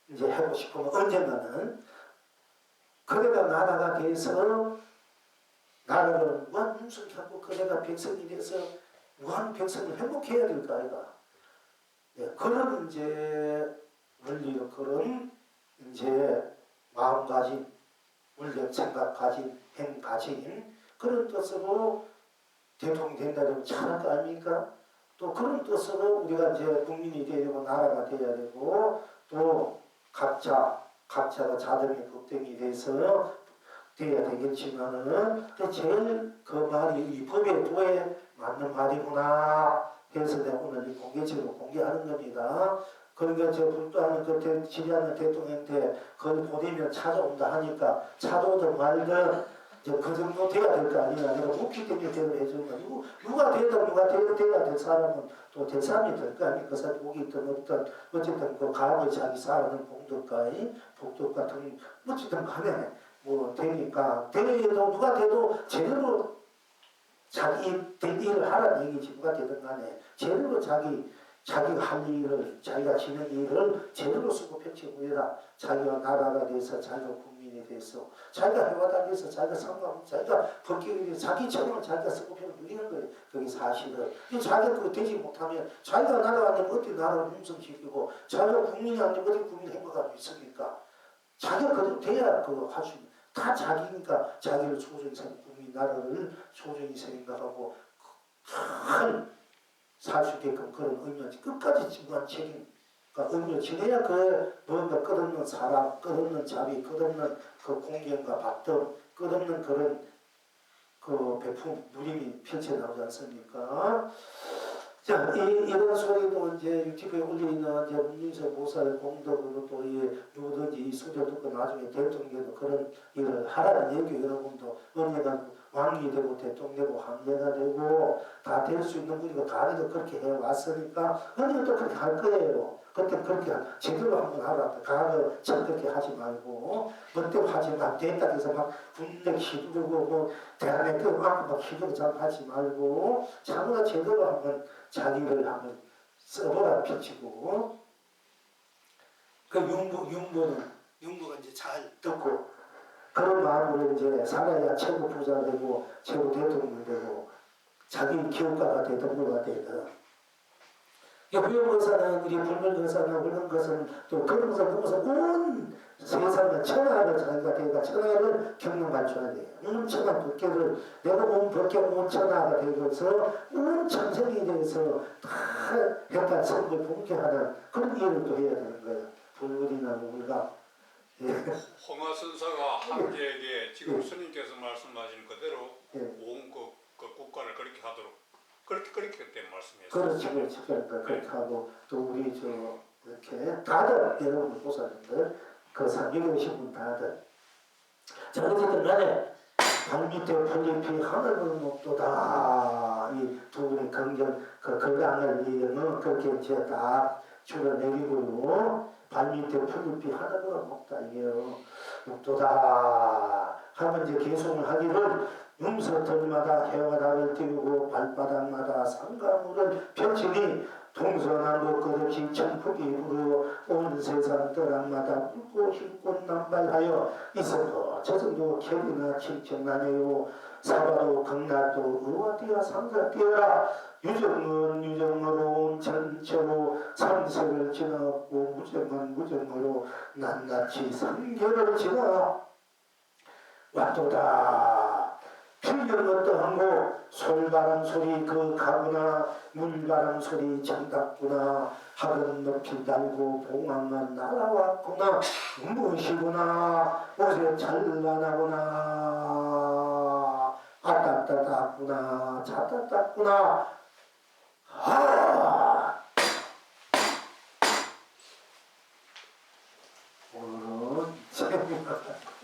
이제 하고 싶으면 언젠가는 그대가 나라가 돼서 나라를 무한 융성케 하고 그대가 백성이 돼서 무한 백성을 행복해야 될 거 아이가. 그런 이제 원리로 그런 이제 마음가짐, 원력 생각가짐, 행가짐 그런 뜻으로 대통령이 된다면 잘할 거 아닙니까? 또 그런 뜻으로 우리가 이제 국민이 되야 되고 나라가 돼야 되고 또 각자가 자정의 법정이 돼서 돼야 되겠지만은 제일 그 말이 이 법의 도에 맞는 말이구나 해서 내가 오늘 공개적으로 공개하는 겁니다. 그러니까 저 불도하는 그 지리하는 대통령한테 그걸 보내면 찾아온다 하니까 찾아오든 말든 그 정도 돼야 될 거 아니야. 내가 묵기 때문에 대우를 해주는 거야. 누가 되든 누가 돼야 될 사람은 또 될 사람이 될 거 아니야. 그 사람 복이 있든 없든 어쨌든 그 과거에 자기 쌓아놓은 공덕과 복덕 같은 어쨌든 간에 뭐 되니까 되도 누가 돼도 제대로 자기 된 일을 하라는 얘기지. 누가 되든 간에 제대로 자기가 할 일을 자기가 지는 일을 제대로 쓰고 펼치고 해라. 자기가 나라가 돼서 자기가 국민이 돼서 자기가 해와다 돼서 자기가 상관 자기가 법격이 돼서 자기 책임을 자기가 쓰고 펴고 누리는 거예요. 그게 사실은 자기가 그거 되지 못하면 자기가 나라가 안 되면 어떻게 나라를 융성시키고 자기가 국민이 안 되면 어떻게 국민이 행복할 수 있습니까? 자기가 그대로 돼야 그거 할 수 있는 다 자기니까 자기를 소중히 생각 국민 나라를 소중히 생각하고 살 수 있게끔 그런 의미를 끝까지 지구한 책임 의미를 지내야 그 뭔가 끝없는 사랑, 끝없는 자비, 끝없는 그 공경과 받듭, 끝없는 그런 그 배품, 누림이 펼쳐나오지 않습니까? 자, 이런 소리도 이제 유튜브에 올리는 이제 문민서 보살 공덕으로 또 누구든지 이 소리를 듣고 나중에 대통령도 그런 일을 하라는 얘기 여러분도 언젠가 왕이 되고 대통령 되고 황제가 되고 다 될 수 있는 분이고 가리도 그렇게 해왔으니까 언니도 그렇게 할 거예요. 그때 그렇게 제대로 한번 하라. 가서 참 그렇게 하지 말고 멋대로 하지 마. 됐다 해서 막 군대 휘두르고 뭐 대한민국 막 휘두르고 잘 하지 말고 참으로 제대로 한번 자기를 한번 써보라 비치고 그 윤보가 이제 잘 듣고 그런 마음으로 이제 살아야 최고 부자 되고 최고 대통령 되고 자기 기업가가 대통령가 되거든. 후용의사는 우리 불멸의사는 그런 것은 또 그런 것을 보면서 온 세상을 천하를 자기가 되니까 천하를 경험할 줄 알아야 돼요. 천하 법계를 내가 온 법계 온 천하가 되어서 온 천생에 대해서 다 해탈 선을 봉케하는 그런 일을 또 해야 되는 거예요. 불물이나 우리가 홍화선사가 황제에게 지금 스님께서 말씀하신 그대로 예. 온 그 국가를 그렇게 하도록 그렇게 그때 말씀했어요. 그렇지. 그러니까 그렇게 하고 또 우리 저 이렇게 다들 여러분 보살님들 그 상경에 오신 분 다들 자 어쨌든 간에 발밑에 풀잎이 하늘을 높도다 이 두 분의 경전 그 건강을 위해는 그렇게 이제 다 줄여내리고요 발밑에 풀잎이 하늘을 높다 이게요 높도다 하면 이제 개송을 하기를 음서들마다 해와다를 띄우고 발바닥마다 상가물을 펼치니 동서남북 끝없이 천풍이 불어 온 세상 떠락마다 붉고 흰꽃 남발하여 이성도 저승도 캐리나 칠천나네요 사바도 극락도 의와띠와 상사 뛰어라 유정은 유정으로 온 전체로 삼세를 지나고 무정은 무정으로 낱낱이 삼계를 지나 왔도다 필경 어떠한고 솔바람 소리 그 가구나 물바람 소리 정답구나 하늘 높이 달고 봉황은 날아왔구나 무엇이구나 옷에 찬란하구나 아따따따구나 자따따구나 오늘은 재미나다